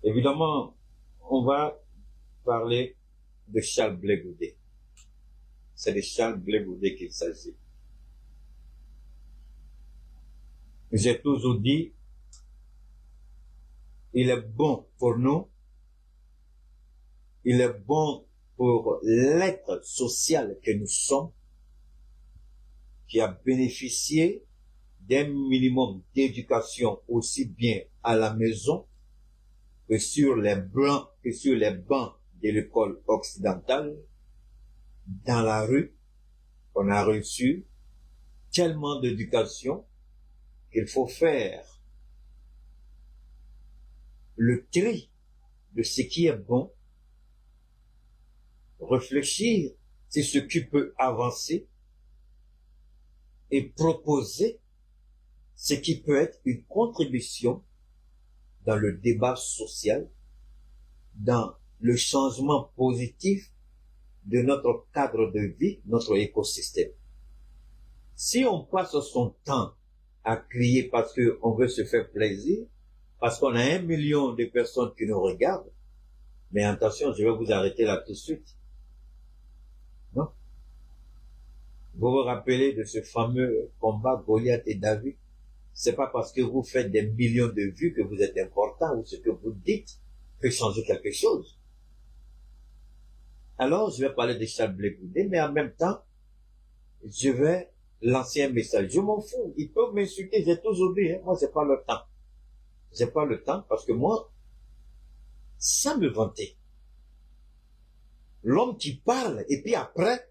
Évidemment, on va parler de Charles Blé Goudé. C'est de Charles Blé Goudé qu'il s'agit. J'ai toujours dit, il est bon pour nous, il est bon pour l'être social que nous sommes, qui a bénéficié d'un minimum d'éducation aussi bien à la maison que sur les bancs de l'école occidentale, dans la rue. On a reçu tellement d'éducation qu'il faut faire le tri de ce qui est bon, réfléchir sur ce qui peut avancer et proposer ce qui peut être une contribution dans le débat social, dans le changement positif de notre cadre de vie, notre écosystème. Si on passe son temps à crier parce qu'on veut se faire plaisir, parce qu'on a 1 million de personnes qui nous regardent, mais attention, je vais vous arrêter là tout de suite. Non? Vous vous rappelez de ce fameux combat Goliath et David? C'est pas parce que vous faites des millions de vues que vous êtes important ou ce que vous dites peut changer quelque chose. Alors, je vais parler de Charles Blé Goudé, mais en même temps, je vais lancer un message. Je m'en fous. Ils peuvent m'insulter, j'ai toujours dit, moi, j'ai pas le temps. J'ai pas le temps parce que moi, sans me vanter, l'homme qui parle et puis après,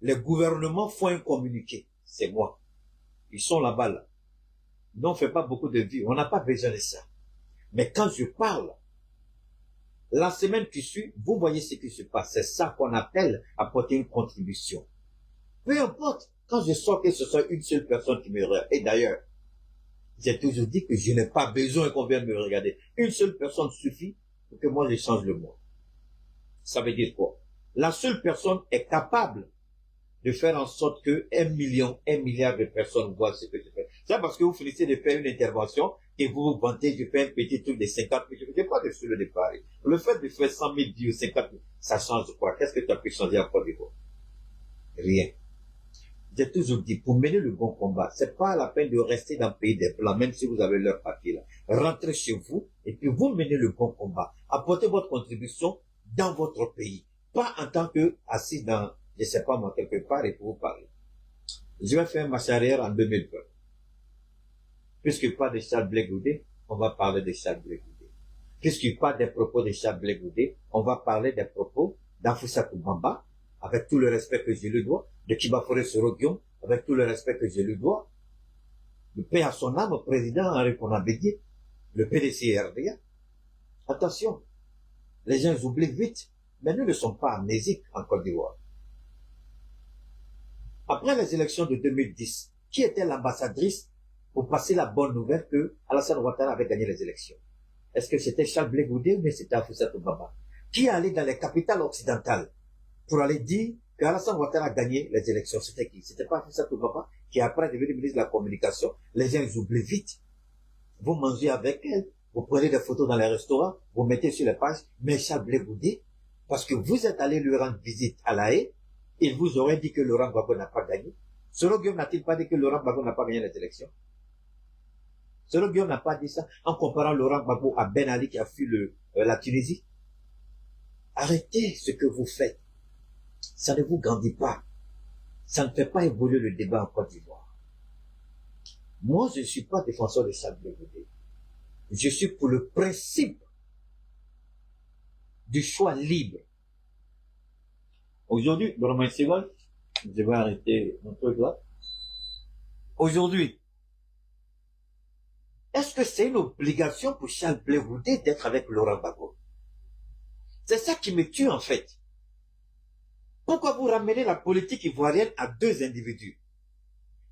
les gouvernements font un communiqué. C'est moi. Ils sont là-bas, là. Non, on fait pas beaucoup de vues. On n'a pas besoin de ça. Mais quand je parle, la semaine qui suit, vous voyez ce qui se passe. C'est ça qu'on appelle apporter une contribution. Peu importe, quand je sens que ce soit une seule personne qui me regarde. Et d'ailleurs, j'ai toujours dit que je n'ai pas besoin qu'on vienne me regarder. Une seule personne suffit pour que moi je change le monde. Ça veut dire quoi? La seule personne est capable de faire en sorte que 1 million, 1 milliard de personnes voient ce que je fais. C'est parce que vous finissez de faire une intervention et vous vous vantez, je fais un petit truc de 50 000, je ne fais pas de sur le départ. Le fait de faire 100 000 vues, 50 000, ça change quoi? Qu'est-ce que tu as pu changer à Côte d'Ivoire? Rien. J'ai toujours dit, pour mener le bon combat, c'est pas la peine de rester dans le pays des Blancs, même si vous avez leur papier là. Rentrez chez vous, et puis vous menez le bon combat. Apportez votre contribution dans votre pays. Pas en tant que assis dans, je sais pas moi, quelque part et pour vous parler. Je vais faire marche arrière en 2020. Puisqu'il parle de Charles Blé Goudé, on va parler de Charles Blé Goudé. Puisqu'il parle des propos de Charles Blé Goudé, on va parler des propos d'Afoussata Bamba, avec tout le respect que je lui dois, de Kibaforé Sorogion, avec tout le respect que je lui dois, le paix à son âme, président Henri Konabédié, le PDC RDA. Attention, les gens oublient vite, mais nous ne sommes pas amnésiques en Côte d'Ivoire. Après les élections de 2010, qui était l'ambassadrice pour passer la bonne nouvelle que Alassane Ouattara avait gagné les élections? Est-ce que c'était Charles Blé Goudé ou c'était Afoussata Bamba? Qui est allé dans les capitales occidentales pour aller dire qu'Alassane Ouattara a gagné les élections? C'était qui? C'était pas Afoussata Bamba qui après devenu ministre de la communication. Les gens ils oublient vite. Vous mangez avec elle, vous prenez des photos dans les restaurants, vous mettez sur les pages, mais Charles Blé Goudé, parce que vous êtes allé lui rendre visite à La Haye, il vous aurait dit que Laurent Gbagbo n'a pas gagné. Soro Guillaume n'a-t-il pas dit que Laurent Gbagbo n'a pas gagné les élections? Soro Guillaume n'a pas dit ça en comparant Laurent Gbagbo à Ben Ali qui a fui la Tunisie. Arrêtez ce que vous faites. Ça ne vous grandit pas. Ça ne fait pas évoluer le débat en Côte d'Ivoire. Moi, je ne suis pas défenseur de Charles Blé Goudé. Je suis pour le principe du choix libre. Aujourd'hui, dans le seconde, je vais arrêter mon truc là. Aujourd'hui, est-ce que c'est une obligation pour Charles Blé Goudé d'être avec Laurent Gbagbo? C'est ça qui me tue en fait. Pourquoi vous ramenez la politique ivoirienne à 2 individus?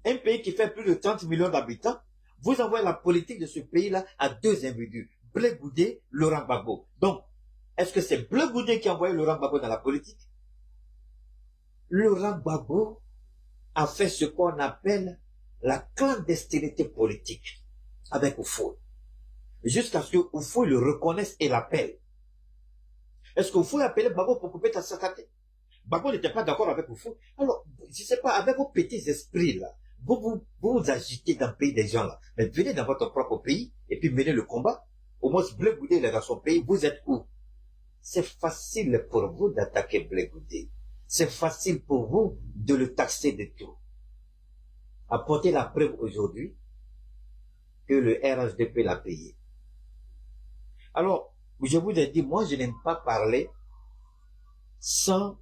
Un pays qui fait plus de 30 millions d'habitants, vous envoyez la politique de ce pays-là à 2 individus. Blé Goudé, Laurent Gbagbo. Donc, est-ce que c'est Blé Goudé qui a envoyé Laurent Gbagbo dans la politique? Laurent Gbagbo a fait ce qu'on appelle la clandestinité politique avec Oufou. jusqu'à ce que Oufou le reconnaisse et l'appelle. Est-ce que Oufou a appelé Babo pour couper ta sakate? Babo n'était pas d'accord avec Oufou. Alors, je ne sais pas, avec vos petits esprits là, vous agitez dans le pays des gens là. Mais venez dans votre propre pays et puis menez le combat. Au moins, Blé Goudé est dans son pays. Vous êtes où? C'est facile pour vous d'attaquer Blé Goudé. C'est facile pour vous de le taxer de tout. Apportez la preuve aujourd'hui que le RHDP l'a payé. Alors, je vous ai dit, moi, je n'aime pas parler sans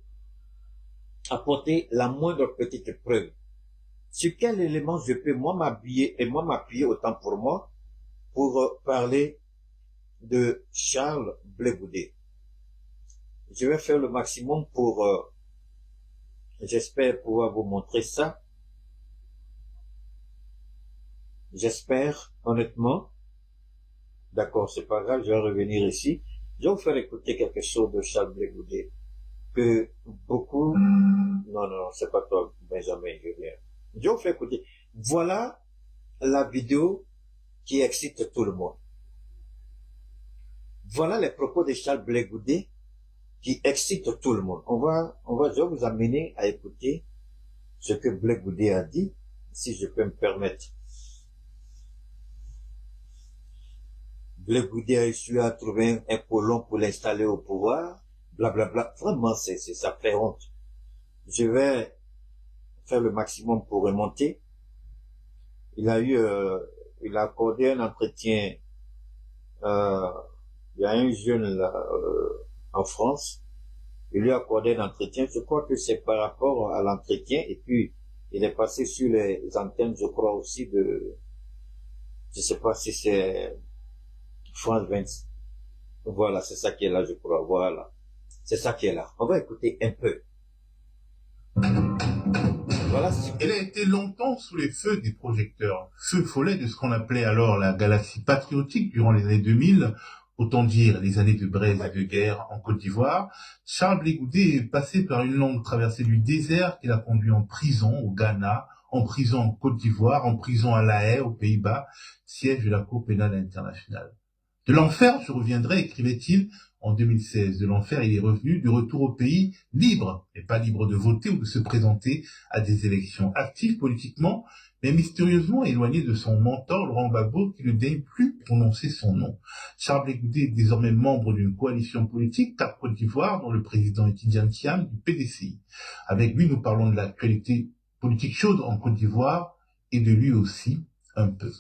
apporter la moindre petite preuve. Sur quel élément je peux, moi, m'appuyer autant pour moi, pour parler de Charles Blé Goudé. Je vais faire le maximum pour, j'espère pouvoir vous montrer ça. J'espère, honnêtement. D'accord, c'est pas grave, je vais revenir ici. Je vais vous faire écouter quelque chose de Charles Blé Goudé. Que beaucoup... Non, c'est pas toi, Benjamin, je viens. Je vais vous faire écouter. Voilà la vidéo qui excite tout le monde. Voilà les propos de Charles Blé Goudé qui excitent tout le monde. Je vais vous amener à écouter ce que Blé Goudé a dit, si je peux me permettre. Blé Goudé a réussi à trouver un colon pour l'installer au pouvoir, blablabla. Vraiment, ça fait honte. Je vais faire le maximum pour remonter. Il a accordé un entretien, il y a un jeune là, en France, il lui a accordé un entretien, je crois que c'est par rapport à l'entretien, et puis il est passé sur les antennes, je crois aussi je sais pas si c'est France 20. Voilà, c'est ça qui est là, je crois, voilà. C'est ça qui est là. On va écouter un peu. Voilà. Elle a été longtemps sous les feux des projecteurs, feu follet de ce qu'on appelait alors la galaxie patriotique durant les années 2000, autant dire les années de braise et de guerre en Côte d'Ivoire. Charles Blé Goudé est passé par une longue traversée du désert qui l'a conduit en prison au Ghana, en prison en Côte d'Ivoire, en prison à La Haye aux Pays-Bas, siège de la Cour pénale internationale. De l'enfer, je reviendrai, écrivait-il en 2016. De l'enfer, il est revenu de retour au pays libre, et pas libre de voter ou de se présenter à des élections, actif politiquement, mais mystérieusement éloigné de son mentor Laurent Gbagbo qui ne daigne plus prononcer son nom. Charles Blé Goudé est désormais membre d'une coalition politique, Cap Côte d'Ivoire, dont le président est Tidiane Thiam du PDCI. Avec lui, nous parlons de l'actualité politique chaude en Côte d'Ivoire et de lui aussi un peu.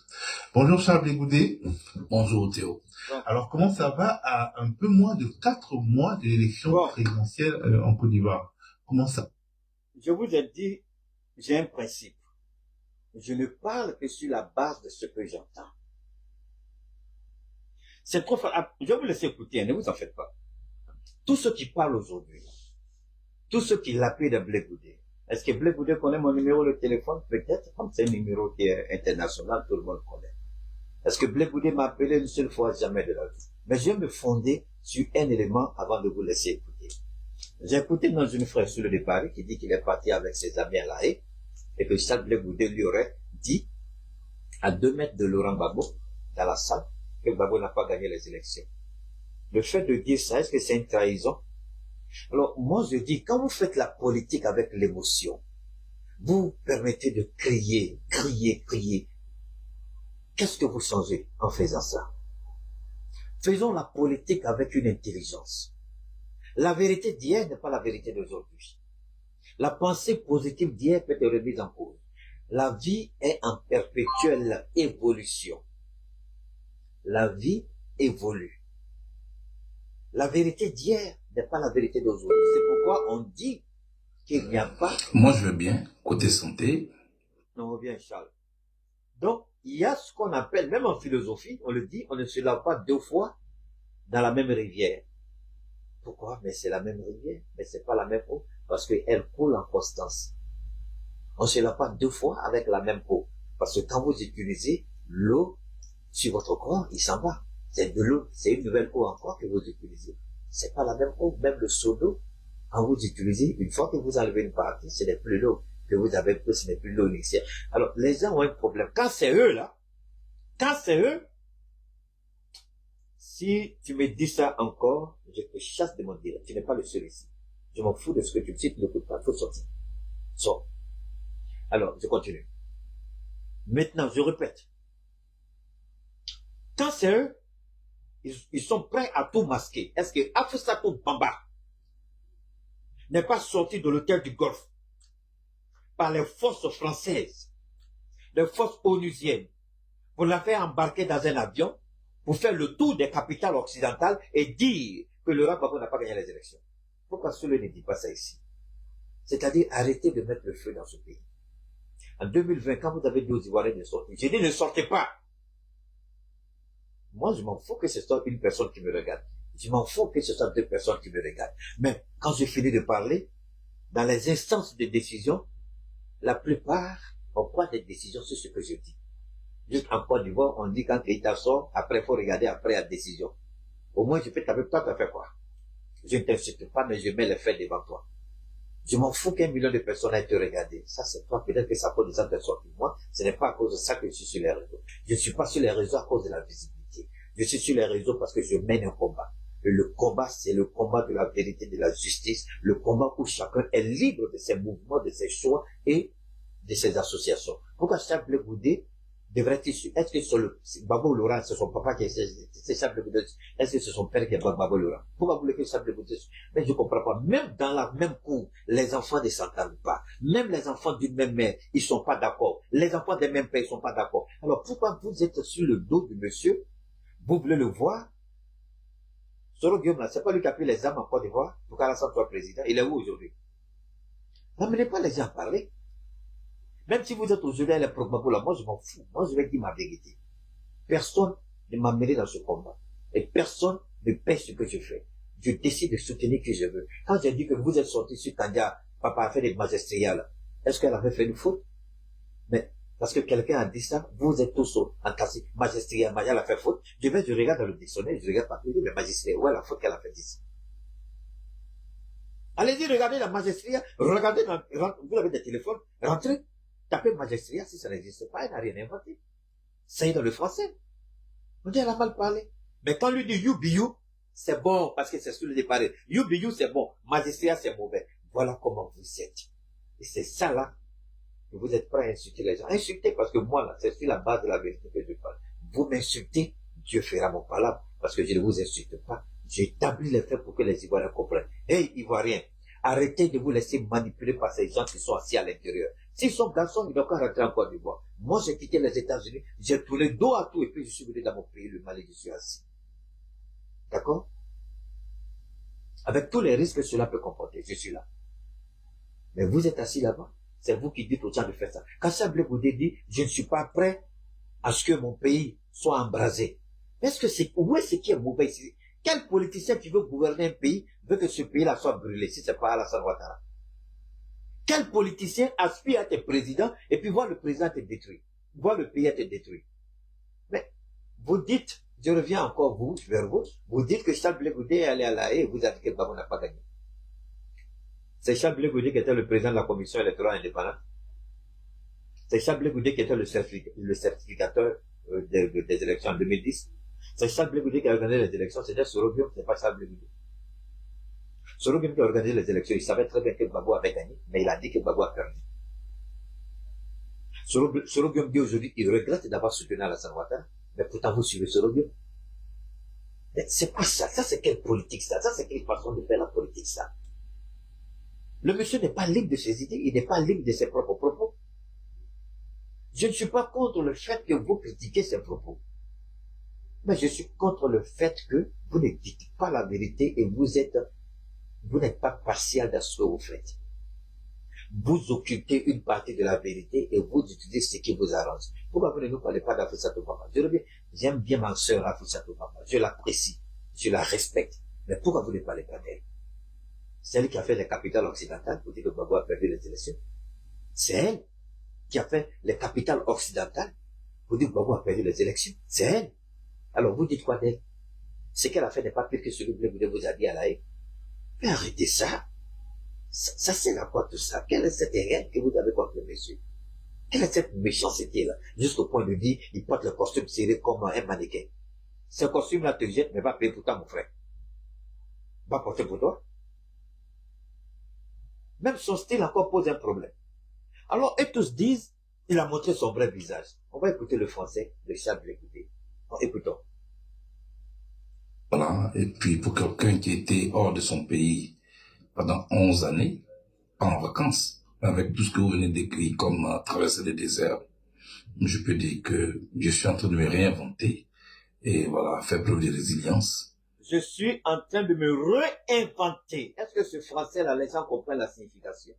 Bonjour Charles Blé Goudé. Bonjour Théo. Alors comment ça va à un peu moins de 4 mois de l'élection présidentielle en Côte d'Ivoire? Comment ça? Je vous ai dit, j'ai un principe. Je ne parle que sur la base de ce que j'entends. C'est trop fort. Je vais vous laisser écouter, ne vous en faites pas. Tous ceux qui parlent aujourd'hui, tous ceux qui l'appellent de Blé Goudé, est-ce que Blé Goudé connaît mon numéro de téléphone? Peut-être, comme c'est un numéro qui est international, tout le monde connaît. Est-ce que Blé Goudé m'a appelé une seule fois? Jamais de la vie. Mais je vais me fonder sur un élément avant de vous laisser écouter. J'ai écouté dans une fracture de Paris qui dit qu'il est parti avec ses amis à La Haye et que Charles Blé Goudé lui aurait dit à 2 mètres de Laurent Gbagbo dans la salle que Gbagbo n'a pas gagné les élections. Le fait de dire ça, est-ce que c'est une trahison? Alors moi je dis, quand vous faites la politique avec l'émotion, vous permettez de crier. Qu'est-ce que vous changez en faisant ça? Faisons la politique avec une intelligence. La vérité d'hier n'est pas la vérité d'aujourd'hui. La pensée positive d'hier peut être remise en cause. La vie est en perpétuelle évolution. La vie évolue. La vérité d'hier n'est pas la vérité d'aujourd'hui. C'est pourquoi on dit qu'il n'y a pas... Moi, je veux bien, côté santé. On revient, Charles. Donc, il y a ce qu'on appelle, même en philosophie, on le dit, on ne se lave pas 2 fois dans la même rivière. Pourquoi? Mais c'est la même rivière, mais c'est pas la même eau, parce qu'elle coule en constance. On ne se lave pas 2 fois avec la même eau, parce que quand vous utilisez l'eau sur votre corps, il s'en va. C'est de l'eau, c'est une nouvelle eau encore que vous utilisez. C'est pas la même eau, même le seau d'eau, quand vous utilisez, une fois que vous enlevez une partie, ce n'est plus l'eau que vous avez pris, ce n'est plus l'eau initiale. Alors, les gens ont un problème. Quand c'est eux, là, quand c'est eux, Si tu me dis ça encore, je te chasse de mon direct. Tu n'es pas le seul ici. Je m'en fous de ce que tu me dis, tu ne peux pas, il faut sortir. Sors. Alors, je continue. Maintenant, je répète. Quand c'est eux, ils sont prêts à tout masquer. Est-ce que Afousatou Bamba n'est pas sorti de l'hôtel du Golfe par les forces françaises, les forces onusiennes, pour la faire embarquer dans un avion, pour faire le tour des capitales occidentales et dire que le Gbagbo n'a pas gagné les élections? Pourquoi cela ne dit pas ça ici? C'est-à-dire, arrêtez de mettre le feu dans ce pays. En 2020, quand vous avez dit aux Ivoiriens de sortir, j'ai dit ne sortez pas. Moi, je m'en fous que ce soit une personne qui me regarde. Je m'en fous que ce soit deux personnes qui me regardent. Mais quand je finis de parler, dans les instances de décision, la plupart on prend des décisions sur ce que je dis. Juste en Côte d'Ivoire, on dit quand Keïta sort, après il faut regarder après la décision. Au moins, je peux taper, toi, tu as fait quoi? Je ne t'insulte pas, mais je mets les faits devant toi. Je m'en fous qu'un million de personnes aient te regardé. Ça, c'est toi. Peut-être que ça cause de ça de sortir. Moi, ce n'est pas à cause de ça que je suis sur les réseaux. Je ne suis pas sur les réseaux à cause de la visibilité. Je suis sur les réseaux parce que je mène un combat. Et le combat, c'est le combat de la vérité, de la justice. Le combat où chacun est libre de ses mouvements, de ses choix et de ses associations. Pourquoi Charles Blé Goudé devrait-il, est-ce que c'est Babo Laurent, c'est son papa qui c'est Charles Blé Goudé, est-ce que c'est son père qui est Babo Laurent? Pourquoi vous voulez que Charles Blé Goudé, mais je comprends pas. Même dans la même cour, les enfants ne s'entendent pas. Même les enfants d'une même mère, ils sont pas d'accord. Les enfants des mêmes pères, ils sont pas d'accord. Alors pourquoi vous êtes sur le dos du monsieur? Vous voulez le voir? Soro Guillaume, là, c'est pas lui qui a pris les armes en Côte d'Ivoire pour qu'Alassane soit président. Il est où aujourd'hui? N'amenez pas les gens à parler. Même si vous êtes aujourd'hui à la Gbagbo, moi je m'en fous. Moi je vais dire ma vérité. Personne ne m'a mêlé dans ce combat. Et personne ne paie ce que je fais. Je décide de soutenir qui je veux. Quand j'ai dit que vous êtes sortis sur Kandia, papa a fait des magistrats, est-ce qu'elle avait fait une faute? Mais parce que quelqu'un a dit ça, vous êtes tous en cassé. Magistrat, elle a fait faute. Je regarde dans le dictionnaire, je regarde partout, mais magistrat, où est la faute qu'elle a fait ici? Allez-y, regardez la magistrat, regardez, vous avez des téléphones, rentrez. Tapez magistrat, si ça n'existe pas, elle n'a rien inventé. Ça y est dans le français. On dit, elle a mal parlé. Mais quand on lui dit you be you, c'est bon, parce que c'est ce que je parlé. You be you, c'est bon. Magistrat, c'est mauvais. Voilà comment vous êtes. Et c'est ça là, que vous êtes prêts à insulter les gens. Insultez, parce que moi là, c'est sur la base de la vérité que je parle. Vous m'insultez, Dieu fera mon palabre, parce que je ne vous insulte pas. J'établis les faits pour que les Ivoiriens comprennent. Hey, Ivoiriens, arrêtez de vous laisser manipuler par ces gens qui sont assis à l'intérieur. S'ils sont garçons, ils doivent pas rentrer en Côte d'Ivoire. Moi, j'ai quitté les États-Unis, j'ai tourné dos à tout et puis je suis venu dans mon pays, le Mali, je suis assis. D'accord? Avec tous les risques que cela peut comporter, je suis là. Mais vous êtes assis là-bas. C'est vous qui dites aux gens de faire ça. Quand Charles Blé Goudé dit, je ne suis pas prêt à ce que mon pays soit embrasé. Est-ce que c'est, où est-ce qui est mauvais ici? Quel politicien qui veut gouverner un pays veut que ce pays-là soit brûlé si c'est pas Alassane Ouattara? Quel politicien aspire à être président et puis voir le président être détruit? Voir le pays être détruit? Mais, vous dites, je reviens encore vers vous, vous dites que Charles Blé Goudé est allé à la haie et vous avez dit que Gbagbo n'a pas gagné. C'est Charles Blé Goudé qui était le président de la commission électorale indépendante. C'est Charles Blé Goudé qui était le certificateur des élections en 2010. C'est Charles Blé Goudé qui a organisé les élections. C'était Soro Guillaume, c'est pas Charles Blé Goudé. Soro Guillaume qui a organisé les élections, il savait très bien que Gbagbo avait gagné, mais il a dit que Gbagbo a perdu. Soro Guillaume dit aujourd'hui, il regrette d'avoir soutenu Alassane Ouattara, mais pourtant vous suivez Soro Guillaume. Mais c'est pas ça. Ça c'est quelle politique ça? Ça c'est quelle façon de faire la politique ça? Le monsieur n'est pas libre de ses idées, il n'est pas libre de ses propres propos. Je ne suis pas contre le fait que vous critiquez ses propos. Mais je suis contre le fait que vous ne dites pas la vérité et vous n'êtes pas partial dans ce que vous faites. Vous occupez une partie de la vérité et vous utilisez ce qui vous arrange. Pourquoi vous ne nous parlez pas d'Afousatou Bamba? J'aime bien ma sœur Afousatou Bamba. Je l'apprécie. Je la respecte. Mais pourquoi vous ne parlez pas d'elle? C'est elle qui a fait les capitales occidentales pour dire que Gbagbo a perdu les élections. C'est elle qui a fait les capitales occidentales pour dire que Gbagbo a perdu les élections. C'est elle. Alors vous dites quoi d'elle? Ce qu'elle a fait n'est pas pire que ce que vous a dit à la haie. Mais arrêtez ça. Ça sert à quoi tout ça? Quelle est cette haine que vous avez contre le monsieur? Quelle est cette méchanceté là? Jusqu'au point de dire, il porte le costume serré comme un mannequin. Ce costume-là te jette, mais va payer pour toi, mon frère. Va porter pour toi. Même son style encore pose un problème. Alors, eux tous disent, il a montré son vrai visage. On va écouter le français de Charles Blé Goudé. Écoutons. Voilà. Et puis, pour quelqu'un qui était hors de son pays pendant 11 années, en vacances, avec tout ce que vous venez d'écrire comme traverser le désert, je peux dire que je suis en train de me réinventer et voilà, faire preuve de résilience. Je suis en train de me réinventer. Est-ce que ce français-là, les gens comprennent la signification?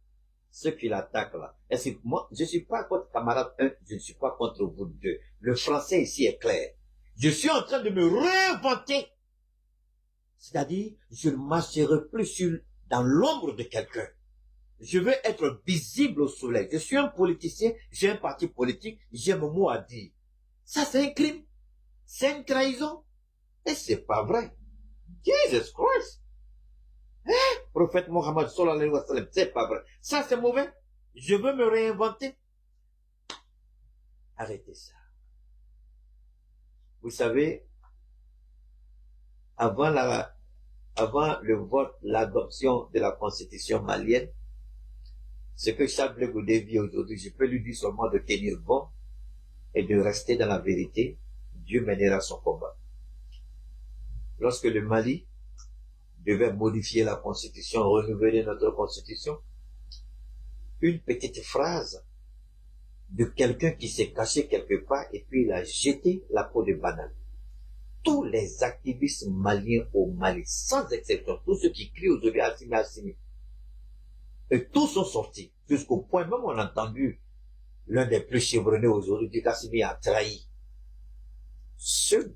Ceux qui l'attaquent là. Est-ce que moi, je ne suis pas contre camarade 1, je ne suis pas contre vous deux. Le français ici est clair. Je suis en train de me réinventer. C'est-à-dire, je ne marcherai plus dans l'ombre de quelqu'un. Je veux être visible au soleil. Je suis un politicien, j'ai un parti politique, j'ai mon mot à dire. Ça, c'est un crime. C'est une trahison. Et c'est pas vrai. Jesus Christ. Prophète Mohammed sallallahu alayhi wa sallam, c'est pas vrai. Ça, c'est mauvais. Je veux me réinventer. Arrêtez ça. Vous savez, avant le vote, l'adoption de la constitution malienne, ce que Charles Blé Goudé vit aujourd'hui, je peux lui dire seulement de tenir bon et de rester dans la vérité. Dieu mènera son combat. Lorsque le Mali devait modifier la constitution, renouveler notre constitution, une petite phrase de quelqu'un qui s'est caché quelque part et puis il a jeté la peau de banane. Tous les activistes maliens au Mali, sans exception, tous ceux qui crient aujourd'hui Assimi, Assimi, et tous sont sortis, jusqu'au point même on a entendu l'un des plus chevronnés aujourd'hui dire qu'Assimi a trahi. Seul,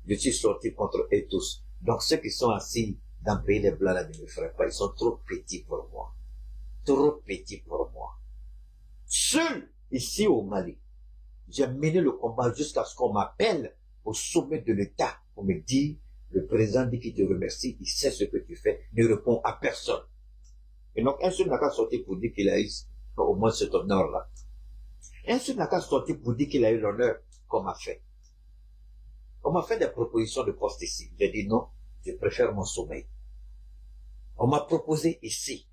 je suis sorti contre eux tous. Donc ceux qui sont assis dans le pays des Blancs là, ne me feront pas, ils sont trop petits pour moi. Trop petits pour moi. Seul, ici au Mali, j'ai mené le combat jusqu'à ce qu'on m'appelle au sommet de l'État pour me dire, le président dit qu'il te remercie, il sait ce que tu fais, ne répond à personne. Et donc, un seul n'a qu'à sortir pour dire qu'il a eu au moins cet honneur-là. Un seul n'a qu'à sortir pour dire qu'il a eu l'honneur qu'on m'a fait. On m'a fait des propositions de poste ici. J'ai dit non, je préfère mon sommeil. On m'a proposé ici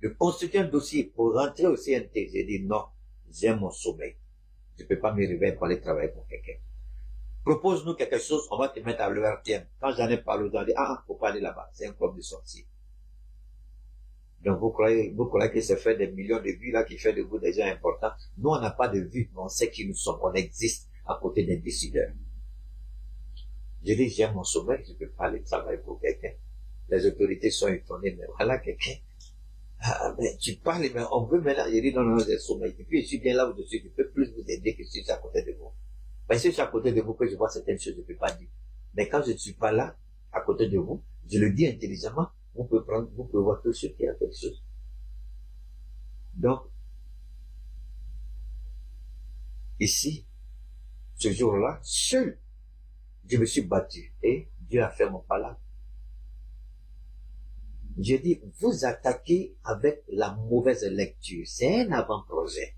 de constituer un dossier pour rentrer au CNT. J'ai dit non, j'aime mon sommeil. Je ne peux pas me réveiller pour aller travailler pour quelqu'un. Propose-nous quelque chose, on va te mettre à l'ERTM. Quand j'en ai parlé, on dit, faut pas aller là-bas, c'est un club de sorcier. Donc vous croyez que c'est fait des millions de vues là qui fait de vous des gens importants. Nous, on n'a pas de vues, mais on sait qui nous sommes, on existe à côté des décideurs. Je dis, j'aime mon sommeil, je ne peux pas aller travailler pour quelqu'un. Les autorités sont étonnées, mais voilà quelqu'un. Mais tu parles, mais on veut maintenant, je dis, non, j'ai sommeil. Et puis je suis bien là où je suis, je peux plus vous aider que si je suis à côté de vous. Parce que je suis à côté de vous que je vois certaines choses, je ne peux pas dire. Mais quand je ne suis pas là, à côté de vous, je le dis intelligemment, vous pouvez voir tout ce qui a quelque chose. Donc, ici, ce jour-là, seul, je me suis battu et Dieu a fait mon pas là. Je dis, vous attaquez avec la mauvaise lecture. C'est un avant-projet.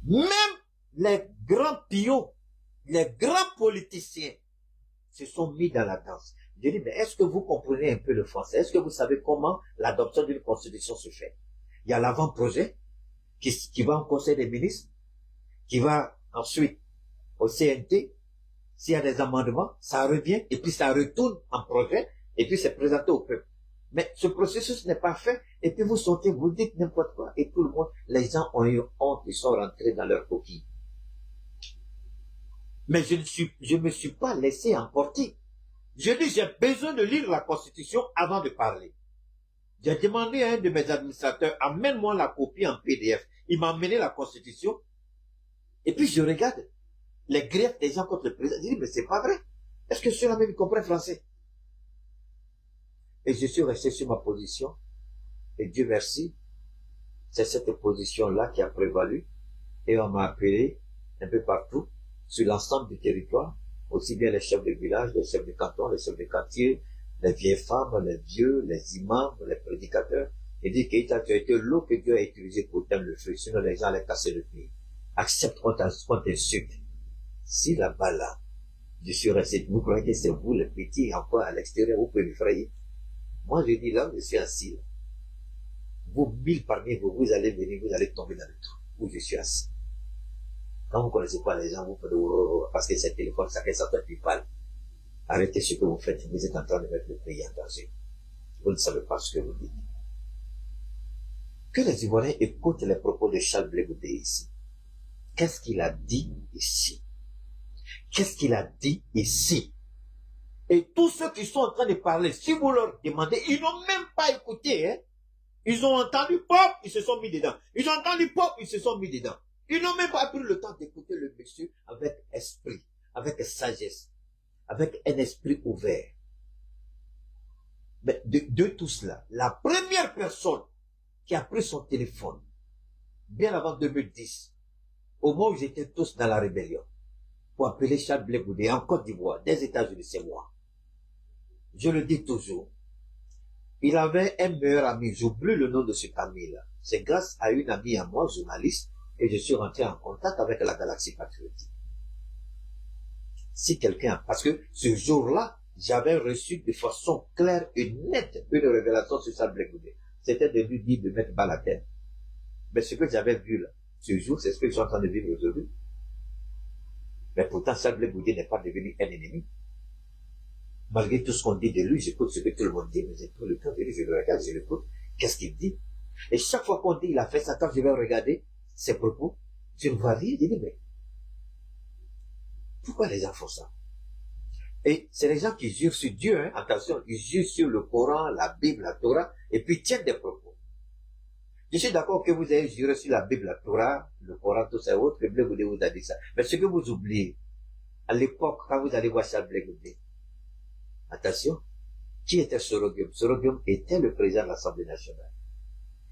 Même les grands pions, les grands politiciens se sont mis dans la danse. Je dis, mais est-ce que vous comprenez un peu le français? Est-ce que vous savez comment l'adoption d'une constitution se fait? Il y a l'avant-projet qui va au Conseil des ministres, qui va ensuite au CNT. S'il y a des amendements, ça revient et puis ça retourne en projet et puis c'est présenté au peuple. Mais ce processus n'est pas fait et puis vous sortez, vous dites n'importe quoi et tout le monde, les gens ont eu honte, ils sont rentrés dans leur coquille. Mais je me suis pas laissé emporter. Je dis, j'ai besoin de lire la Constitution avant de parler. J'ai demandé à un de mes administrateurs, amène-moi la copie en PDF. Il m'a amené la Constitution et puis je regarde les griefs des gens contre le président. Je dis, mais c'est pas vrai. Est-ce que ceux-là même comprennent français? Et je suis resté sur ma position. Et Dieu merci, c'est cette position-là qui a prévalu. Et on m'a appelé un peu partout, sur l'ensemble du territoire, aussi bien les chefs de village, les chefs de canton, les chefs de quartier, les vieilles femmes, les vieux, les imams, les prédicateurs. Et dit, Keïta, tu as été l'eau que Dieu a utilisée pour éteindre le feu, sinon les gens allaient casser le pays. accepte qu'on t'insulte. Si là-bas, là, je suis resté, vous croyez que c'est vous, le petit, encore à l'extérieur, vous pouvez m'effrayer. Moi, je dis là, je suis assis, là. Vous, 1000 parmi vous, vous allez venir, vous allez tomber dans le trou où je suis assis. Quand vous ne connaissez pas les gens, vous faites parce que c'est téléphone, ça doit être parle. Arrêtez ce que vous faites, vous êtes en train de mettre le pays en danger. Vous ne savez pas ce que vous dites. Que les Ivoiriens écoutent les propos de Charles Blé Goudé ici. Qu'est-ce qu'il a dit ici? Qu'est-ce qu'il a dit ici? Et tous ceux qui sont en train de parler, si vous leur demandez, ils n'ont même pas écouté, hein. Ils ont entendu pop, ils se sont mis dedans. Ils ont entendu pop, ils se sont mis dedans. Ils n'ont même pas pris le temps d'écouter le monsieur avec esprit, avec sagesse, avec un esprit ouvert. Mais de tout cela, la première personne qui a pris son téléphone, bien avant 2010, au moment où j'étais tous dans la rébellion, pour appeler Charles Blé Goudé en Côte d'Ivoire, des États-Unis, c'est moi. Je le dis toujours. Il avait un meilleur ami, j'oublie le nom de cet ami-là. C'est grâce à une amie à moi, journaliste, et je suis rentré en contact avec la Galaxie Patriotique. Si quelqu'un, parce que ce jour-là, j'avais reçu de façon claire et nette une révélation sur Charles Blé Goudé. C'était de lui dire de mettre bas la tête. Mais ce que j'avais vu là, ce jour, c'est ce que je suis en train de vivre aujourd'hui. Mais pourtant, Charles Blé Goudé n'est pas devenu un ennemi. Malgré tout ce qu'on dit de lui, j'écoute ce que tout le monde dit, mais j'ai pris le temps de lui, je le regarde, je l'écoute. Qu'est-ce qu'il dit? Et chaque fois qu'on dit, il a fait ça, quand je vais regarder ses propos, je ne vois rien, je dis, mais pourquoi les gens font ça? Et c'est les gens qui jurent sur Dieu, hein, attention, ils jurent sur le Coran, la Bible, la Torah, et puis tiennent des propos. Je suis d'accord que vous ayez juré sur la Bible, la Torah, le Coran, tout ça et autres, que Blé Goudé vous a dit ça. Mais ce que vous oubliez, à l'époque, quand vous allez voir ça, Blé Goudé, attention, qui était Sorogium? Sorogium était le président de l'Assemblée nationale.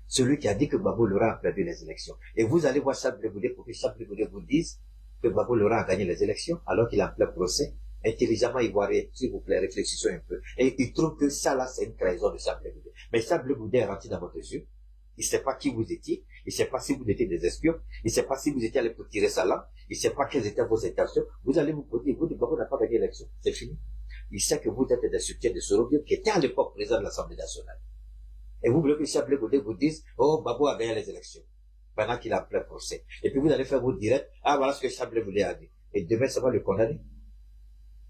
Celui qui a dit que Gbagbo Laurent a perdu les élections. Et vous allez voir Charles Blé Goudé pour que Charles Blé Goudé vous dise que Gbagbo Laurent a gagné les élections alors qu'il est en plein procès. Intelligemment ivoirien, s'il vous plaît, réfléchissons un peu. Et il trouve que ça là, c'est une trahison de Charles Blé Goudé. Mais Charles Blé Goudé est rentré dans votre yeux. Il ne sait pas qui vous étiez. Il ne sait pas si vous étiez des espions. Il ne sait pas si vous étiez allé pour tirer sa langue. Il ne sait pas quelles étaient vos intentions. Vous allez vous poser, vous, Gbagbo n'a pas gagné l'élection. C'est fini. Il sait que vous êtes des soutiens de Sorogium, qui était à l'époque président de l'Assemblée nationale. Et vous voulez que Charles Blé Goudé vous dise, oh, Gbagbo a gagné les élections, pendant qu'il a plein procès. Et puis vous allez faire vos directs, ah, voilà ce que Charles Blé Goudé a dit. Et demain, ça va le condamner.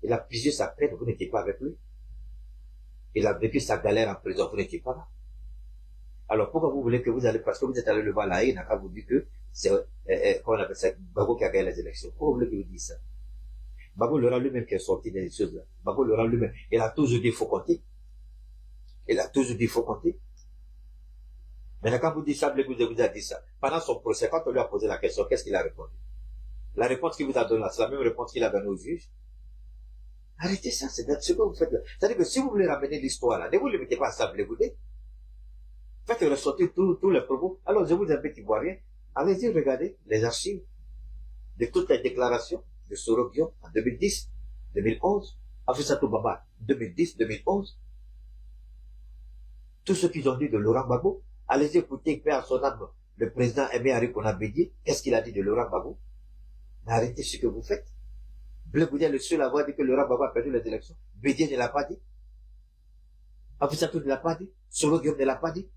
Il a pigé sa peine, vous n'étiez pas avec lui. Il a vécu sa galère en prison, vous n'étiez pas là. Alors pourquoi vous voulez que vous allez, parce que vous êtes allé le voir là, il n'a qu'à vous dire que c'est, comment on appelle ça, Gbagbo qui a gagné les élections. Pourquoi vous voulez qu'il vous dise ça? Gbagbo Laurent lui-même qui est sorti des choses là. Gbagbo Laurent lui-même, il a toujours dit, il faut compter. Il a toujours dit, il faut compter. Maintenant, quand vous dites ça, Blé Goudé vous a dit ça. Pendant son procès, quand on lui a posé la question, qu'est-ce qu'il a répondu? La réponse qu'il vous a donnée là, c'est la même réponse qu'il a donnée au juge. Arrêtez ça, c'est ce que vous faites là. C'est-à-dire que si vous voulez ramener l'histoire là, ne vous limitez pas à ça, Blé Goudé. Faites ressortir tous les propos. Alors, je vous invite Ivoiriens, allez-y regarder les archives de toutes les déclarations de Sorogium en 2010, 2011, Afissatou Baba, 2010, 2011. Tout ce qu'ils ont dit de Laurent Gbagbo, allez-y écouter, paix à son âme, le président Aimé Henri Konan-Bédié, qu'est-ce qu'il a dit de Laurent Gbagbo? Mais arrêtez ce que vous faites. Blé Goudé est le seul à avoir dit que Laurent Gbagbo a perdu les élections. Bédié ne l'a pas dit. Afissatou ne l'a pas dit. Sorogium ne l'a pas dit.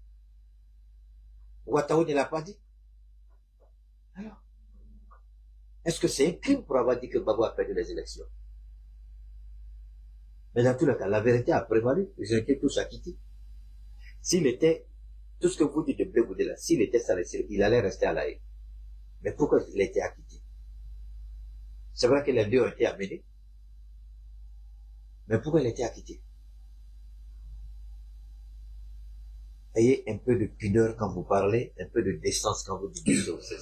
Ouattao ne l'a pas dit. Alors, est-ce que c'est un crime pour avoir dit que Gbagbo a perdu les élections? Mais dans tous les cas, la vérité a prévalu. Ils ont été tous acquittés. S'il était, tout ce que vous dites de Blé Goudé là, s'il était salé, il allait rester à la haie. Mais pourquoi il a été acquitté? C'est vrai que les deux ont été amenés. Mais pourquoi il a été acquitté? Ayez un peu de pudeur quand vous parlez, un peu de décence quand vous dites des choses.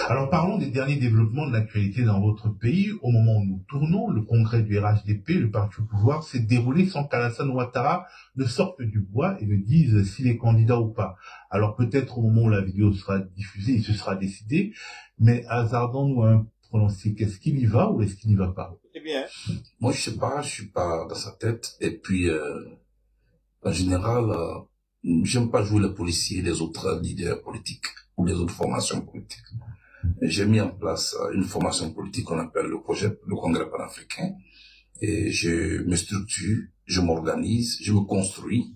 Alors parlons des derniers développements de l'actualité dans votre pays. Au moment où nous tournons, le congrès du RHDP, le parti au pouvoir, s'est déroulé sans qu'Alassane Ouattara ne sorte du bois et ne dise s'il est candidat ou pas. Alors peut-être au moment où la vidéo sera diffusée, il se sera décidé, mais hasardons-nous un pronostic. Est-ce qu'il y va ou est-ce qu'il n'y va pas? C'est bien. Moi, je suis pas dans sa tête. Et puis, en général, j'aime pas jouer les policiers, les autres leaders politiques ou les autres formations politiques. j'ai mis en place une formation politique qu'on appelle le projet, le Congrès panafricain. Et je me structure, je m'organise, je me construis,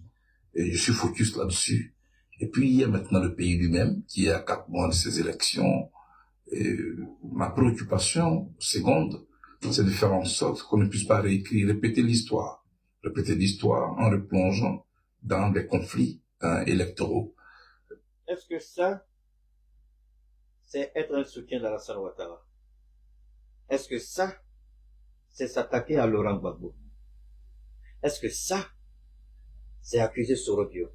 et je suis focus là-dessus. Et puis, il y a maintenant le pays lui-même, qui est à 4 mois de ses élections. Et ma préoccupation seconde, c'est de faire en sorte qu'on ne puisse pas répéter l'histoire en replongeant dans des conflits électoraux. Est-ce que ça, c'est être un soutien d'Alassane Ouattara? Est-ce que ça, c'est s'attaquer à Laurent Gbagbo? Est-ce que ça, c'est accuser Sorodio?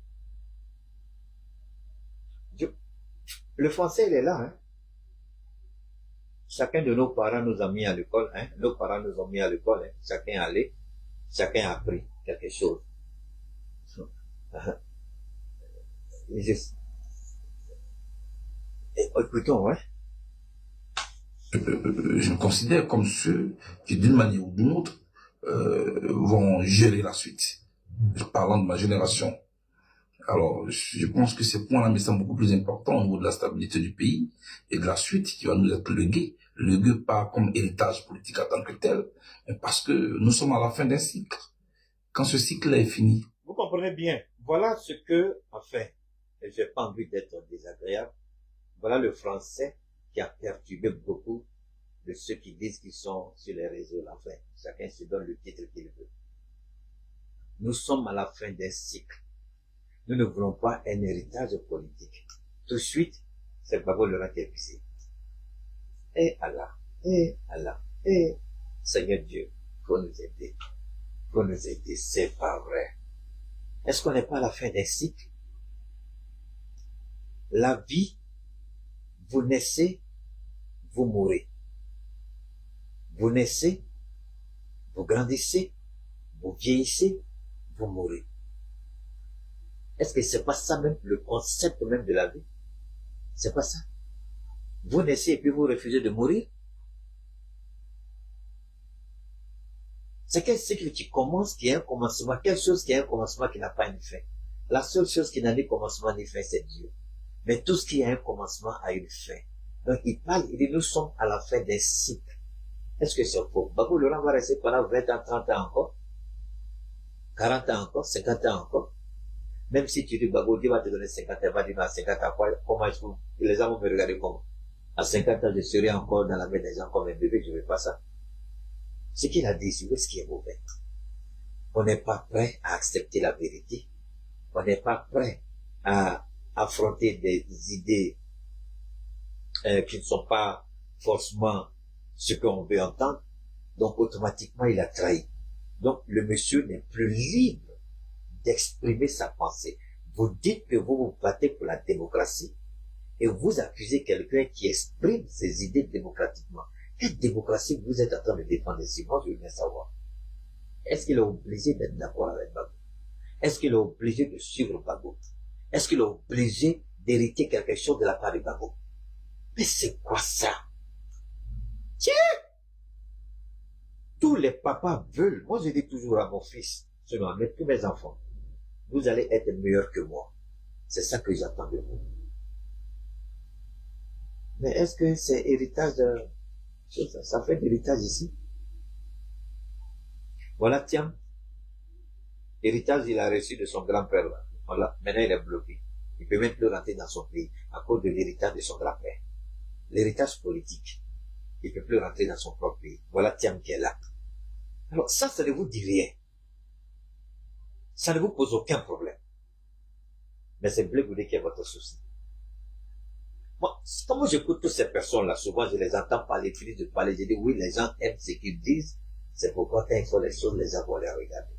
Le français, il est là, hein. Chacun de nos parents nous a mis à l'école, hein. Nos parents nous ont mis à l'école, hein. Chacun est allé, chacun a appris quelque chose. Écoutons, hein. Je me considère comme ceux qui, d'une manière ou d'une autre, vont gérer la suite. Parlant de ma génération. Alors, je pense que ces points-là me semblent beaucoup plus importants au niveau de la stabilité du pays et de la suite qui va nous être léguée. Léguée pas comme héritage politique en tant que tel, mais parce que nous sommes à la fin d'un cycle. Quand ce cycle-là est fini. Vous comprenez bien. Voilà ce que, enfin, et j'ai pas envie d'être désagréable, voilà le français qui a perturbé beaucoup de ceux qui disent qu'ils sont sur les réseaux. Enfin, chacun se donne le titre qu'il veut. Nous sommes à la fin d'un cycle. Nous ne voulons pas un héritage politique. Tout de suite, c'est Gbagbo Laurent qui est visé. Et Allah, et Seigneur Dieu, faut nous aider. Faut nous aider, c'est pas vrai. Est-ce qu'on n'est pas à la fin d'un cycle? La vie, vous naissez, vous mourrez. Vous naissez, vous grandissez, vous vieillissez, vous mourrez. Est-ce que c'est pas ça même, le concept même de la vie? C'est pas ça. Vous naissez et puis vous refusez de mourir. C'est quel cycle qui commence, qui a un commencement, quelque chose qui a un commencement qui n'a pas une fin. La seule chose qui n'a ni commencement ni fin, c'est Dieu. Mais tout ce qui a un commencement a une fin. Donc il parle, il dit, nous sommes à la fin d'un cycle. Est-ce que c'est faux? Gbagbo Laurent va rester pendant 20 ans, 30 ans encore, 40 ans encore, 50 ans encore. Même si tu dis, Gbagbo, Dieu va te donner 50 ans, va dire, à 50 ans, comment est-ce que les gens vont me regarder comment? À 50 ans, je serai encore dans la main des gens comme un bébé, je ne veux pas ça. Ce qu'il a dit, c'est ce qui est mauvais. On n'est pas prêt à accepter la vérité. On n'est pas prêt à affronter des idées qui ne sont pas forcément ce qu'on veut entendre. Donc, automatiquement, il a trahi. Donc, le monsieur n'est plus libre d'exprimer sa pensée. Vous dites que vous vous battez pour la démocratie et vous accusez quelqu'un qui exprime ses idées démocratiquement. Quelle démocratie vous êtes en train de défendre ici? Moi, je veux bien savoir. Est-ce qu'il est obligé d'être d'accord avec Gbagbo? Est-ce qu'il est obligé de suivre Gbagbo? Est-ce qu'il est obligé d'hériter quelque chose de la part de Gbagbo? Mais c'est quoi ça? Tiens! Tous les papas veulent, moi je dis toujours à mon fils, selon à tous mes enfants, vous allez être meilleurs que moi. C'est ça que j'attends de vous. Mais est-ce que c'est héritage de... Ça fait d'héritage ici? Voilà, tiens. Héritage, il a reçu de son grand-père. Voilà, maintenant il est bloqué. Il peut même plus rentrer dans son pays à cause de l'héritage de son grand-père. L'héritage politique. Il peut plus rentrer dans son propre pays. Voilà, tiens, qui est là. Alors ça ne vous dit rien. Ça ne vous pose aucun problème. Mais c'est Blé Goudé qui est votre souci. Moi, comme j'écoute toutes ces personnes-là, souvent je les entends parler, finissent de parler, je dis oui, les gens aiment ce qu'ils disent, c'est pourquoi quand ils font les choses, les gens vont les regarder.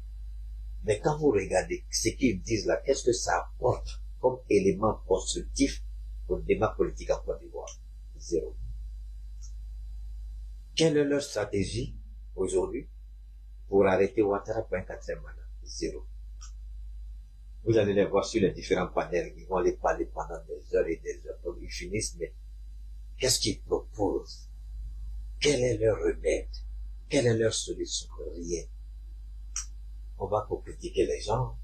Mais quand vous regardez ce qu'ils disent là, qu'est-ce que ça apporte comme élément constructif pour le débat politique en Côte d'Ivoire? Zéro. Quelle est leur stratégie aujourd'hui pour arrêter Ouattara pour un 4e mandat? Zéro. Vous allez les voir sur les différents panels, ils vont les parler pendant des heures et des heures. Donc ils finissent, mais qu'est-ce qu'ils proposent? Quel est leur remède? Quelle est leur solution? Rien. On va pour critiquer les gens,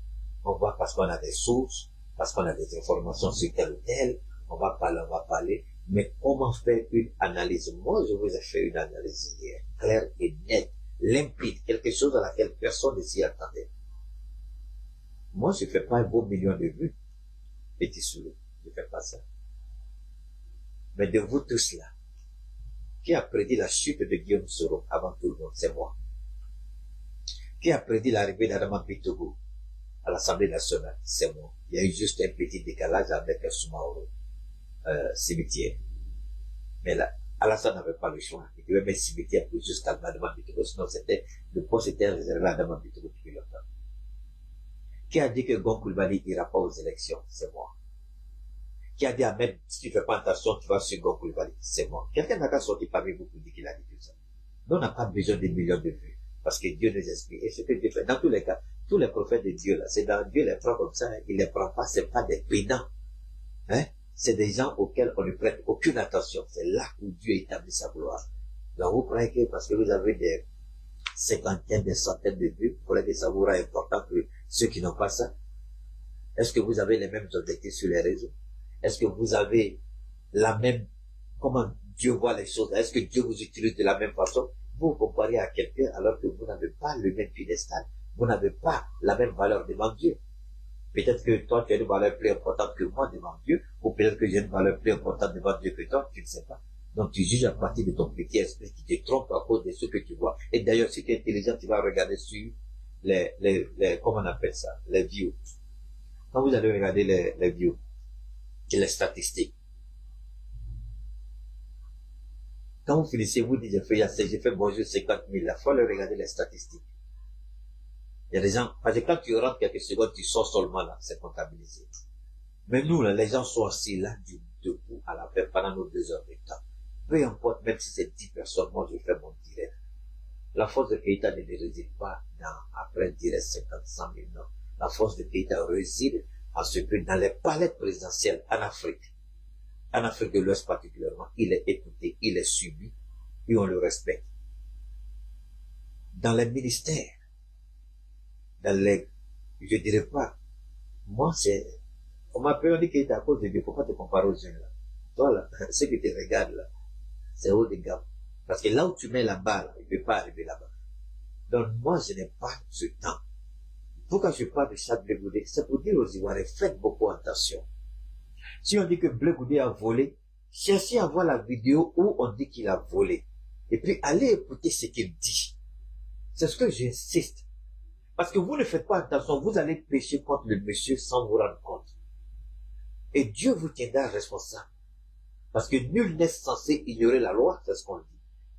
on va parce qu'on a des sources, parce qu'on a des informations sur tel ou tel, on va parler, Mais comment faire une analyse? Moi, je vous ai fait une analyse hier, claire et nette, limpide, quelque chose à laquelle personne ne s'y attendait. Moi, je ne fais pas un beau million de vues, petit Soulou. Je ne fais pas ça. Mais de vous tous là, qui a prédit la chute de Guillaume Soro avant tout le monde? C'est moi. Qui a prédit l'arrivée d'Adama Bitogo à l'Assemblée nationale? C'est moi. Il y a eu juste un petit décalage avec Soumaoro, cimetière. Mais là, Alassane n'avait pas le choix. Il devait mettre cimetière pour juste calmer Adama Bitogo. Sinon, le poste était réservé à Adama Bitogo depuis longtemps. Qui a dit que Gon Coulibaly n'ira pas aux élections? C'est moi. Qui a dit Ahmed, si tu ne fais pas attention, tu vas sur Gon Coulibaly? C'est moi. Quelqu'un n'a qu'à sortir parmi vous pour dire qu'il a dit tout ça. Nous, on n'a pas besoin de millions de vues. Parce que Dieu nous explique. Et ce que Dieu fait, dans tous les cas, tous les prophètes de Dieu, là, c'est dans Dieu les prend comme ça, hein. Il les prend pas, c'est pas des pénants. Hein? C'est des gens auxquels on ne prête aucune attention. C'est là où Dieu établit sa gloire. Donc, vous croyez que parce que vous avez des cinquantaines, des centaines de vues, vous croyez que ça vous rend important que ceux qui n'ont pas ça? Est-ce que vous avez les mêmes objectifs sur les réseaux? Est-ce que vous avez la même, comment Dieu voit les choses? Est-ce que Dieu vous utilise de la même façon? Vous vous comparez à quelqu'un alors que vous n'avez pas le même piédestal. Vous n'avez pas la même valeur devant Dieu. Peut-être que toi, tu as une valeur plus importante que moi devant Dieu, ou peut-être que j'ai une valeur plus importante devant Dieu que toi, tu ne sais pas. Donc tu juges à partir de ton petit esprit qui te trompe à cause de ce que tu vois. Et d'ailleurs, si tu es intelligent, tu vas regarder sur comment on appelle ça, les views. Quand vous allez regarder les views, et les statistiques. Quand vous finissez, vous dites, j'ai fait bonjour 50 000, il faut le regarder les statistiques. Il y a des gens, parce que quand tu rentres quelques secondes, tu sors seulement là, c'est comptabilisé. Mais nous, là, les gens sont assis là, debout à la fin, pendant nos 2 heures de temps. Peu importe, même si c'est 10 personnes, moi je fais mon direct. La force de Keïta ne réside pas après un direct 50, 100 000, non. La force de Keïta réside en ce que dans les palettes présidentielles en Afrique de l'Ouest particulièrement, il est écouté, il est suivi, et on le respecte. Dans les ministères, je dirais pas, moi on m'appelle, on dit qu'il est à cause de Dieu, faut pas te comparer aux jeunes là. Toi là, ceux qui te regardent là, c'est haut de gamme. Parce que là où tu mets la balle, il ne peut pas arriver là-bas. Donc moi, je n'ai pas ce temps. Pourquoi je parle de Charles Blé Goudé? C'est pour dire aux Ivoiriens, faites beaucoup attention. Si on dit que Blé Goudé a volé, cherchez à voir la vidéo où on dit qu'il a volé. Et puis allez écouter ce qu'il dit. C'est ce que j'insiste. Parce que vous ne faites pas attention, vous allez pécher contre le monsieur sans vous rendre compte. Et Dieu vous tiendra responsable. Parce que nul n'est censé ignorer la loi, c'est ce qu'on dit.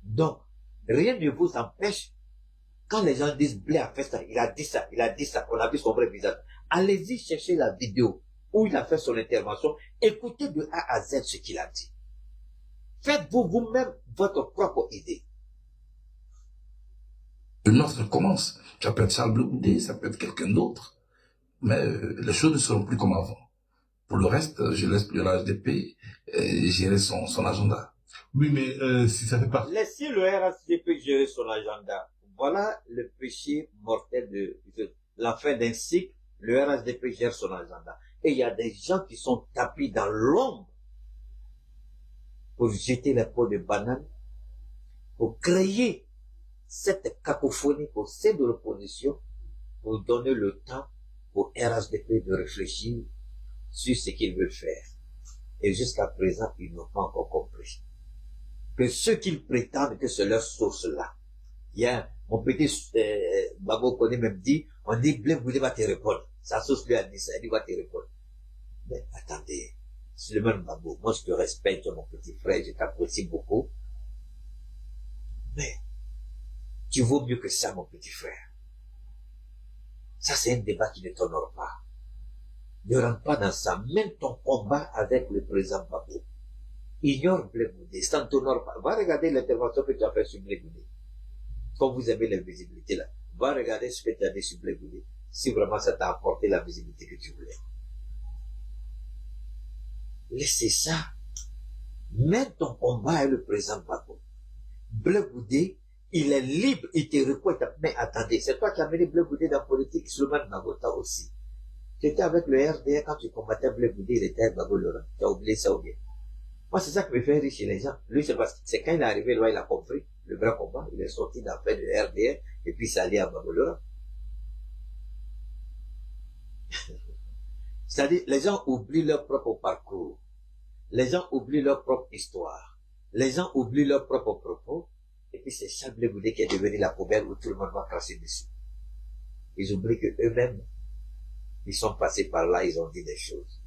Donc, rien ne vous empêche. Quand les gens disent Blé a fait ça, il a dit ça, on a vu son vrai visage. Allez-y chercher la vidéo où il a fait son intervention. Écoutez de A à Z ce qu'il a dit. Faites-vous vous-même votre propre idée. Le meurtre commence. Ça peut être Charles Blé Goudé, ça peut être quelqu'un d'autre. Mais les choses ne seront plus comme avant. Pour le reste, je laisse le RHDP gérer son agenda. Oui, mais si ça fait partie... Laissez le RHDP gérer son agenda. Voilà le péché mortel de la fin d'un cycle. Le RHDP gère son agenda. Et il y a des gens qui sont tapis dans l'ombre pour jeter les pots de banane, pour créer cette cacophonie au sein de l'opposition, pour donner le temps au RHDP de réfléchir sur ce qu'ils veulent faire. Et jusqu'à présent, ils n'ont pas encore compris que ceux qu'ils prétendent que c'est leur source là. Il y a mon petit Babo Koné même dit, on dit Blé Goudé va te répondre. Sa source lui a dit ça, il va te répondre. Mais attendez, Suleiman Babo, moi je te respecte mon petit frère, je t'apprécie beaucoup. Mais tu vaux mieux que ça mon petit frère. Ça c'est un débat qui ne t'honore pas. Ne rentre pas dans ça. Même ton combat avec le président Babo. Ignore Blé Goudé, ça ne t'honore pas. Va regarder l'intervention que tu as fait sur Blé Goudé. Quand vous avez la visibilité là, va regarder ce que tu as dit sur Blé Goudé. Si vraiment ça t'a apporté la visibilité que tu voulais. Laissez ça. Même ton combat avec le président Babo. Blé Goudé, il est libre, il te reconnaît. Mais attendez, c'est toi qui as mené Blé Goudé dans la politique, Souleymane Nagota aussi. Tu étais avec le RDA quand tu combattais Blé Goudé, il était avec Babo Laurent. Tu as oublié ça ou bien? Moi, c'est ça qui me fait rire chez les gens. Lui, c'est parce que c'est quand il est arrivé là, il a compris le vrai combat. Il est sorti d'affaire de RDR et puis il s'est allié à Babylone. C'est-à-dire, les gens oublient leur propre parcours. Les gens oublient leur propre histoire. Les gens oublient leur propre propos. Et puis c'est Charles Blé Goudé qui est devenu la poubelle où tout le monde va cracher dessus. Ils oublient que eux-mêmes, ils sont passés par là, ils ont dit des choses.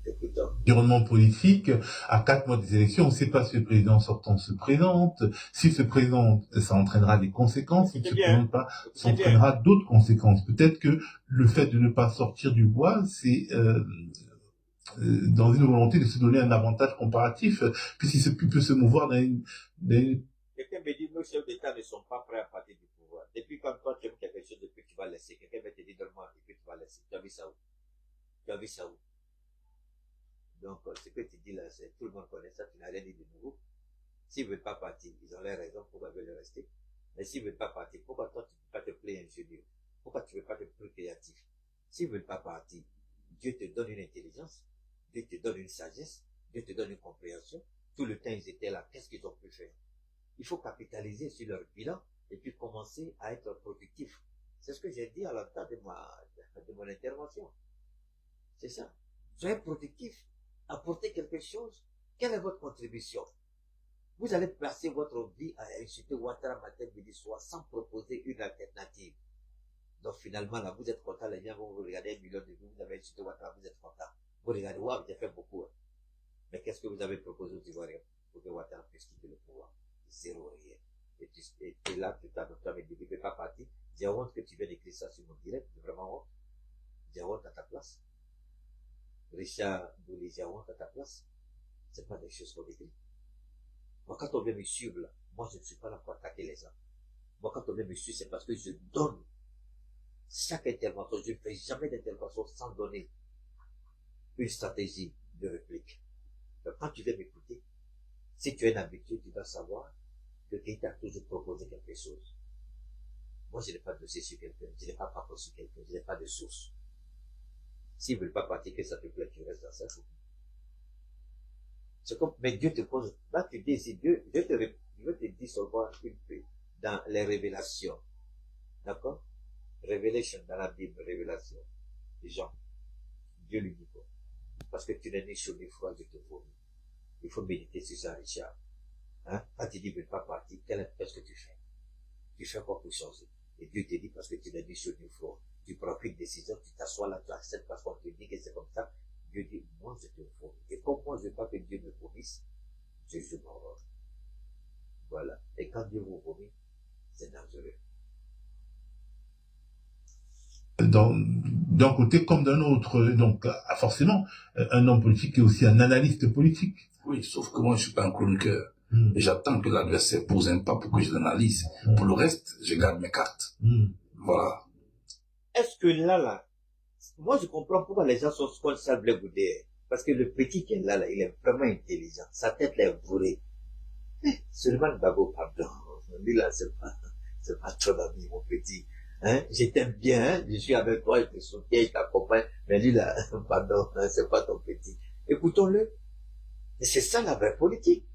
Écoutons. Environnement politique, à 4 mois des élections, on ne sait pas si le président sortant se présente. S'il se présente, ça entraînera des conséquences. S'il ne se présente pas, ça entraînera d'autres conséquences. Peut-être que le fait de ne pas sortir du bois, c'est dans une volonté de se donner un avantage comparatif, puisqu'il peut se mouvoir dans une... Quelqu'un me dit, nos chefs d'État ne sont pas prêts à partir du pouvoir. Depuis quand toi tu aimes quelque chose, depuis tu vas laisser. Quelqu'un va te dire, donne-moi, et puis tu vas laisser. Tu as vu ça où? Tu as vu ça où? Donc, ce que tu dis là, c'est tout le monde connaît ça, tu n'as rien dit de nouveau. S'ils ne veulent pas partir, ils ont les raisons, pourquoi ils veulent rester. Mais s'ils ne veulent pas partir, pourquoi toi tu ne peux pas te plaire ingénieux? Pourquoi tu ne veux pas te plus créatif? S'ils ne veulent pas partir, Dieu te donne une intelligence, Dieu te donne une sagesse, Dieu te donne une compréhension. Tout le temps ils étaient là, qu'est-ce qu'ils ont pu faire? Il faut capitaliser sur leur bilan et puis commencer à être productif. C'est ce que j'ai dit à la fin de mon intervention. C'est ça. Soyez productif. Apportez quelque chose. Quelle est votre contribution? Vous allez passer votre vie à insulter Ouattara matin, midi, soir, sans proposer une alternative. Donc finalement, là, vous êtes content, les gens vont vous regarder 1 million de vues, vous avez insulté Ouattara, vous êtes content. Vous regardez, waouh, j'ai fait beaucoup. Hein. Mais qu'est-ce que vous avez proposé aux Ivoiriens pour que Ouattara puisse quitter le pouvoir? Zéro rien. Et là, tu t'as me dit, tu ne fais pas partie. J'ai honte que tu viennes écrire ça sur mon direct, j'ai vraiment honte. J'ai honte à ta place. Richard Bouli, j'ai honte à ta place. C'est pas des choses qu'on écrit. Moi, quand on vient me suivre là, moi, je ne suis pas là pour attaquer les gens. Moi, quand on vient me suivre, c'est parce que je donne chaque intervention. Je ne fais jamais d'intervention sans donner une stratégie de réplique. Donc, quand tu viens m'écouter, si tu es un habitué, tu dois savoir que quelqu'un a toujours proposé quelque chose. Moi, je n'ai pas de dossier sur quelqu'un, je n'ai pas de rapport sur quelqu'un, je n'ai pas de source. S'ils ne veulent pas partir, que ça te plaît, tu restes dans ça. C'est comme, mais Dieu te pose, là tu dis ici, Dieu, je veux te dire seulement une peu, dans les révélations. D'accord? Révélation, dans la Bible, révélation. Les gens, Dieu lui dit quoi? Parce que tu n'es ni chaud ni froid, je te vomis. Il faut méditer sur ça, Richard. Hein? Quand tu dis, ne veux pas partir, qu'est-ce que tu fais? Tu fais quoi pour changer? Et Dieu te dit, parce que tu n'es ni chaud ni froid, tu prends une décision, tu t'assois là, tu acceptes parce qu'on te dit que c'est comme ça. Dieu dit, moi je te vomis. Et comme moi je ne veux pas que Dieu me vomisse, je m'en voilà. Et quand Dieu vous vomit, c'est dangereux. D'un côté comme d'un autre, donc forcément, un homme politique est aussi un analyste politique. Oui, sauf que moi je suis pas un chroniqueur. Et j'attends que l'adversaire pose un pas pour que je l'analyse. Pour le reste, je garde mes cartes. Voilà. Est-ce que là, moi je comprends pourquoi les gens sont contre Charles Blé Goudé. Parce que le petit qui est là, il est vraiment intelligent. Sa tête est bourrée. Suleiman Babo, pardon. Lui là, c'est pas ton ami, mon petit. Hein? Je t'aime bien, hein? Je suis avec toi, je te soutiens, je t'accompagne. Mais lui là, pardon, hein, c'est pas ton petit. Écoutons-le. Et c'est ça la vraie politique.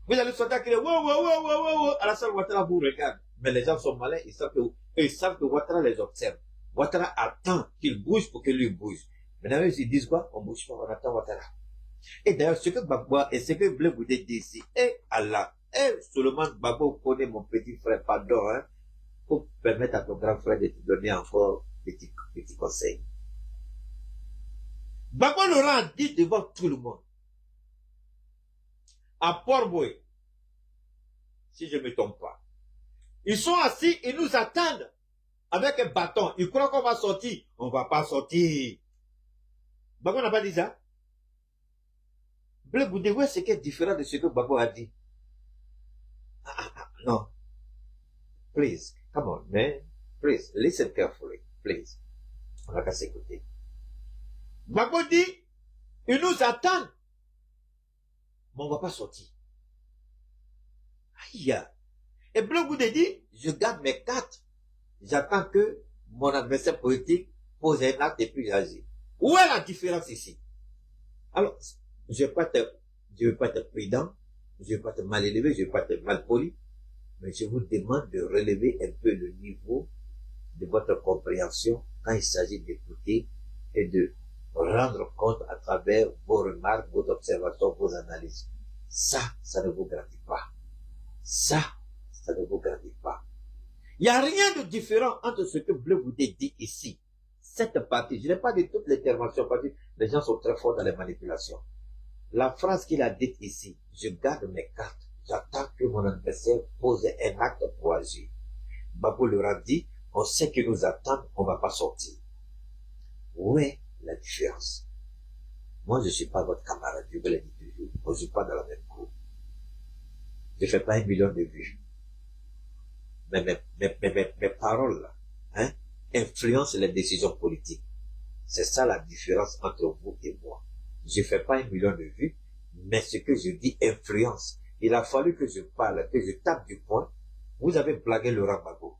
Vous allez sortir crier, wow, à la salle Ouattara vous regarde. Mais les gens sont malins, ils savent que Ouattara les observe. Ouattara attend qu'il bouge pour que lui bouge. Maintenant, ils disent quoi? On bouge pas, on attend Ouattara. Et d'ailleurs, ce que Babou et ce que Blé Goudé dit ici, et Allah, et Suleiman Babo connaît mon petit frère, pardon, hein, pour permettre à ton grand frère de te donner encore petit conseil. Babo Laurent a dit devant tout le monde, à Port-Boué, si je ne me trompe pas, ils sont assis, ils nous attendent avec un bâton. Ils croient qu'on va sortir. On ne va pas sortir. Babo n'a pas dit ça. Blé Goudé, ouais, c'est qui est différent de ce que Babo a dit. Non. Please, come on, man. Please, listen carefully. Please. On va qu'à s'écouter. Babo dit, ils nous attendent. Mais on ne va pas sortir. Aïe. Et Blé Goudé dit, je garde mes cartes. J'attends que mon adversaire politique pose un acte et puis j'agis. Où est la différence ici? Alors, je ne vais pas être prudent, je ne vais pas être mal élevé, je ne vais pas être mal poli, mais je vous demande de relever un peu le niveau de votre compréhension quand il s'agit d'écouter et de rendre compte à travers vos remarques, vos observations, vos analyses. Ça ne vous grandit pas. Ça ne vous grandit pas. Il n'y a rien de différent entre ce que Bleu Goudé dit ici. Cette partie, je n'ai pas dit toute l'intervention parce que les gens sont très forts dans les manipulations. La phrase qu'il a dite ici, je garde mes cartes, j'attends que mon adversaire pose un acte pour agir. Babou leur a dit, on sait qu'ils nous attendent, on ne va pas sortir. Où est la différence? Moi, je ne suis pas votre camarade, je vous l'ai dit toujours. On ne joue pas dans la même cour. Je ne fais pas 1 million de vues. Mais mes paroles, là, hein, influencent les décisions politiques. C'est ça la différence entre vous et moi. Je ne fais pas 1 million de vues, mais ce que je dis influence. Il a fallu que je parle, que je tape du poing. Vous avez blagué Laurent Gbagbo.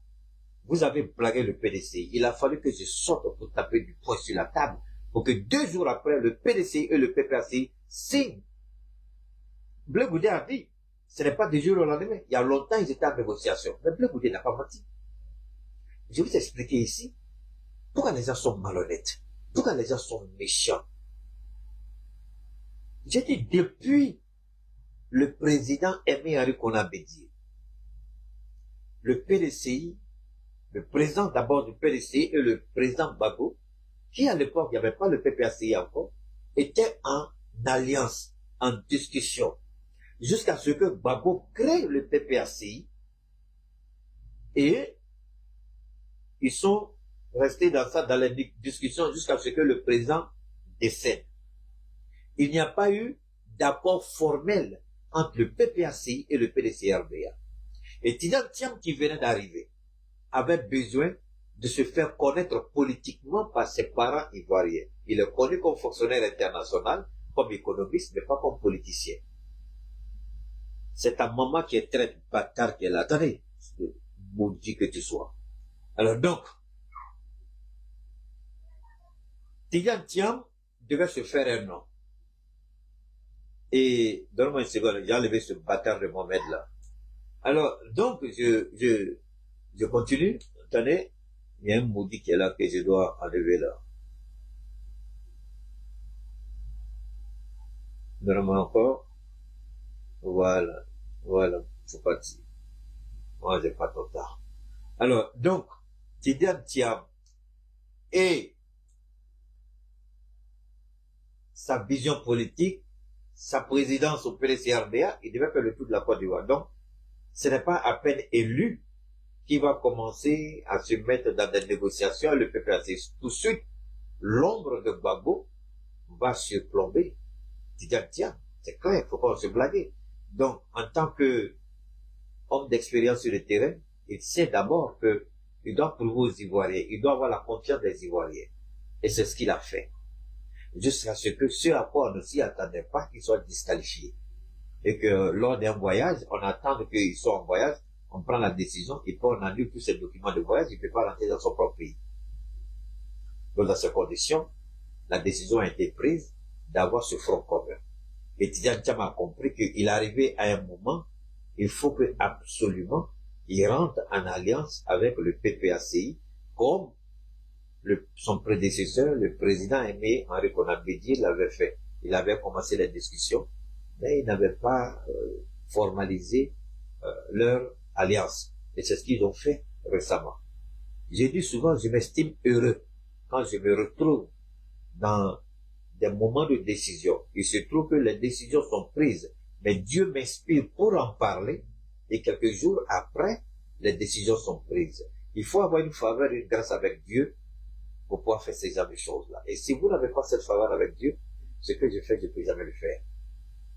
Vous avez blagué le PDCI. Il a fallu que je sorte pour taper du poing sur la table pour que 2 jours après, le PDCI et le PPACI signent. Bleu Goudé a dit, ce n'est pas du jour au lendemain. Il y a longtemps, ils étaient en négociation. Mais Bleu Goudé n'a pas menti. Je vais vous expliquer ici pourquoi les gens sont malhonnêtes, pourquoi les gens sont méchants. J'ai dit, depuis le président Aimé Henri Konabédié, le PDCI, le président d'abord du PDCI et le président Gbagbo, qui à l'époque, il n'y avait pas le PPACI encore, étaient en alliance, en discussion, jusqu'à ce que Gbagbo crée le PPACI et ils sont restés dans ça, dans les discussions jusqu'à ce que le président décède. Il n'y a pas eu d'accord formel entre le PPACI et le PDCI-RDA. Et Tidjane Thiam, qui venait d'arriver, avait besoin de se faire connaître politiquement par ses parents ivoiriens. Il est connu comme fonctionnaire international, comme économiste, mais pas comme politicien. C'est ta maman qui est très bâtard qui est là. Attendez, maudit que tu sois. Alors donc, Tidjane Thiam devait se faire un nom. Et, donne-moi une seconde, j'ai enlevé ce bâtard de Mohamed là. Alors, donc, je continue. Attendez, il y a un maudit qui est là que je dois enlever là. Donne-moi encore. Voilà, faut pas dire. Moi, j'ai pas ton temps. Alors, donc, Tidjane Thiam et sa vision politique, sa présidence au PDCI-RDA, il devait faire le tour de la Côte d'Ivoire. Donc, ce n'est pas à peine élu qui va commencer à se mettre dans des négociations avec le PPACI. Tout de suite, l'ombre de Gbagbo va surplomber Tidjane Thiam. C'est clair, il ne faut pas se blaguer. Donc, en tant que homme d'expérience sur le terrain, il sait d'abord que il doit prouver aux Ivoiriens, il doit avoir la confiance des Ivoiriens. Et c'est ce qu'il a fait. Jusqu'à ce que ce à quoi on ne s'y attendait pas qu'il soit disqualifié. Et que lors d'un voyage, on attend qu'ils soient en voyage, on prend la décision, et puis on annule tous ces documents de voyage, il ne peut pas rentrer dans son propre pays. Donc dans ces conditions, la décision a été prise d'avoir ce front commun. Et Tidjane Thiam a compris qu'il arrivait à un moment, il faut que absolument il rentre en alliance avec le PPACI, comme son prédécesseur, le président Aimé Henri Konabédié l'avait fait. Il avait commencé les discussions, mais il n'avait pas formalisé leur alliance. Et c'est ce qu'ils ont fait récemment. J'ai dit souvent, je m'estime heureux quand je me retrouve dans des moments de décision. Il se trouve que les décisions sont prises, mais Dieu m'inspire pour en parler, et quelques jours après, les décisions sont prises. Il faut avoir une faveur, une grâce avec Dieu pour pouvoir faire ces genre de choses-là. Et si vous n'avez pas cette faveur avec Dieu, ce que je fais, je ne peux jamais le faire.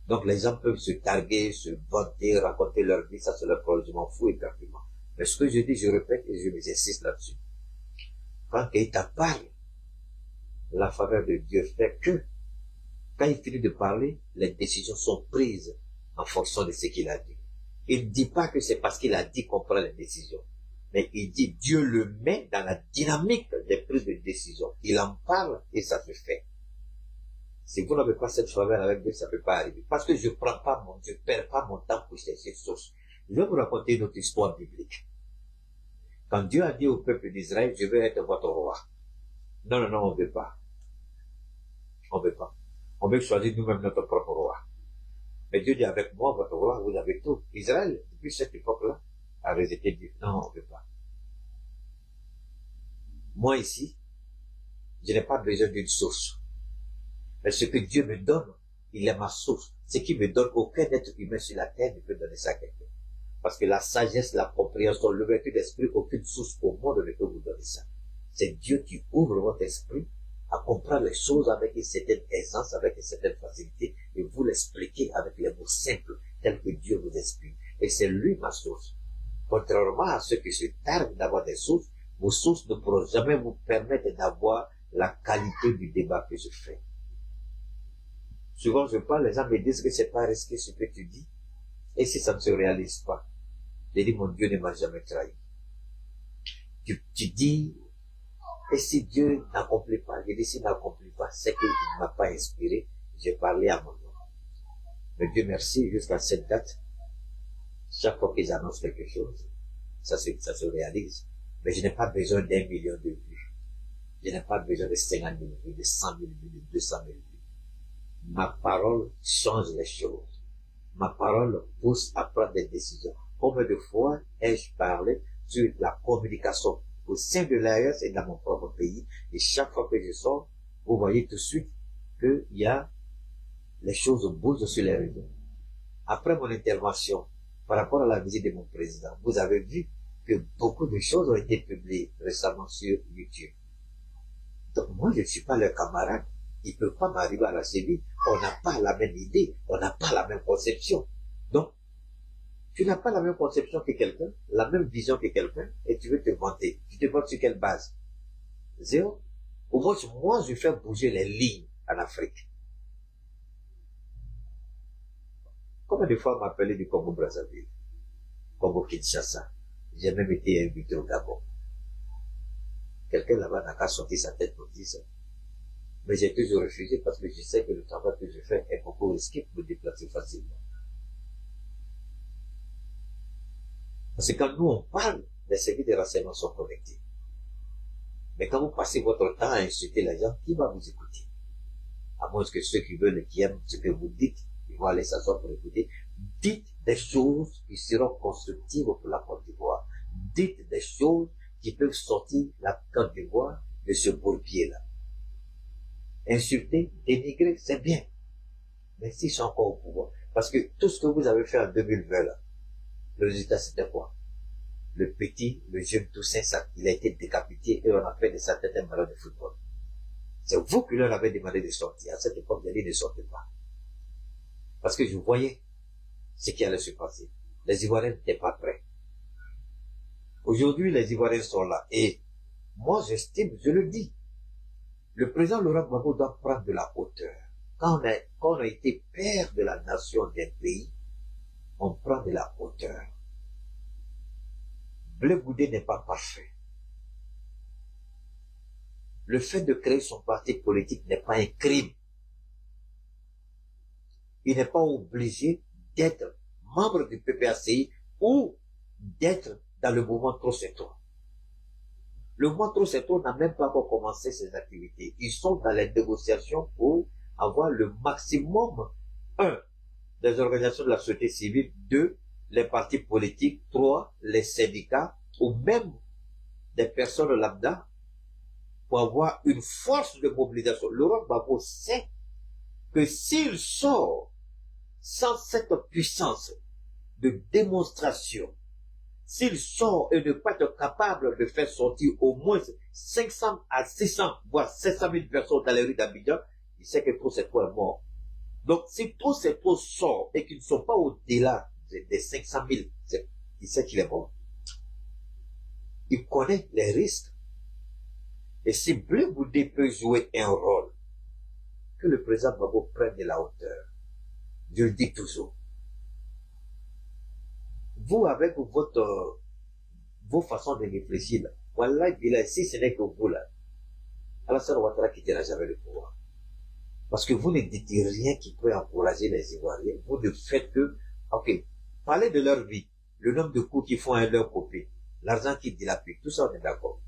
Donc les gens peuvent se targuer, se vanter, raconter leur vie, ça c'est leur problème, je m'en fous éperdument. Mais ce que je dis, je répète et je m'insiste là-dessus. Quand Keïta parle, la faveur de Dieu fait que, quand il finit de parler, les décisions sont prises en fonction de ce qu'il a dit. Il ne dit pas que c'est parce qu'il a dit qu'on prend les décisions. Mais il dit Dieu le met dans la dynamique des prises de décision. Il en parle et ça se fait. Si vous n'avez pas cette faveur avec Dieu, ça ne peut pas arriver. Parce que je perds pas mon temps pour chercher source. Je vais vous raconter une autre histoire biblique. Quand Dieu a dit au peuple d'Israël, je vais être votre roi. Non, non, non, on ne veut pas. On ne veut pas. On veut choisir nous-mêmes notre propre roi. Mais Dieu dit, avec moi, votre roi, vous avez tout. Israël, depuis cette époque-là, a rejeté Dieu. Non, on ne veut pas. Moi ici, je n'ai pas besoin d'une source. Mais ce que Dieu me donne, il est ma source. Ce qui me donne, aucun être humain sur la terre ne peut donner ça à quelqu'un. Parce que la sagesse, la compréhension, l'ouverture d'esprit, aucune source au monde ne peut vous donner ça. C'est Dieu qui ouvre votre esprit à comprendre les choses avec une certaine aisance, avec une certaine facilité, et vous l'expliquez avec les mots simples, tels que Dieu vous explique. Et c'est lui ma source. Contrairement à ceux qui se targuent d'avoir des sources, vos sources ne pourront jamais vous permettre d'avoir la qualité du débat que je fais. Souvent, je parle, les gens me disent que c'est pas risqué ce que tu dis. Et si ça ne se réalise pas, je dis, mon Dieu ne m'a jamais trahi. Tu dis, et si Dieu n'accomplit pas, je dis, s'il n'accomplit pas, c'est qu'il ne m'a pas inspiré, j'ai parlé à mon nom. Mais Dieu merci, jusqu'à cette date, chaque fois qu'ils annoncent quelque chose, ça se réalise. Mais je n'ai pas besoin d'1 million de vues. Je n'ai pas besoin de 50 000 vues, de 100 000 vues, de 200 000 vues. Ma parole change les choses. Ma parole pousse à prendre des décisions. Combien de fois ai-je parlé sur la communication au sein de l'AES et dans mon propre pays, et chaque fois que je sors, vous voyez tout de suite que les choses bougent sur les réseaux. Après mon intervention, par rapport à la visite de mon président, vous avez vu que beaucoup de choses ont été publiées récemment sur YouTube. Donc moi, je ne suis pas leur camarade. Ils ne peuvent pas m'arriver à la cheville. On n'a pas la même idée, on n'a pas la même conception. Donc, tu n'as pas la même conception que quelqu'un, la même vision que quelqu'un, et tu veux te vanter. Tu te vantes sur quelle base? Zéro. Au moins, moi, je fais bouger les lignes en Afrique. Combien de fois on m'a appelé du Congo-Brazzaville, Congo-Kinshasa? J'ai même été invité au Gabon. Quelqu'un là-bas n'a qu'à sortir sa tête pour dire ça. Mais j'ai toujours refusé parce que je sais que le travail que je fais est beaucoup risqué pour me déplacer facilement. Parce que quand nous on parle, les services de renseignement sont connectés. Mais quand vous passez votre temps à insulter les gens, qui va vous écouter? À moins que ceux qui veulent et qui aiment ce que vous dites, ils vont aller s'asseoir pour écouter. Dites des choses qui seront constructives pour la Côte d'Ivoire. Dites des choses qui peuvent sortir la Côte d'Ivoire de ce bourbier-là. Insulter, dénigrer, c'est bien. Mais s'ils sont encore au pouvoir, parce que tout ce que vous avez fait en 2020 là, le résultat c'était quoi? Le jeune Toussaint, il a été décapité et on a fait de sa tête un ballon de football. C'est vous qui leur avez demandé de sortir. À cette époque, vous avez dit ne sortez pas. Parce que je voyais ce qui allait se passer. Les Ivoiriens n'étaient pas prêts. Aujourd'hui, les Ivoiriens sont là. Et moi, j'estime, je le dis, le président Laurent Gbagbo doit prendre de la hauteur. Quand on a été père de la nation d'un pays, on prend de la hauteur. Blé Goudé n'est pas parfait. Le fait de créer son parti politique n'est pas un crime. Il n'est pas obligé d'être membre du PPACI ou d'être dans le mouvement Trop c'est trop. Le mouvement Trop c'est trop n'a même pas encore commencé ses activités. Ils sont dans les négociations pour avoir le maximum, 1, des organisations de la société civile, 2, les partis politiques, 3, les syndicats, ou même des personnes lambda, pour avoir une force de mobilisation. Laurent Gbagbo sait que s'il sort sans cette puissance de démonstration, s'il sort et ne pas être capable de faire sortir au moins 500 à 600, voire 700 000 personnes dans les rues d'Abidjan, il sait que Trop c'est trop est mort. Donc, si Trop c'est trop sort et qu'ils ne sont pas au-delà des 500 000, il sait qu'il est mort. Il connaît les risques. Et si Blé Goudé peut jouer un rôle, que le président Gbagbo prenne de la hauteur. Je le dis toujours. Vous, avec vos façons de réfléchir, là, voilà, si ce n'est que vous, là, Alassane Ouattara quittera jamais le pouvoir. Parce que vous ne dites rien qui peut encourager les Ivoiriens. Vous ne faites que, ok, parler de leur vie, le nombre de coups qu'ils font à leurs copines, l'argent qu'ils dilapident, tout ça on est d'accord.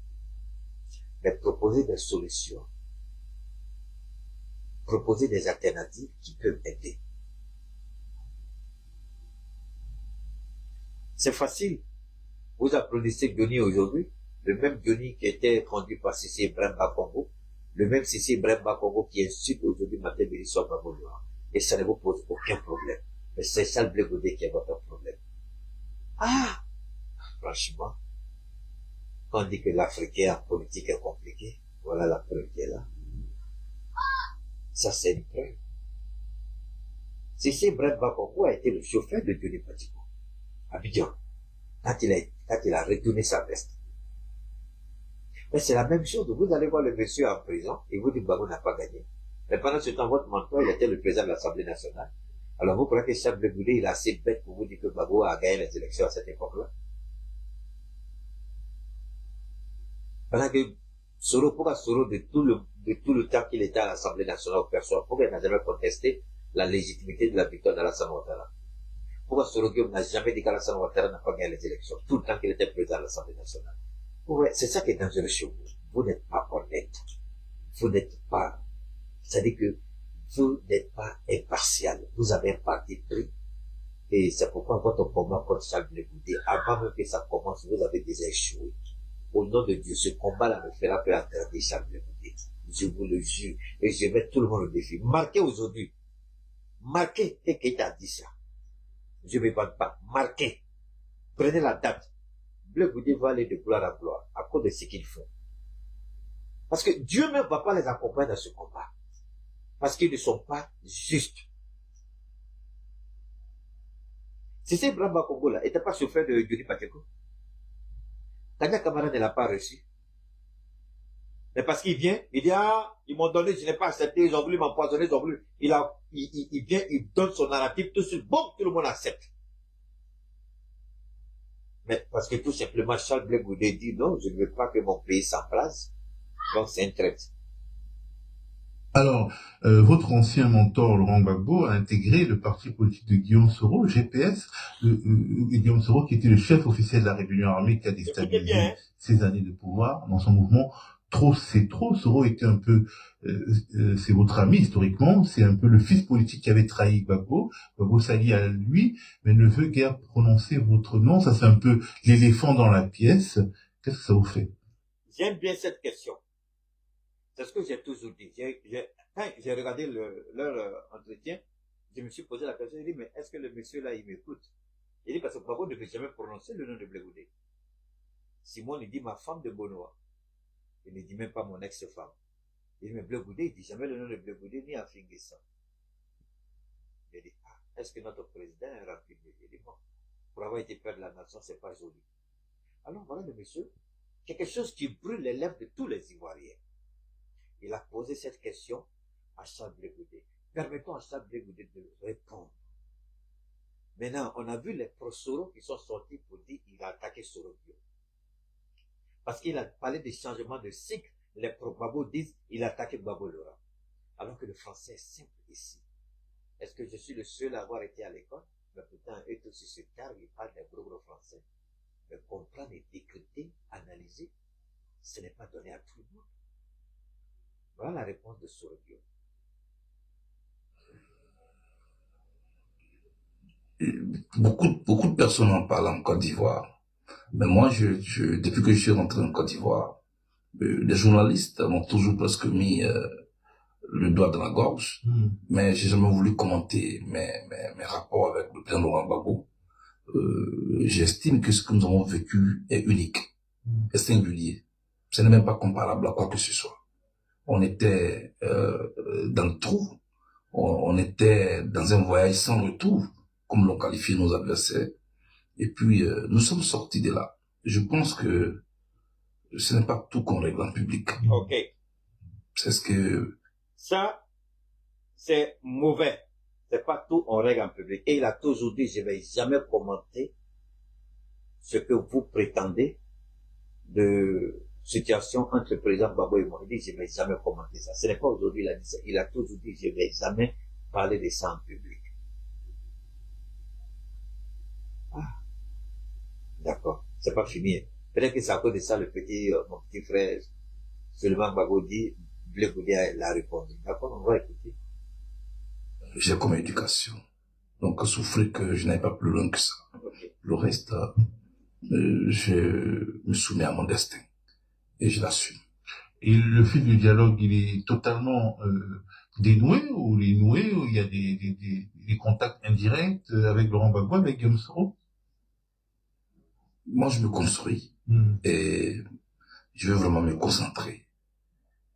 Mais proposer des solutions, proposer des alternatives qui peuvent aider. C'est facile. Vous applaudissez Johnny aujourd'hui, le même Johnny qui était conduit par Sissi Bremba Congo, le même Sissi Bremba Congo qui insulte aujourd'hui Maté Bélisson Babouloua. Et ça ne vous pose aucun problème. Mais c'est Charles Blé Goudé qui a votre problème. Ah! Franchement, quand on dit que l'Africain en politique est compliqué, voilà la preuve qui est là. Ça, c'est une preuve. Sissi Bremba Congo a été le chauffeur de Johnny Patiko. Abidjan, quand il a retourné sa veste. Mais c'est la même chose. Vous allez voir le monsieur en prison et vous dites Gbagbo n'a pas gagné. Mais pendant ce temps, votre mentor, il était le président de l'Assemblée nationale. Alors vous croyez que Charles Blé Goudé, il est assez bête pour vous dire que Gbagbo a gagné les élections à cette époque-là? Pendant que Soro, pourquoi Soro, de tout le temps qu'il était à l'Assemblée nationale, pourquoi il n'a jamais contesté la légitimité de la victoire d'Alassane Ouattara? Pourquoi Soro Guillaume n'a jamais dit qu'Alassane Ouattara n'a pas gagné les élections, tout le temps qu'il était président de l'Assemblée nationale? Ouais, c'est ça qui est dangereux chez vous. Vous n'êtes pas honnête. Vous n'êtes pas, c'est-à-dire que vous n'êtes pas impartial. Vous avez un parti pris. Et c'est pourquoi votre combat contre Charles Blé Goudé, avant même que ça commence, vous avez déjà échoué. Au nom de Dieu, ce combat-là ne fera que interdire Charles Blé Goudé. Je vous le jure. Et je mets tout le monde au défi. Marquez aujourd'hui. Marquez. Et qui t'a dit ça? Je ne me vante pas. Marquez. Prenez la date. Blé Goudé va aller de gloire à gloire à cause de ce qu'ils font. Parce que Dieu même ne va pas les accompagner dans ce combat. Parce qu'ils ne sont pas justes. Sissi Bremba Congo là, n'était pas chauffeur de Johnny Patiko. Tania Camara ne l'a pas reçu. Mais parce qu'il vient, il dit, ah, ils m'ont donné, je n'ai pas accepté, ils ont voulu m'empoisonner, ils ont voulu. Il vient, il donne son narratif, tout de suite, bon, tout le monde accepte. Mais parce que tout simplement, Charles Blé Goudé dit non, je ne veux pas que mon pays s'embrase. Donc c'est un traite. Alors, votre ancien mentor, Laurent Gbagbo, a intégré le parti politique de Guillaume Soro, GPS, Guillaume Soro qui était le chef officiel de la rébellion armée qui a déstabilisé ses années de pouvoir dans son mouvement. Trop, c'est trop. Soro était un peu, c'est votre ami historiquement, c'est un peu le fils politique qui avait trahi Gbagbo. Gbagbo s'allie à lui, mais ne veut guère prononcer votre nom. Ça, c'est un peu l'éléphant dans la pièce. Qu'est-ce que ça vous fait? J'aime bien cette question. C'est ce que j'ai toujours dit. Quand j'ai regardé leur entretien, je me suis posé la question, j'ai dit, mais est-ce que le monsieur là, il m'écoute? Il dit, parce que Gbagbo ne veut jamais prononcer le nom de Blé Goudé. Simon, il dit, ma femme de Bonoa. Il ne dit même pas mon ex-femme. Il dit, mais Blé Goudé, il dit jamais le nom de Blé Goudé, ni Afinguissa. Il dit, ah, est-ce que notre président est rempli? Il dit, bon, pour avoir été père de la nation, c'est pas joli. Alors voilà le monsieur, quelque chose qui brûle les lèvres de tous les Ivoiriens. Il a posé cette question à Charles Blé Goudé. Permettons à Charles Blé Goudé de répondre. Maintenant, on a vu les pro-Soro qui sont sortis pour dire qu'il a attaqué Soro Bio. Parce qu'il a parlé des changements de cycle, les pro-Gbagbo disent qu'il a attaqué Gbagbo Laurent. Alors que le français est simple ici. Est-ce que je suis le seul à avoir été à l'école? Mais pourtant, eux tous sur ce car, ils parlent des gros français. Mais comprendre et décrypter, analyser, ce n'est pas donné à tout le monde. Voilà la réponse de Soro Bio. Beaucoup de personnes en parlent en Côte d'Ivoire. Mais moi, depuis que je suis rentré en Côte d'Ivoire, les journalistes m'ont toujours presque mis le doigt dans la gorge. Mais j'ai jamais voulu commenter mes rapports avec le président Laurent Gbagbo. J'estime que ce que nous avons vécu est unique, est singulier. Ce n'est même pas comparable à quoi que ce soit. On était dans le trou, on était dans un voyage sans retour, comme l'ont qualifié nos adversaires. Et puis, nous sommes sortis de là. Je pense que ce n'est pas tout qu'on règle en public. Ok. C'est ce que... Ça, c'est mauvais. C'est pas tout on règle en public. Et il a toujours dit, je vais jamais commenter ce que vous prétendez de situation entre le président Gbagbo et moi. Il dit, je ne vais jamais commenter ça. Ce n'est pas aujourd'hui, il a dit ça. Il a toujours dit, je ne vais jamais parler de ça en public. Ah, d'accord. C'est pas fini. Peut-être que c'est à cause de ça, mon petit frère, Suleiman Gbagbo dit, Blé Goudé l'a répondu. D'accord, on va écouter. J'ai comme éducation. Donc, souffrir que je n'aille pas plus loin que ça. Okay. Le reste, je me soumets à mon destin. Et je l'assume. Et le fil du dialogue, il est totalement dénoué ou il est noué, ou il y a des contacts indirects avec Laurent Gbagbo, avec Guillaume Soro? Moi, je me construis et je veux vraiment me concentrer.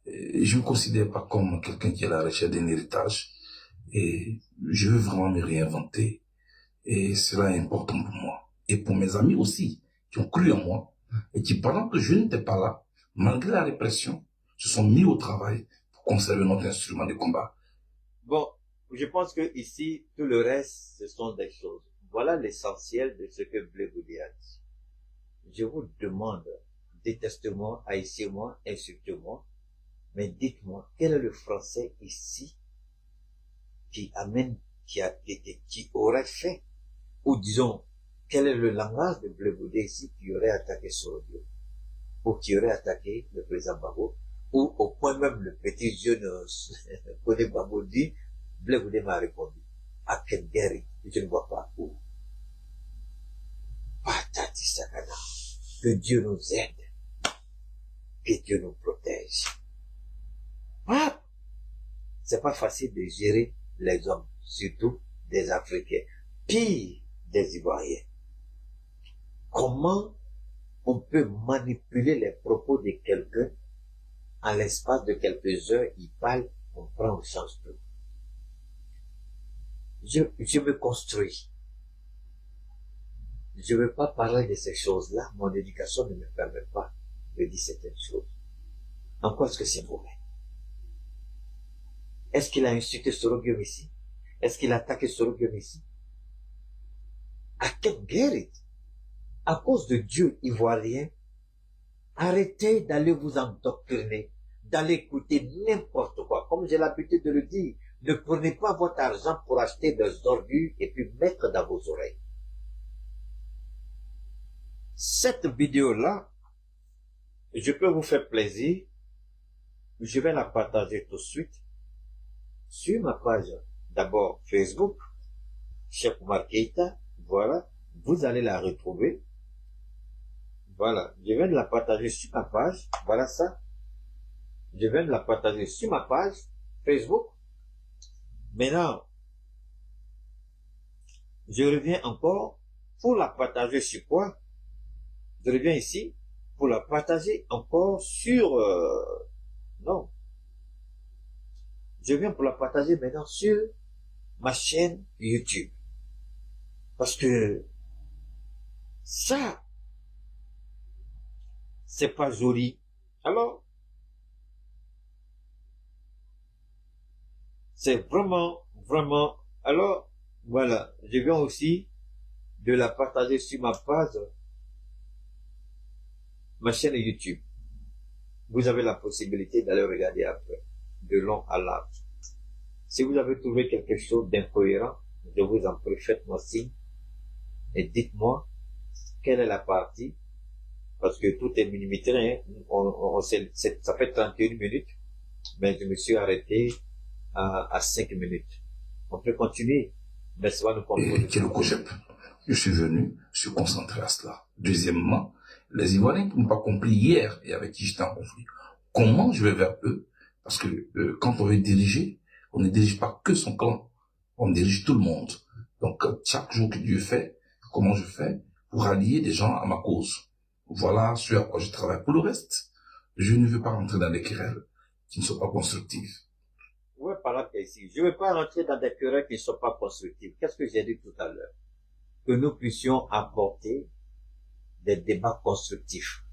Et je me considère pas comme quelqu'un qui est à la recherche d'un héritage et je veux vraiment me réinventer et cela est important pour moi. Et pour mes amis aussi, qui ont cru en moi et qui, pendant que je n'étais pas là, malgré la répression, se sont mis au travail pour conserver notre instrument de combat. Bon, je pense que ici, tout le reste, ce sont des choses. Voilà l'essentiel de ce que Blé Goudé a dit. Je vous demande, détestez-moi, haïssez-moi, insultez-moi, mais dites-moi, quel est le français ici qui aurait fait, ou disons, quel est le langage de Blé Goudé ici qui aurait attaqué Soro-Bio, ou qui aurait attaqué le président Gbagbo, ou au point même le petit jeune Kodé Gbagbo dit, Blé Goudé m'a répondu, à quelle guerre, je ne vois pas où. Patati Sakana. Que Dieu nous aide. Que Dieu nous protège. Ah! C'est pas facile de gérer les hommes, surtout des Africains, pire des Ivoiriens. Comment on peut manipuler les propos de quelqu'un en l'espace de quelques heures, il parle, on prend, on change tout. Je me construis. Je ne veux pas parler de ces choses-là. Mon éducation ne me permet pas de dire certaines choses. En quoi est-ce que c'est mauvais? Est-ce qu'il a insulté Soro-Bio ici? Est-ce qu'il a attaqué Soro-Bio ici? À quelle guerre? À cause de Dieu ivoirien, arrêtez d'aller vous endoctriner, d'aller écouter n'importe quoi. Comme j'ai l'habitude de le dire, ne prenez pas votre argent pour acheter des ordures et puis mettre dans vos oreilles. Cette vidéo-là, je peux vous faire plaisir. Je vais la partager tout de suite sur ma page. D'abord Facebook, Cheikh Oumar Keïta. Voilà, vous allez la retrouver. Voilà, je viens de la partager sur ma page. Voilà ça. Je viens de la partager sur ma page Facebook. Maintenant, je reviens encore pour la partager sur quoi? Je reviens ici pour la partager encore sur... non. Je viens pour la partager maintenant sur ma chaîne YouTube. Parce que ça, c'est pas joli. Alors, c'est vraiment, vraiment... Alors, voilà, je viens aussi de la partager sur ma page, ma chaîne YouTube. Vous avez la possibilité d'aller regarder après, de long à large. Si vous avez trouvé quelque chose d'incohérent, je vous en prie, faites-moi signe et dites-moi quelle est la partie, parce que tout est millimétré, hein. Ça fait 31 minutes, mais je me suis arrêté à 5 minutes. On peut continuer, mais ça va nous composer. Je suis venu, je suis concentré à cela. Deuxièmement, les Ivoiriens qui n'ont pas compris hier et avec qui j'étais en conflit, comment je vais vers eux? Parce que quand on veut diriger, on ne dirige pas que son clan, on dirige tout le monde. Donc chaque jour que Dieu fait, comment je fais pour allier des gens à ma cause? Voilà ce à quoi je travaille. Pour le reste, je ne veux pas rentrer dans des querelles qui ne sont pas constructives. Ouais, par là ici. Je ne veux pas rentrer dans des querelles qui ne sont pas constructives. Qu'est-ce que j'ai dit tout à l'heure? Que nous puissions apporter des débats constructifs.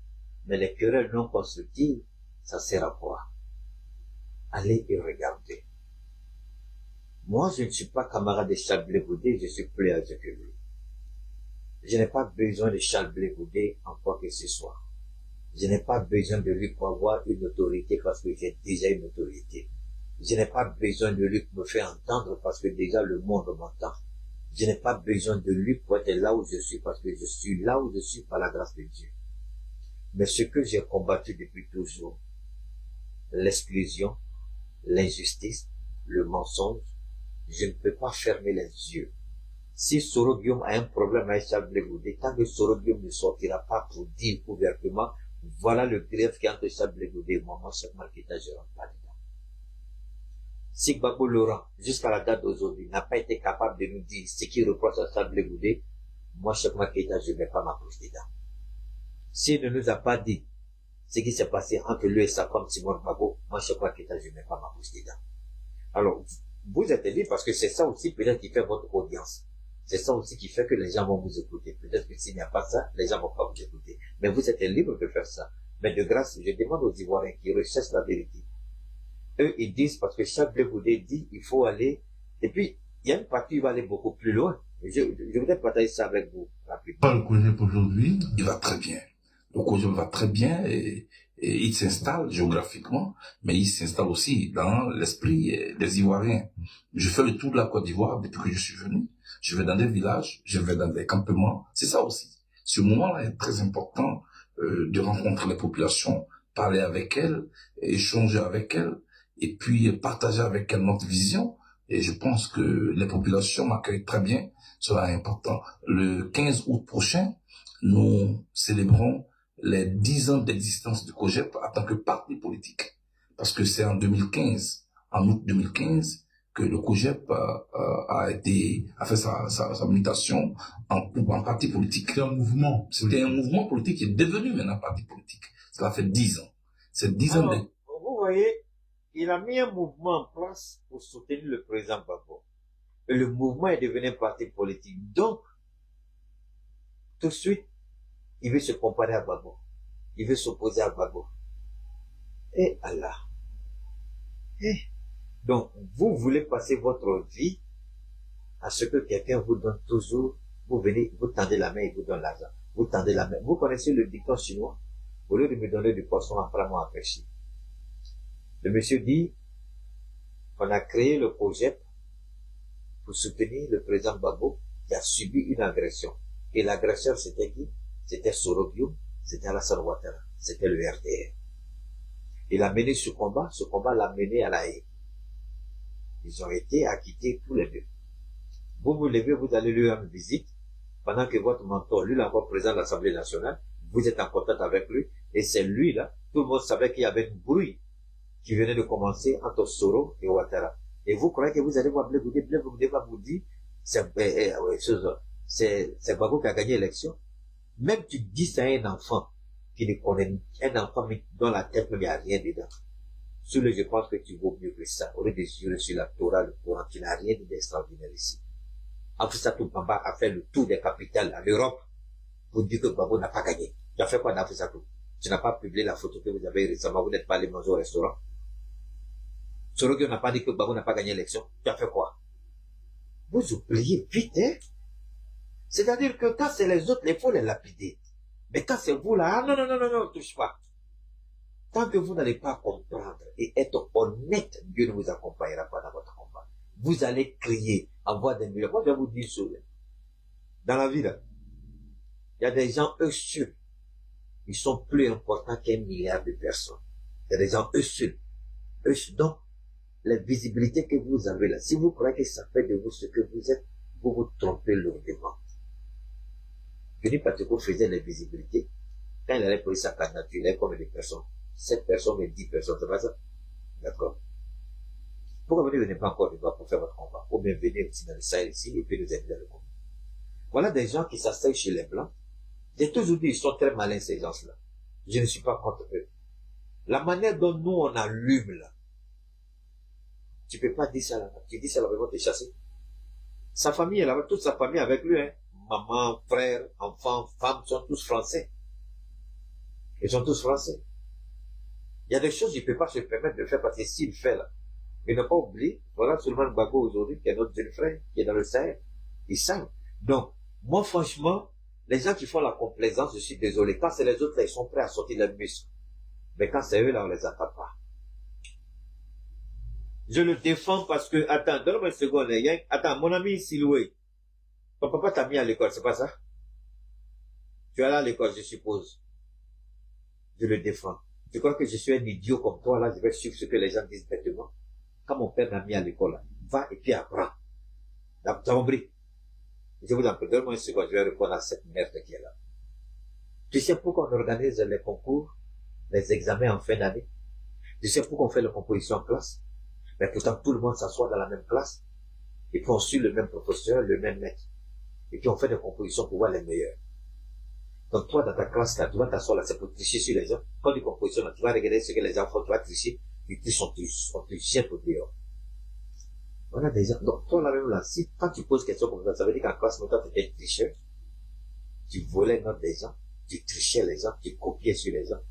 Mais les querelles non constructives, ça sert à quoi? Allez et regardez. Moi, je ne suis pas camarade de Charles Blé Goudé, je suis plus âgé que lui. Je n'ai pas besoin de Charles Blé Goudé en quoi que ce soit. Je n'ai pas besoin de lui pour avoir une autorité parce que j'ai déjà une autorité. Je n'ai pas besoin de lui pour me faire entendre parce que déjà le monde m'entend. Je n'ai pas besoin de lui pour être là où je suis parce que je suis là où je suis par la grâce de Dieu. Mais ce que j'ai combattu depuis toujours, l'exclusion, l'injustice, le mensonge, je ne peux pas fermer les yeux. Si Soro Guillaume a un problème avec Charles Blé Goudé, tant que Soro Guillaume ne sortira pas pour dire ouvertement, voilà le greffe qui est entre Charles Blé Goudé et moi, Cheikh Oumar Keïta, je ne rentre pas dedans. Si Gbagbo Laurent, jusqu'à la date d'aujourd'hui, n'a pas été capable de nous dire ce qu'il reproche à Charles Blé Goudé, moi, Cheikh Oumar Keïta, je ne mets pas ma bouche dedans. S'il ne nous a pas dit ce qui s'est passé entre lui et sa femme Simone Gbagbo, moi, Cheikh Oumar Keïta, je ne mets pas ma bouche dedans. Alors, vous êtes libre parce que c'est ça aussi peut-être qui fait votre audience. C'est ça aussi qui fait que les gens vont vous écouter. Peut-être que s'il n'y a pas ça, les gens vont pas vous écouter. Mais vous êtes libre de faire ça. Mais de grâce, je demande aux Ivoiriens qui recherchent la vérité. Eux, ils disent, parce que chaque Blé Goudé dit, il faut aller. Et puis, il y a une partie qui va aller beaucoup plus loin. Je voudrais partager ça avec vous rapidement. Le COJEP aujourd'hui, Il va très bien. Le COJEP va très bien et il s'installe géographiquement, mais il s'installe aussi dans l'esprit des Ivoiriens. Je fais le tour de la Côte d'Ivoire depuis que je suis venu. Je vais dans des villages, je vais dans des campements. C'est ça aussi. Ce moment-là est très important de rencontrer les populations, parler avec elles, échanger avec elles, et puis partager avec elles notre vision. Et je pense que les populations m'accueillent très bien. Cela est important. Le 15 août prochain, nous célébrons les 10 ans d'existence du COJEP en tant que parti politique. Parce que c'est en 2015, en août 2015, que le COJEP a fait sa mutation en parti politique. c'est un mouvement. C'était un mouvement politique qui est devenu maintenant parti politique. Cela fait 10 ans. C'est 10 ans de... Vous voyez, il a mis un mouvement en place pour soutenir le président Gbagbo. Et le mouvement est devenu un parti politique. Donc, tout de suite, il veut se comparer à Gbagbo. Il veut s'opposer à Gbagbo. Et Allah. Donc, vous voulez passer votre vie à ce que quelqu'un vous donne toujours. Vous venez, vous tendez la main et vous donne l'argent. Vous tendez la main. Vous connaissez le dicton chinois? Au lieu de me donner du poisson, apprends-moi à pêcher. Le monsieur dit, on a créé le COJEP pour soutenir le président Gbagbo qui a subi une agression. Et l'agresseur, c'était qui? C'était Soro Guillaume, c'était Alassane Ouattara, c'était le RDR. Il a mené ce combat l'a mené à la haie. Ils ont été acquittés tous les deux. Vous vous levez, vous allez lui rendre visite, pendant que votre mentor, lui, encore président de l'Assemblée nationale, vous êtes en contact avec lui, et c'est lui, là, tout le monde savait qu'il y avait une bruit qui venait de commencer entre Soro et Ouattara. Et vous croyez que vous allez voir Blé Goudé va vous dire, c'est Gbagbo qui a gagné l'élection. Même tu dis ça à un enfant qui ne connaît, un enfant dont la tête il n'y a rien dedans. Je pense que tu vaux mieux que ça. Au lieu de jurer sur la Torah, le Coran, tu n'as rien d'extraordinaire ici. Afusatou Bamba a fait le tour des capitales à l'Europe pour dire que Gbagbo n'a pas gagné. Tu as fait quoi d'Afusatou? Tu n'as pas publié la photo que vous avez récemment, vous n'êtes pas allé manger au restaurant. Soro Guillaume n'a pas dit que Gbagbo n'a pas gagné l'élection. Tu as fait quoi? Vous oubliez vite, hein? C'est-à-dire que quand c'est les autres, il faut les lapider. Mais quand c'est vous là, ah non, touche pas. Tant que vous n'allez pas comprendre et être honnête, Dieu ne vous accompagnera pas dans votre combat. Vous allez crier, avoir des millions. Moi, je vais vous dire ça. Dans la vie, là, il y a des gens, eux seuls. Ils sont plus importants qu'1 milliard de personnes. Il y a des gens, eux seuls. Donc, la visibilité que vous avez là, si vous croyez que ça fait de vous ce que vous êtes, vous vous trompez lourdement. Denis Pateco faisait la visibilité. Quand il allait pour sa candidature, il avait combien de personnes? 7 personnes, mais 10 personnes, c'est pas ça? D'accord. Pourquoi vous ne venez pas encore de Côte pour faire votre combat? Ou bien venez aussi dans le Sahel ici, et puis nous aider dans le combat. Voilà des gens qui s'asseyent chez les Blancs. J'ai toujours dit, ils sont très malins, ces gens-là. Je ne suis pas contre eux. La manière dont nous, on allume, là, tu peux pas dire ça là-bas. Tu dis ça là-bas, ils vont te chasser. Sa famille est là-bas, toute sa famille avec lui, hein. Maman, frère, enfants, femmes, sont tous français. Ils sont tous français. Il y a des choses qu'il ne peut pas se permettre de faire parce que s'il fait là, il n'a pas oublié, voilà Souleymane Gbagbo aujourd'hui, qui est notre jeune frère, qui est dans le Sahel. Il saigne. Donc, moi franchement, Les gens qui font la complaisance, je suis désolé. Quand c'est les autres, là, ils sont prêts à sortir leurs muscles. Mais quand c'est eux, là, on les attend pas. Je le défends parce que, attends, donne-moi une seconde. Attends, mon ami Siloué, ton papa t'a mis à l'école, c'est pas ça? Tu es allé à l'école, je suppose. Je le défends. Tu crois que je suis un idiot comme toi, là, je vais suivre ce que les gens disent bêtement? Quand mon père m'a mis à l'école, là, va et puis apprends. Tu as compris? Je vous en prie, donne-moi une seconde, je vais répondre à cette merde qui est là. Tu sais pourquoi on organise les concours, les examens en fin d'année? Tu sais pourquoi on fait la composition en classe? Mais pourtant, tout le monde s'assoit dans la même classe, et puis on suit le même professeur, le même maître. Et puis on fait des compositions pour voir les meilleurs. Donc toi, dans ta classe, là, tu vas t'asseoir là, c'est pour tricher sur les gens. Quand tu compositions, là, tu vas regarder ce que les gens font, tu vas tricher, tu triches, on te jette au dehors. Voilà des gens. Donc toi, là même là, si quand tu poses question comme ça veut dire qu'en classe, toi, tu étais tricheur, tu volais les notes des gens, tu trichais les gens, tu copiais sur les gens.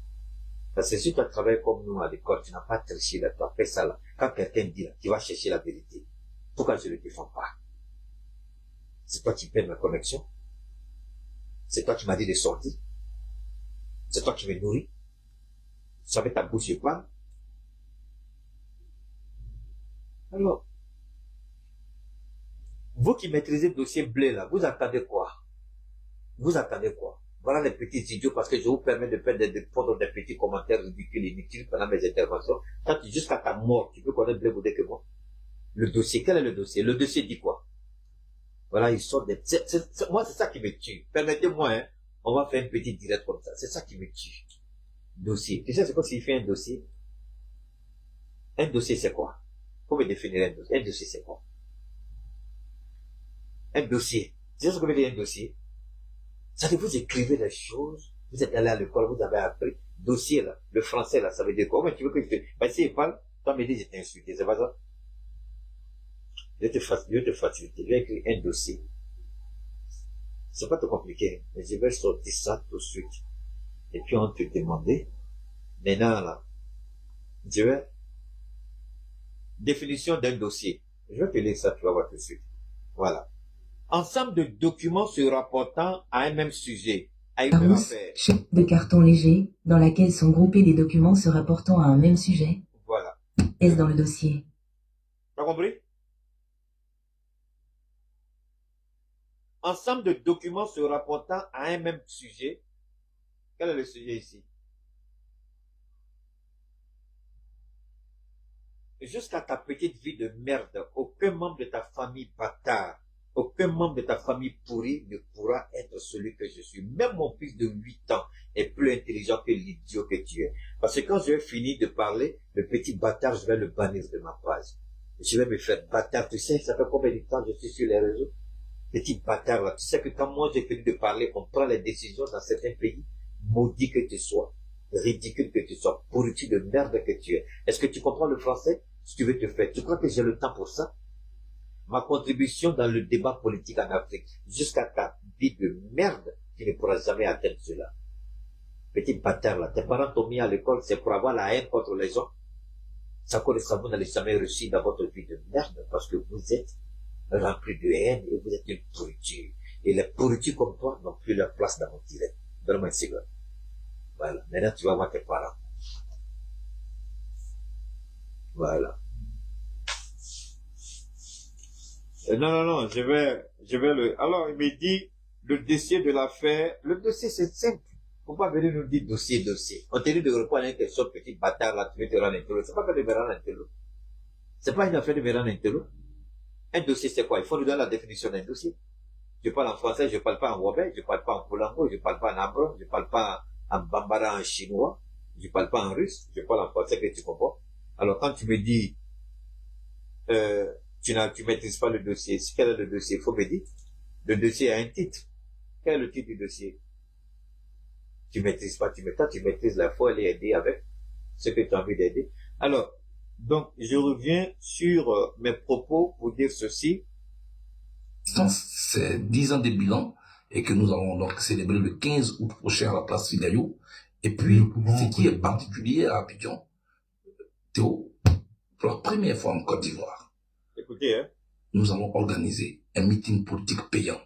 Parce que si tu as travaillé comme nous à l'école, tu n'as pas triché là, tu as fait ça là. Quand quelqu'un dit là, tu vas chercher la vérité. Pourquoi je ne le défends pas? C'est toi qui paies ma connexion. C'est toi qui m'as dit de sortir. C'est toi qui me nourris. Tu savais ta bouche, je parle. Alors, vous qui maîtrisez le dossier blé là, vous attendez quoi? Vous attendez quoi? Voilà les petits idiots, parce que je vous permets de faire de prendre des petits commentaires ridicules, inutiles pendant mes interventions. Quand jusqu'à ta mort, tu peux connaître blé Boudé que moi. Le dossier, quel est le dossier? Le dossier dit quoi? Voilà, ils sont des... moi, c'est ça qui me tue. Permettez-moi, hein, on va faire une petite direct comme ça. C'est ça qui me tue. Dossier. Tu sais ce que signifie un dossier? Un dossier, c'est quoi? Faut me définir un dossier. Un dossier, c'est quoi? Un dossier. Tu sais ce que veut dire un dossier? Ça veut dire vous écrivez les choses, vous êtes allé à l'école, vous avez appris. Dossier, là, le français, là, ça veut dire quoi? Mais tu veux que je te... Bah, si il parle, toi me dis, je t'ai insulté, c'est pas ça? Je vais te faciliter. Je vais écrire un dossier. C'est pas trop compliqué, mais je vais sortir ça tout de suite. Et puis on te demandait, maintenant là, je vais, définition d'un dossier. Je vais te lire ça, tu vas voir tout de suite. Voilà. Ensemble de documents se rapportant à un même sujet, à une même affaire. Chute de carton léger, dans laquelle sont groupés des documents se rapportant à un même sujet. Voilà. Est-ce dans le dossier? T'as compris? Ensemble de documents se rapportant à un même sujet. Quel est le sujet ici? Jusqu'à ta petite vie de merde, aucun membre de ta famille bâtard, aucun membre de ta famille pourrie ne pourra être celui que je suis. Même mon fils de 8 ans est plus intelligent que l'idiot que tu es. Parce que quand je vais finir de parler, le petit bâtard, je vais le bannir de ma page. Je vais me faire bâtard. Tu sais, ça fait combien de temps que je suis sur les réseaux? Petit bâtard là. Tu sais que quand moi j'ai fini de parler, on prend les décisions dans certains pays. Maudit que tu sois. Ridicule que tu sois. Pourritu de merde que tu es. Est-ce que tu comprends le français? Si tu veux te faire. Tu crois que j'ai le temps pour ça? Ma contribution dans le débat politique en Afrique, jusqu'à ta vie de merde, tu ne pourras jamais atteindre cela. Petit bâtard là, tes parents t'ont mis à l'école, c'est pour avoir la haine contre les gens. Ça vous n'allez jamais réussir dans votre vie de merde, parce que vous êtes rempli de haine et vous êtes une pourriture. Et les pourritures comme toi n'ont plus leur place dans mon direct. Donne-moi une seconde. Voilà. Maintenant, tu vas voir tes parents. Voilà. Non, je vais alors, il me dit, le dossier de l'affaire, le dossier, c'est simple. Faut pas venir nous dire dossier. On te dit de répondre à une question, petit bâtard, là, tu veux te rendre intello. C'est pas que de me rendre intello. C'est pas une affaire de me rendre intello. Un dossier, c'est quoi? Il faut nous donner la définition d'un dossier. Je parle en français, je parle pas en wabé, je parle pas en polango, je parle pas en abron, je parle pas en bambara en chinois, je parle pas en russe, je parle en français que tu comprends. Alors, quand tu me dis, tu maîtrises pas le dossier. Quel est le dossier? Il faut me dire. Le dossier a un titre. Quel est le titre du dossier? Tu maîtrises pas, tu maîtrises la foi, aller aider avec ce que tu as envie d'aider. Alors, donc, je reviens sur mes propos pour dire ceci. C'est 10 ans de bilan et que nous allons donc célébrer le 15 août prochain à la place Filayo. Et puis, ce qui est particulier à Abidjan, Théo, pour la première fois en Côte d'Ivoire, écoutez, hein, nous allons organiser un meeting politique payant.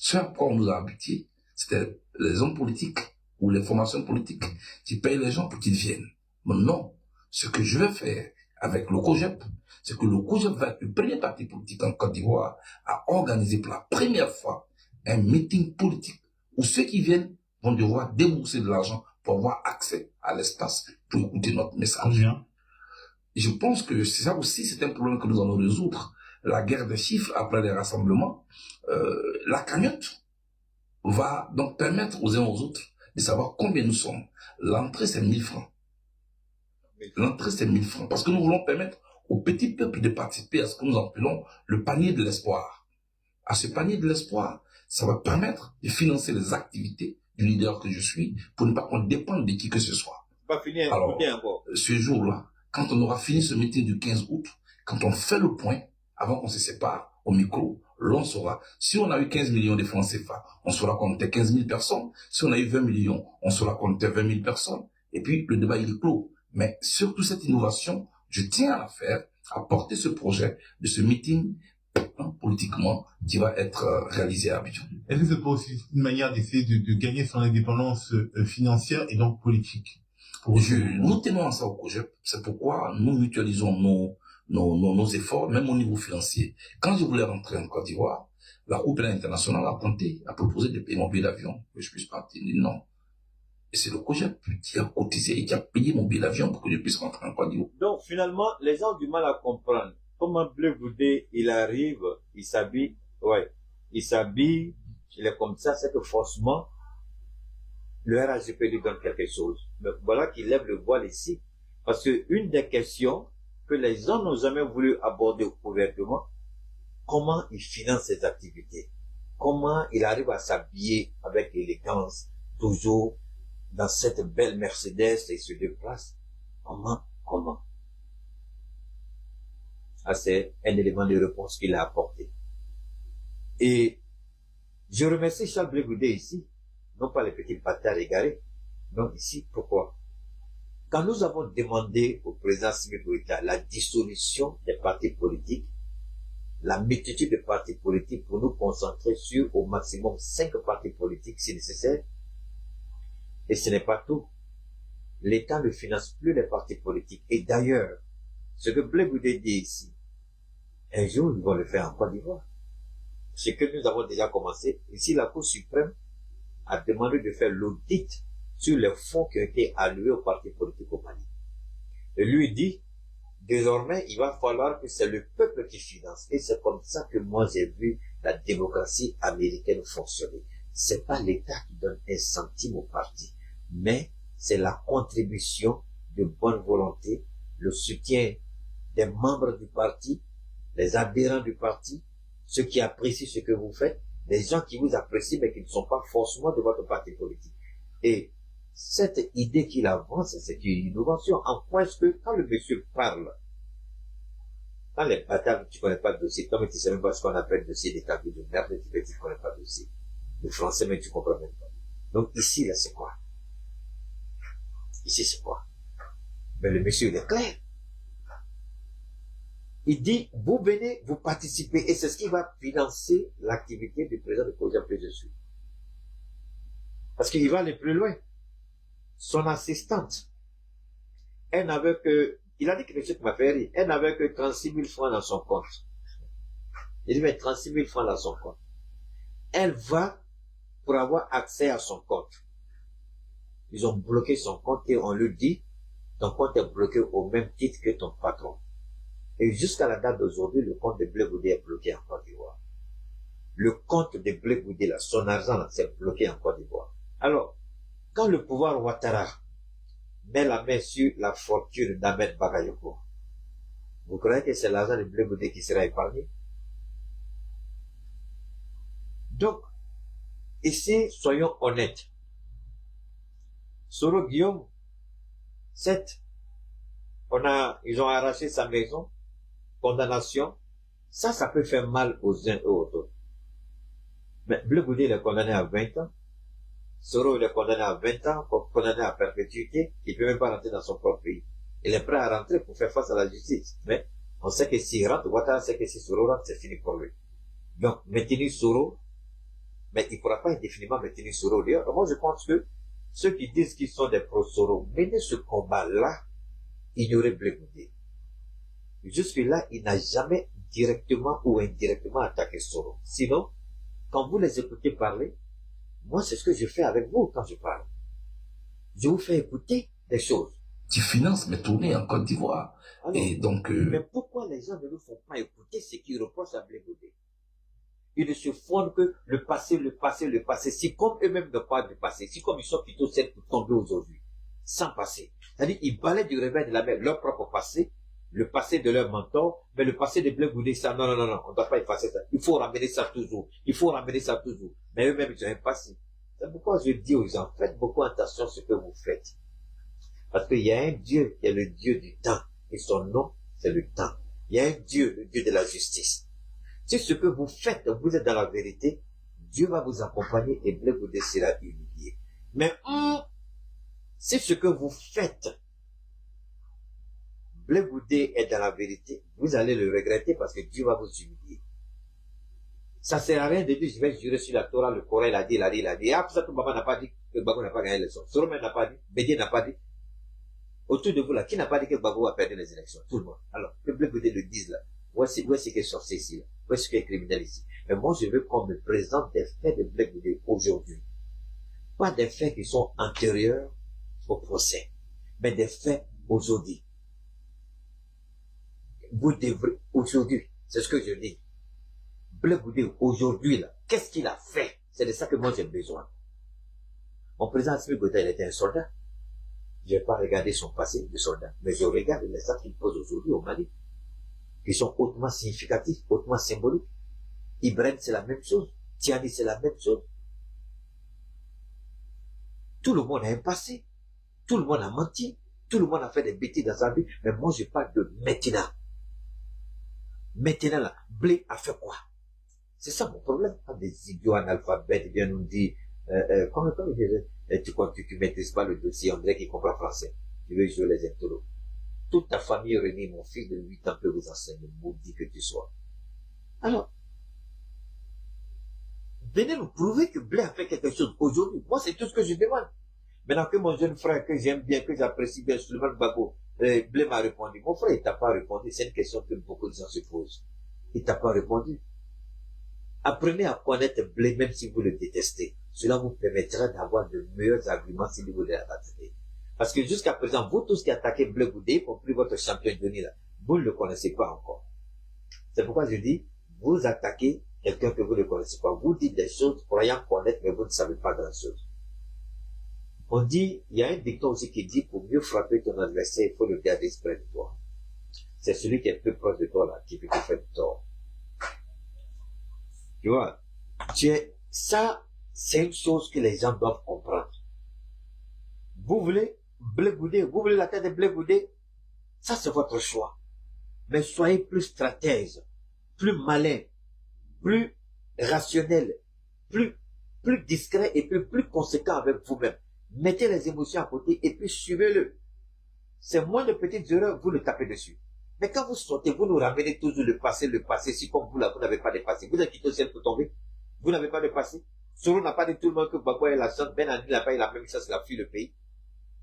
Ce à quoi on nous a habitués, c'était les hommes politiques ou les formations politiques qui payent les gens pour qu'ils viennent. Mais non, ce que je vais faire avec le COJEP, c'est que le COJEP va être le premier parti politique en Côte d'Ivoire à organiser pour la première fois un meeting politique où ceux qui viennent vont devoir débourser de l'argent pour avoir accès à l'espace pour écouter notre message. Combien? Je pense que ça aussi, c'est un problème que nous allons résoudre. La guerre des chiffres après les rassemblements, la cagnotte va donc permettre aux uns aux autres de savoir combien nous sommes. L'entrée, c'est 1000 francs. L'entrée, c'est 1000 francs. Parce que nous voulons permettre au petit peuple de participer à ce que nous appelons le panier de l'espoir. À ce panier de l'espoir, ça va permettre de financer les activités du leader que je suis pour ne pas qu'on dépende de qui que ce soit. Pas fini, Alors, bien encore. ce jour-là, quand on aura fini ce meeting du 15 août, quand on fait le point, avant qu'on se sépare au micro, l'on saura. Si on a eu 15 millions de francs CFA, on saura qu'on était 15 000 personnes. Si on a eu 20 millions, on saura qu'on était 20 000 personnes. Et puis, le débat, il est clos. Mais surtout cette innovation, je tiens à la faire, à porter ce projet de ce meeting politiquement qui va être réalisé à Abidjan. Est-ce que c'est pas aussi une manière d'essayer de gagner son indépendance financière et donc politique? Nous tenons à ça au COJEP. C'est pourquoi nous mutualisons nos efforts, même au niveau financier. Quand je voulais rentrer en Côte d'Ivoire, la Cour pénale internationale a tenté, a proposé de payer mon billet d'avion, que je puisse partir. Non. Et c'est le COJEP qui a cotisé et qui a payé mon billet d'avion pour que je puisse rentrer en Côte d'Ivoire. Donc, finalement, les gens ont du mal à comprendre comment Bleu Goudé, il arrive, il s'habille, il est comme ça, c'est que forcément, le RHGP lui donne quelque chose. Mais voilà qu'il lève le voile ici. Parce que une des questions que les gens n'ont jamais voulu aborder ouvertement, comment il finance ses activités? Comment il arrive à s'habiller avec élégance, toujours dans cette belle Mercedes et se déplace? Comment? Ah, c'est un élément de réponse qu'il a apporté. Et je remercie Charles Blé Goudé ici, non pas les petits bâtards égarés, non ici, pourquoi? Quand nous avons demandé au président Simi Goïta la dissolution des partis politiques, la multitude de partis politiques pour nous concentrer sur au maximum 5 partis politiques si nécessaire, et ce n'est pas tout. L'État ne finance plus les partis politiques. Et d'ailleurs, ce que Blé Goudé dit ici, un jour, ils vont le faire en Côte d'Ivoire. Ce que nous avons déjà commencé. Ici, la Cour suprême a demandé de faire l'audit sur les fonds qui ont été alloués aux partis politiques au Mali. Et lui dit, désormais, il va falloir que c'est le peuple qui finance. Et c'est comme ça que moi, j'ai vu la démocratie américaine fonctionner. C'est pas l'État qui donne un centime au parti, mais c'est la contribution de bonne volonté, le soutien des membres du parti, les adhérents du parti, ceux qui apprécient ce que vous faites, les gens qui vous apprécient mais qui ne sont pas forcément de votre parti politique. Et cette idée qu'il avance, c'est une innovation. En quoi est-ce que quand le monsieur parle, quand les batailles, tu connais pas le dossier, toi mais tu sais même pas ce qu'on appelle dossier des cabinets de merde, tu connais pas le dossier. Le français mais tu comprends même pas. Donc ici, là, c'est quoi? Ici, c'est quoi? Mais le monsieur, il est clair. Il dit, vous venez, vous participez, et c'est ce qui va financer l'activité du président de COJEP que je suis. Parce qu'il va aller plus loin. Son assistante, elle n'avait que, il a dit que monsieur m'a fait rire, elle n'avait que 36 000 francs dans son compte. Il dit, mais 36 000 francs dans son compte. Elle va pour avoir accès à son compte. Ils ont bloqué son compte et on lui dit, ton compte est bloqué au même titre que ton patron. Et jusqu'à la date d'aujourd'hui, le compte de Blé Goudé est bloqué en Côte d'Ivoire. Le compte de Blé Goudé, là, son argent, là, c'est bloqué en Côte d'Ivoire. Alors, quand le pouvoir Ouattara met la main sur la fortune d'Ahmed Bagayoko, vous croyez que c'est l'argent de Blé Goudé qui sera épargné? Donc, ici, soyons honnêtes. Soro Guillaume, 7, ils ont arraché sa maison, condamnation, ça peut faire mal aux uns et aux autres. Mais Blé Goudé, il est condamné à 20 ans. Soro, il est condamné à 20 ans, condamné à perpétuité, il peut même pas rentrer dans son propre pays. Il est prêt à rentrer pour faire face à la justice. Mais on sait que s'il rentre, Ouattara sait que si Soro rentre, c'est fini pour lui. Donc, maintenir Soro Mais il ne pourra pas indéfiniment maintenir Soro. D'ailleurs, moi je pense que ceux qui disent qu'ils sont des pro-Soro, mener ce combat-là, ignorer Blé Goudé. Jusque-là, il n'a jamais directement ou indirectement attaqué Soro. Sinon, quand vous les écoutez parler, moi c'est ce que je fais avec vous quand je parle. Je vous fais écouter des choses. Tu finances mes tournées en Côte d'Ivoire. Alors, Et donc, mais pourquoi les gens ne nous font pas écouter ce qu'ils reprochent à Blé Goudé? Ils ne se fondent que le passé, le passé, le passé. Si comme eux-mêmes ne parlent du passé, si comme ils sont plutôt celles pour tomber aujourd'hui, sans passé. C'est-à-dire, ils balaient du réveil de la mer leur propre passé, le passé de leur mentor, mais le passé de Blé Goudé, ça, non, on ne doit pas effacer ça. Il faut ramener ça toujours. Il faut ramener ça toujours. Mais eux-mêmes, ils ont un passé. C'est pourquoi je dis aux gens, faites beaucoup attention à ce que vous faites. Parce qu'il y a un Dieu qui est le Dieu du temps. Et son nom, c'est le temps. Il y a un Dieu, le Dieu de la justice. Si ce que vous faites, vous êtes dans la vérité, Dieu va vous accompagner et Blé Goudé sera humilié. Mais si ce que vous faites, Blé Goudé est dans la vérité, vous allez le regretter parce que Dieu va vous humilier. Ça sert à rien de dire, je vais jurer sur la Torah, le Coran, il a dit. Ah, pour ça que Baba n'a pas dit que Babo n'a pas gagné l'élection. Soromé n'a pas dit, Bédié n'a pas dit. Autour de vous là, qui n'a pas dit que Babo a perdu les élections? Tout le monde. Alors, que Blé Goudé le dise là. Où est-ce qu'il est sorti ici là? Où est-ce qu'il est criminel ici? Mais moi, je veux qu'on me présente des faits de Blé Goudé aujourd'hui. Pas des faits qui sont antérieurs au procès, mais des faits aujourd'hui. Vous devrez, aujourd'hui, c'est ce que je dis. Blé Goudé, aujourd'hui, là, qu'est-ce qu'il a fait? C'est de ça que moi j'ai besoin. Mon président Assimi Goïta, il était un soldat. Je vais pas regarder son passé de soldat, mais je regarde les actes qu'il pose aujourd'hui au Mali, qui sont hautement significatifs, hautement symboliques. Ibrahim, c'est la même chose. Tiani, c'est la même chose. Tout le monde a un passé. Tout le monde a menti. Tout le monde a fait des bêtises dans sa vie. Mais moi, je parle de maintenant. Maintenant, là, Blé a fait quoi? C'est ça mon problème. Quand des idiots analphabètes viennent nous dire, comment tu maîtrises pas le dossier, on dirait qu'il comprend français. Tu veux jouer les intellos. Toute ta famille réunie, mon fils de 8 ans peut vous enseigner, maudit que tu sois. Alors, venez nous prouver que Blé a fait quelque chose aujourd'hui. Moi, c'est tout ce que je demande. Maintenant que mon jeune frère, que j'aime bien, que j'apprécie bien, Suleiman Babo, Blé m'a répondu. Mon frère, il t'a pas répondu. C'est une question que beaucoup de gens se posent. Il t'a pas répondu. Apprenez à connaître Blé, même si vous le détestez. Cela vous permettra d'avoir de meilleurs arguments si vous voulez l'attaquer. Parce que jusqu'à présent, vous tous qui attaquez Blé Goudé, y compris votre champion Johnny là, vous ne le connaissez pas encore. C'est pourquoi je dis, vous attaquez quelqu'un que vous ne connaissez pas. Vous dites des choses croyant connaître, mais vous ne savez pas grand chose. On dit, il y a un dicton aussi qui dit, pour mieux frapper ton adversaire, il faut le garder près de toi. C'est celui qui est plus proche de toi là, qui peut te faire du tort. Tu vois, ça, c'est une chose que les gens doivent comprendre. Vous voulez Blé Goudé, vous voulez la tête de Blé Goudé, ça c'est votre choix. Mais soyez plus stratège, plus malin, plus rationnel, plus discret et plus conséquent avec vous-même. Mettez les émotions à côté et puis suivez-le. C'est moins de petites erreurs, vous le tapez dessus. Mais quand vous sortez, vous nous ramenez toujours le passé, si comme vous là, vous n'avez pas de passé. Vous êtes quitté au ciel pour tomber. Vous n'avez pas de passé. Soro n'a pas dit tout le monde que Gbagbo est la chance, Ben Ali n'a pas eu la même chance, il a fui le pays.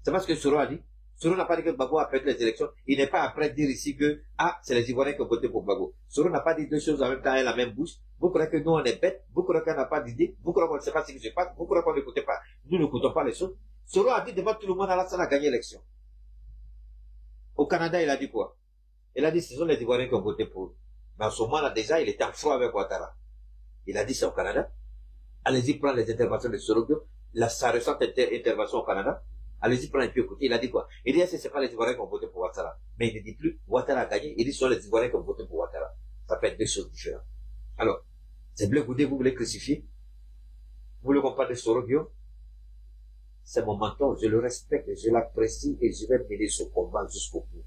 C'est pas ce que Soro a dit. Soro n'a pas dit que Gbagbo a perdu les élections. Il n'est pas après dire ici que, c'est les Ivoiriens qui ont voté pour Gbagbo. Soro n'a pas dit deux choses en même temps et la même bouche. Vous croyez que nous on est bêtes, vous croyez qu'on n'a pas d'idée, vous croyez qu'on ne sait pas ce qui se passe, vous croyez qu'on n'écoute pas. Nous n'écoutons pas les choses. Soro a dit devant tout le monde, Alassane a gagné l'élection. Au Canada, il a dit quoi? Il a dit, ce sont les Ivoiriens qui ont voté pour. Mais en ce moment-là, déjà, il était en froid avec Ouattara. Il a dit ça au Canada. Allez-y prendre les interventions de Sorobio, sa récente intervention au Canada. Allez-y prendre et puis écouter. Il a dit quoi? Il dit, c'est pas les Ivoiriens qui ont voté pour Ouattara. Mais il ne dit plus, Ouattara a gagné. Il dit, ce sont les Ivoiriens qui ont voté pour Ouattara. Ça fait deux choses différentes. Alors, c'est Blé Goudé, vous voulez crucifier? Vous voulez qu'on parle de Sorobio? C'est mon mentor, je le respecte, je l'apprécie et je vais mener ce combat jusqu'au bout.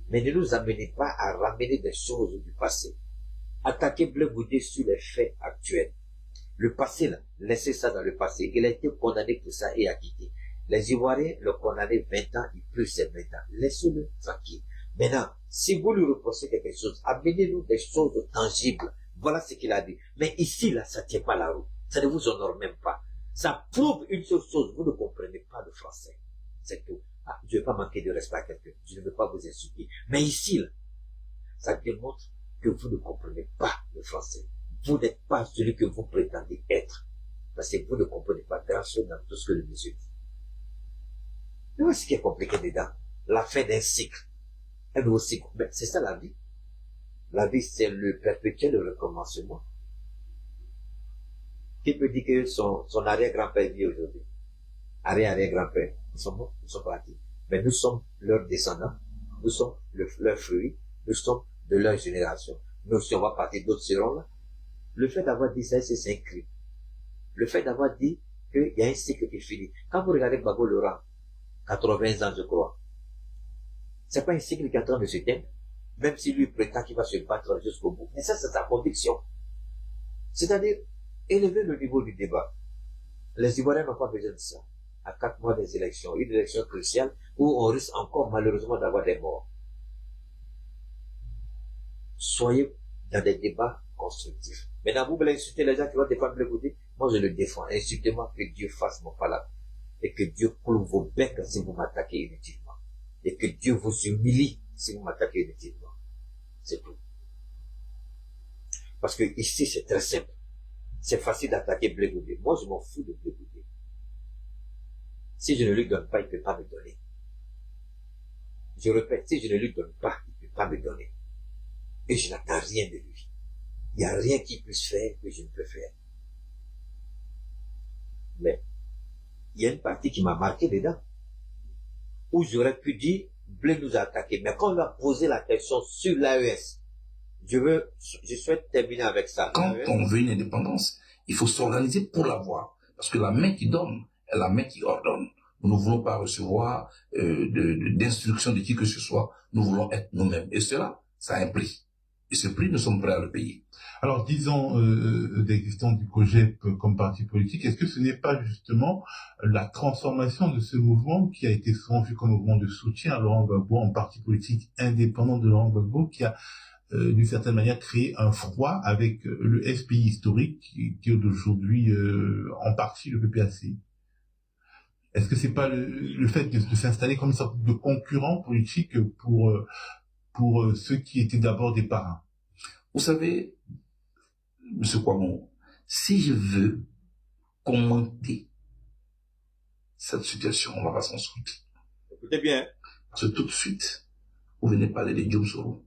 Mais ne nous amenez pas à ramener des choses du passé. Attaquez Blé Goudé sur les faits actuels. Le passé, là, laissez ça dans le passé. Il a été condamné pour ça et acquitté. Les Ivoiriens l'ont condamné 20 ans, il plus c'est 20 ans. Laissez-le tranquille. Maintenant, si vous lui reprochez quelque chose, amenez-nous des choses tangibles. Voilà ce qu'il a dit. Mais ici, là, ça tient pas la route. Ça ne vous honore même pas. Ça prouve une seule chose, vous ne comprenez pas le français. C'est tout. Ah, je ne vais pas manquer de respect à quelqu'un, je ne veux pas vous insulter. Mais ici, là, ça démontre que vous ne comprenez pas le français. Vous n'êtes pas celui que vous prétendez être. Parce que vous ne comprenez pas grand-chose dans tout ce que le monsieur dit. Mais voici ce qui est compliqué dedans. La fin d'un cycle. Un nouveau cycle. Mais c'est ça la vie. La vie, c'est le perpétuel recommencement. Qui peut dire que son arrière-grand-père vit aujourd'hui? Arrière-arrière-grand-père. Ils sont morts, ils sont partis. Mais nous sommes leurs descendants. Nous sommes leurs fruits. Nous sommes de leur génération. Nous, si on va partir, d'autres seront là. Le fait d'avoir dit ça, c'est un crime. Le fait d'avoir dit qu'il y a un cycle qui finit. Quand vous regardez Gbagbo Laurent, 80 ans, je crois, c'est pas un cycle qui est en train de se terminer. Même si lui prétend qu'il va se battre jusqu'au bout. Mais ça, c'est sa conviction. C'est-à-dire, élever le niveau du débat. Les Ivoiriens n'ont pas besoin de ça. À 4 mois des élections, une élection cruciale où on risque encore malheureusement d'avoir des morts. Soyez dans des débats constructifs. Maintenant, vous voulez insulter les gens qui vont défendre le côté. Moi, je le défends. Insultez-moi, que Dieu fasse mon palabre. Et que Dieu coule vos becs si vous m'attaquez inutilement. Et que Dieu vous humilie si vous m'attaquez inutilement. C'est tout. Parce que ici, c'est très simple. C'est facile d'attaquer Blé Goudé. Moi, je m'en fous de Blé Goudé. Si je ne lui donne pas, il ne peut pas me donner. Je répète, si je ne lui donne pas, il ne peut pas me donner. Et je n'attends rien de lui. Il n'y a rien qu'il puisse faire que je ne peux faire. Mais, il y a une partie qui m'a marqué dedans. Où j'aurais pu dire, Blé nous a attaqué. Mais quand on a posé la question sur l'AES, je souhaite terminer avec ça. Quand on veut une indépendance, il faut s'organiser pour l'avoir. Parce que la main qui donne est la main qui ordonne. Nous ne voulons pas recevoir d'instructions de qui que ce soit. Nous voulons être nous-mêmes. Et cela, ça a un prix. Et ce prix, nous sommes prêts à le payer. Alors, disons, l'existence du COJEP comme parti politique, est-ce que ce n'est pas justement la transformation de ce mouvement qui a été souvent vu comme mouvement de soutien à Laurent Gbagbo en parti politique indépendant de Laurent Gbagbo, qui a d'une certaine manière créé un froid avec le SPI historique qui est aujourd'hui en partie le PPAC? Est-ce que c'est pas le fait de s'installer comme une sorte de concurrent politique pour ceux qui étaient d'abord des parrains? Vous savez, M. Kouamou, si je veux commenter cette situation, on va pas s'en sortir. Écoutez bien. Parce que tout de suite, vous venez parler de Diom Soro,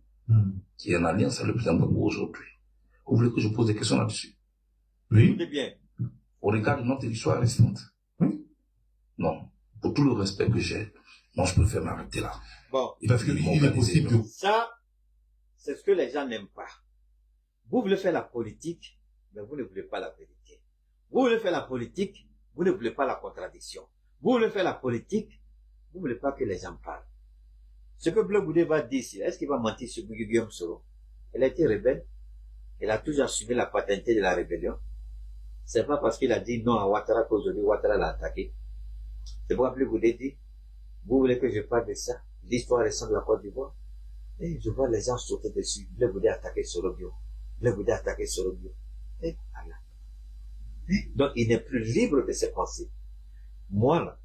qui est en alliance avec le président Gbagbo aujourd'hui. Vous voulez que je pose des questions là-dessus? Oui. Écoutez bien. Au regard de notre histoire récente? Oui. Non. Pour tout le respect que j'ai, moi je préfère m'arrêter là. Bon. Parce qu'il est possible de... Ça, c'est ce que les gens n'aiment pas. Vous voulez faire la politique, mais vous ne voulez pas la vérité. Vous voulez faire la politique, vous ne voulez pas la contradiction. Vous voulez faire la politique, vous ne voulez pas que les gens parlent. Ce que Blé Goudé va dire, est-ce qu'il va mentir sur Guillaume Soro? Elle a été rebelle. Elle a toujours assumé la paternité de la rébellion. C'est pas parce qu'il a dit non à Ouattara qu'aujourd'hui Ouattara l'a attaqué. C'est pourquoi Blé Goudé dit, vous voulez que je parle de ça? L'histoire récente de la Côte d'Ivoire? Et je vois les gens sauter dessus. Blé Goudé attaquer Sorobio. Blé Goudé attaquer Sorobio. Et voilà. Donc il n'est plus libre de ses pensées. Moi là,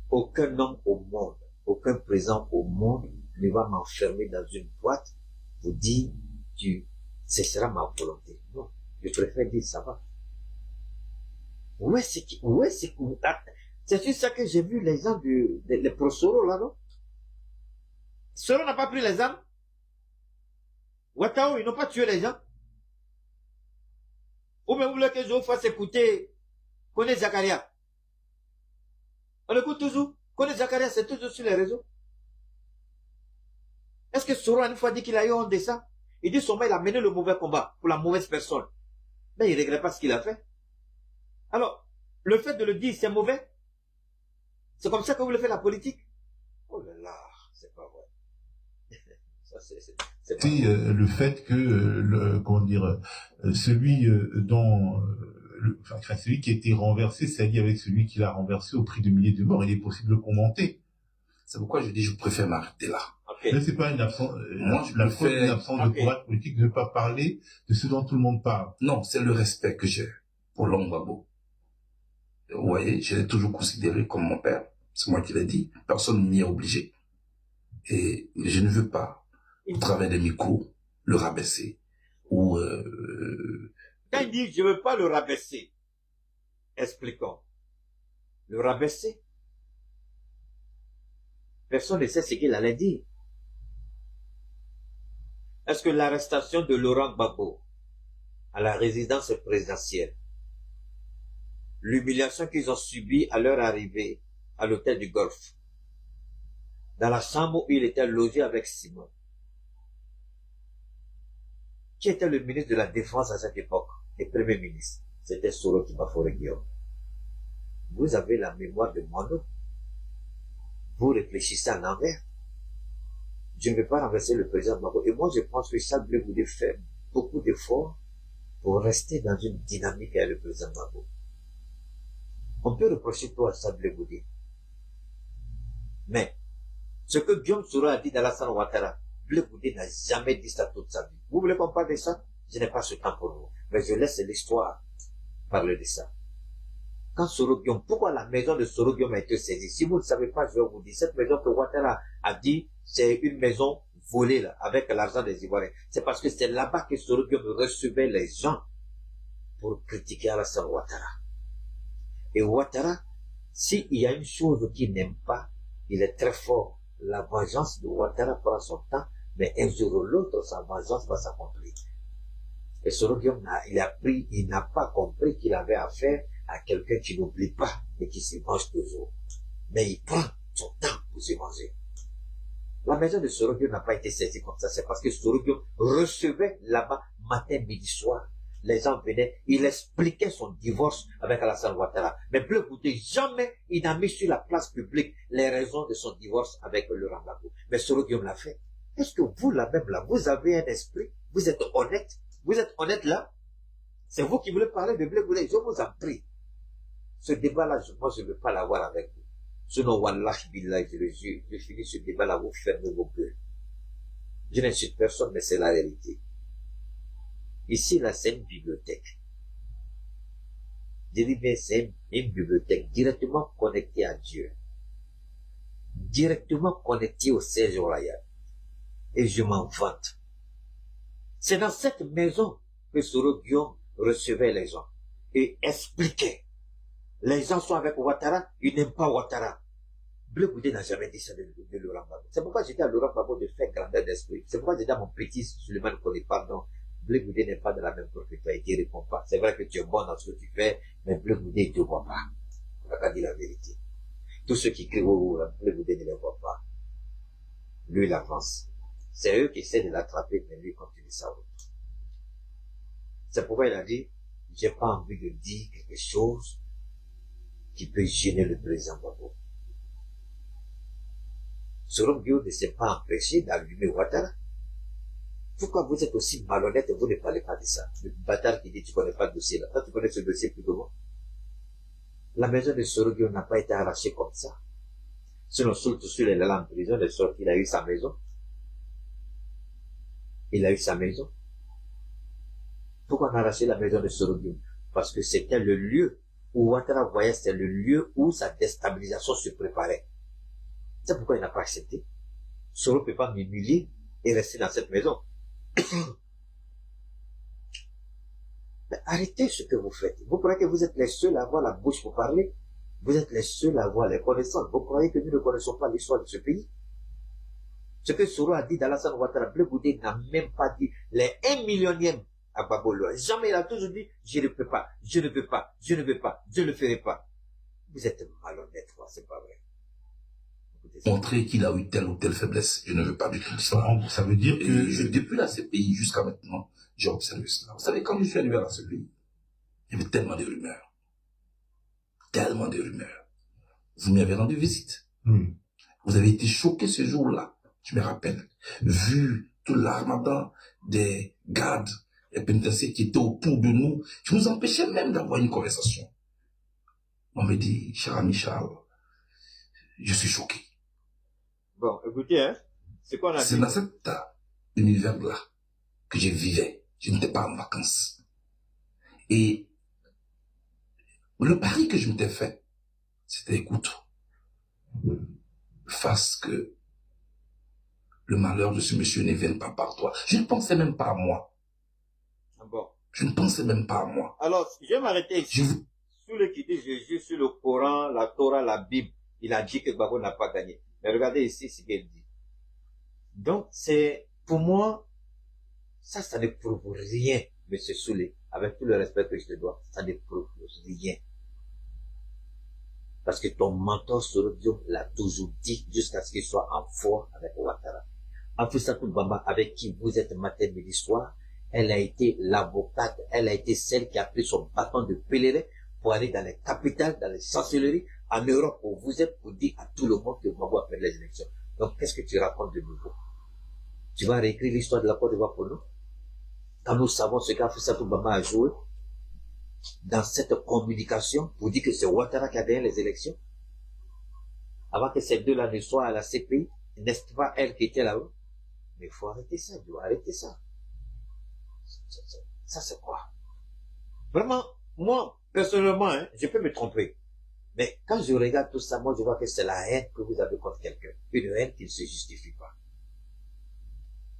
aucun homme au monde, aucun président au monde ne va m'enfermer dans une boîte pour dire ce sera ma volonté. Non. Je préfère dire ça va. C'est sur ça que j'ai vu les gens les pro-Soro là, non? Soro n'a pas pris les armes. Ouattao, ils n'ont pas tué les gens. Ou bien vous voulez que je vous fasse écouter Koné Zakaria? On écoute toujours. Koné Zakaria, c'est toujours sur les réseaux. Est-ce que Soro a une fois dit qu'il a eu honte de ça? Il dit seulement il a mené le mauvais combat pour la mauvaise personne. Mais il ne regrette pas ce qu'il a fait. Alors, le fait de le dire, c'est mauvais. C'est comme ça que vous voulez faire la politique? Oh là là, c'est pas vrai. Ça, c'est pas vrai. Le fait que, comment dire, celui celui qui a été renversé s'allie avec celui qui l'a renversé au prix de milliers de morts, il est possible de le commenter. C'est pourquoi je dis je préfère m'arrêter là. Okay. Mais c'est pas une absence, moi, une absence de courage politique de ne pas parler de ce dont tout le monde parle. Non, c'est le respect que j'ai pour Longbabo. Vous voyez, je l'ai toujours considéré comme mon père. C'est moi qui l'ai dit. Personne ne m'y a obligé. Et je ne veux pas, au travers des micros, le rabaisser. Ou Quand il dit je ne veux pas le rabaisser, expliquons. Le rabaisser, personne ne sait ce qu'il allait dire. Est-ce que l'arrestation de Laurent Gbagbo à la résidence présidentielle, l'humiliation qu'ils ont subie à leur arrivée à l'hôtel du Golfe, dans la chambre où il était logé avec Simon, qui était le ministre de la Défense à cette époque, et Premier ministre, c'était Soro Kibafore Guillaume. Vous avez la mémoire de Mono. Vous réfléchissez à l'envers. Je ne vais pas renverser le président Gbagbo. Et moi, je pense que Charles Blé Goudé fait beaucoup d'efforts pour rester dans une dynamique avec le président Gbagbo. On peut reprocher tout à Charles Blé Goudé. Mais, ce que Guillaume Soro a dit d'Alassane Ouattara, Blé Goudé n'a jamais dit ça toute sa vie. Vous voulez qu'on parle de ça? Je n'ai pas ce temps pour vous. Mais je laisse l'histoire parler de ça. Quand Soro Guillaume, pourquoi la maison de Soro Guillaume a été saisie? Si vous ne savez pas, je vais vous dire, cette maison que Ouattara a dit, c'est une maison volée, là, avec l'argent des Ivoiriens. C'est parce que c'est là-bas que Soro Guillaume recevait les gens pour critiquer Alassane Ouattara. Et Ouattara, s'il y a une chose qu'il n'aime pas, il est très fort. La vengeance de Ouattara prend son temps, mais un jour ou l'autre, sa vengeance va s'accomplir. Et Soro Guillaume, il n'a pas compris qu'il avait affaire à quelqu'un qui n'oublie pas et qui se venge toujours. Mais il prend son temps pour se venger. La maison de Soro Guillaume n'a pas été saisie comme ça, c'est parce que Soro Guillaume recevait là-bas matin, midi, soir. Les gens venaient, il expliquait son divorce avec Alassane Ouattara. Mais Blé Goudé, jamais il n'a mis sur la place publique les raisons de son divorce avec Laurent Gbagbo. Mais Soro Guillaume l'a fait. Est-ce que vous, là-même, là, vous avez un esprit? Vous êtes honnête? Vous êtes honnête là? C'est vous qui voulez parler de Blé Goudé, je vous en prie. Ce débat-là, moi, je ne veux pas l'avoir avec vous. Sinon, Wallah Billah, je le jure, je finis ce débat-là, vous fermez vos gueules. Je n'insulte personne, mais c'est la réalité. Ici, là, c'est une bibliothèque. Je dis bien, c'est une bibliothèque directement connectée à Dieu. Directement connectée au siège royal. Et je m'en vante. C'est dans cette maison que Soro Guillaume recevait les gens et expliquait. Les gens sont avec Ouattara, ils n'aiment pas Ouattara. Blé Goudé n'a jamais dit ça de Laurent Gbagbo. C'est pourquoi j'ai dit à Laurent Gbagbo de faire grandeur d'esprit. C'est pourquoi j'ai dit à mon petit Suleiman Kone, pardon, Blé Goudé n'est pas de la même propriété, il ne répond pas. C'est vrai que tu es bon dans ce que tu fais, mais Blé Goudé ne te voit pas. On n'a qu'à dire la vérité. Tous ceux qui crient, oh, Blé Goudé ne les voit pas. Lui, il avance. C'est eux qui essaient de l'attraper, mais lui, il continue sa route. C'est pourquoi il a dit, j'ai pas envie de dire quelque chose qui peut gêner le président Gbagbo. Soro Guillaume ne s'est pas empêché d'allumer Ouattara. Pourquoi vous êtes aussi malhonnête et vous ne parlez pas de ça? Le bâtard qui dit tu connais pas le dossier là. Toi, tu connais ce dossier plus que moi. La maison de Soro Guillaume n'a pas été arrachée comme ça. Sinon, surtout sur les là en prison, il a eu sa maison. Il a eu sa maison. Pourquoi on a arraché la maison de Soro Guillaume? Parce que c'était le lieu où Ouattara voyait, c'était le lieu où sa déstabilisation se préparait. C'est pourquoi il n'a pas accepté. Soro ne peut pas m'humilier et rester dans cette maison. Mais arrêtez ce que vous faites. Vous croyez que vous êtes les seuls à avoir la bouche pour parler? Vous êtes les seuls à avoir les connaissances. Vous croyez que nous ne connaissons pas l'histoire de ce pays? Ce que Soro a dit d'Alassane Ouattara, Blé Goudé n'a même pas dit les 1 millionième à Gbagbo. Jamais il a toujours dit, je ne peux pas, je ne veux pas, je ne veux pas, je ne le ferai pas. Vous êtes malhonnête, c'est pas vrai. Montrer qu'il a eu telle ou telle faiblesse. Je ne veux pas du tout ça. Ça veut dire que... Depuis la CPI jusqu'à maintenant, j'ai observé cela. Vous savez, quand je suis arrivé à la CPI, il y avait tellement de rumeurs. Tellement de rumeurs. Vous m'y avez rendu visite. Vous avez été choqué ce jour-là. Je me rappelle. Vu tout l'armada des gardes et pénitentiaires qui étaient autour de nous, qui nous empêchaient même d'avoir une conversation. On me dit, cher ami Charles, je suis choqué. Bon, écoutez, hein, c'est qu'on a dit. C'est dans cet univers-là que je vivais. Je n'étais pas en vacances. Et Le pari que je m'étais fait, c'était, écoute, fasse que le malheur de ce monsieur ne vienne pas par toi. Je ne pensais même pas à moi. Bon. Je ne pensais même pas à moi. Alors, je vais m'arrêter ici. Je... Sur le qui dit Jésus, sur le Coran, la Torah, la Bible, il a dit que Gbagbo n'a pas gagné. Mais regardez ici ce qu'il dit. Donc, c'est, pour moi, ça ne prouve rien, monsieur Soulé, avec tout le respect que je te dois. Ça ne prouve rien. Parce que ton mentor Soro Diop l'a toujours dit jusqu'à ce qu'il soit en foi avec Ouattara. Afisatou Bamba, avec qui vous êtes matin, midi, soir, elle a été l'avocate, elle a été celle qui a pris son bâton de pèlerin pour aller dans les capitales, dans les chancelleries, en Europe où vous êtes, pour dire à tout le monde que Gbagbo a fait les élections. Donc, qu'est-ce que tu racontes de nouveau? Tu vas réécrire l'histoire de la Côte d'Ivoire pour nous? Quand nous savons ce qu'Afisatou Bamba a joué dans cette communication pour dire que c'est Ouattara qui a gagné les élections, avant que ces deux-là ne soient à la CPI, n'est-ce pas elle qui était là-haut? Mais il faut arrêter ça, tu dois arrêter ça. Ça, c'est quoi? Vraiment, moi, personnellement, hein, je peux me tromper. Mais quand je regarde tout ça, moi, je vois que c'est la haine que vous avez contre quelqu'un. Une haine qui ne se justifie pas.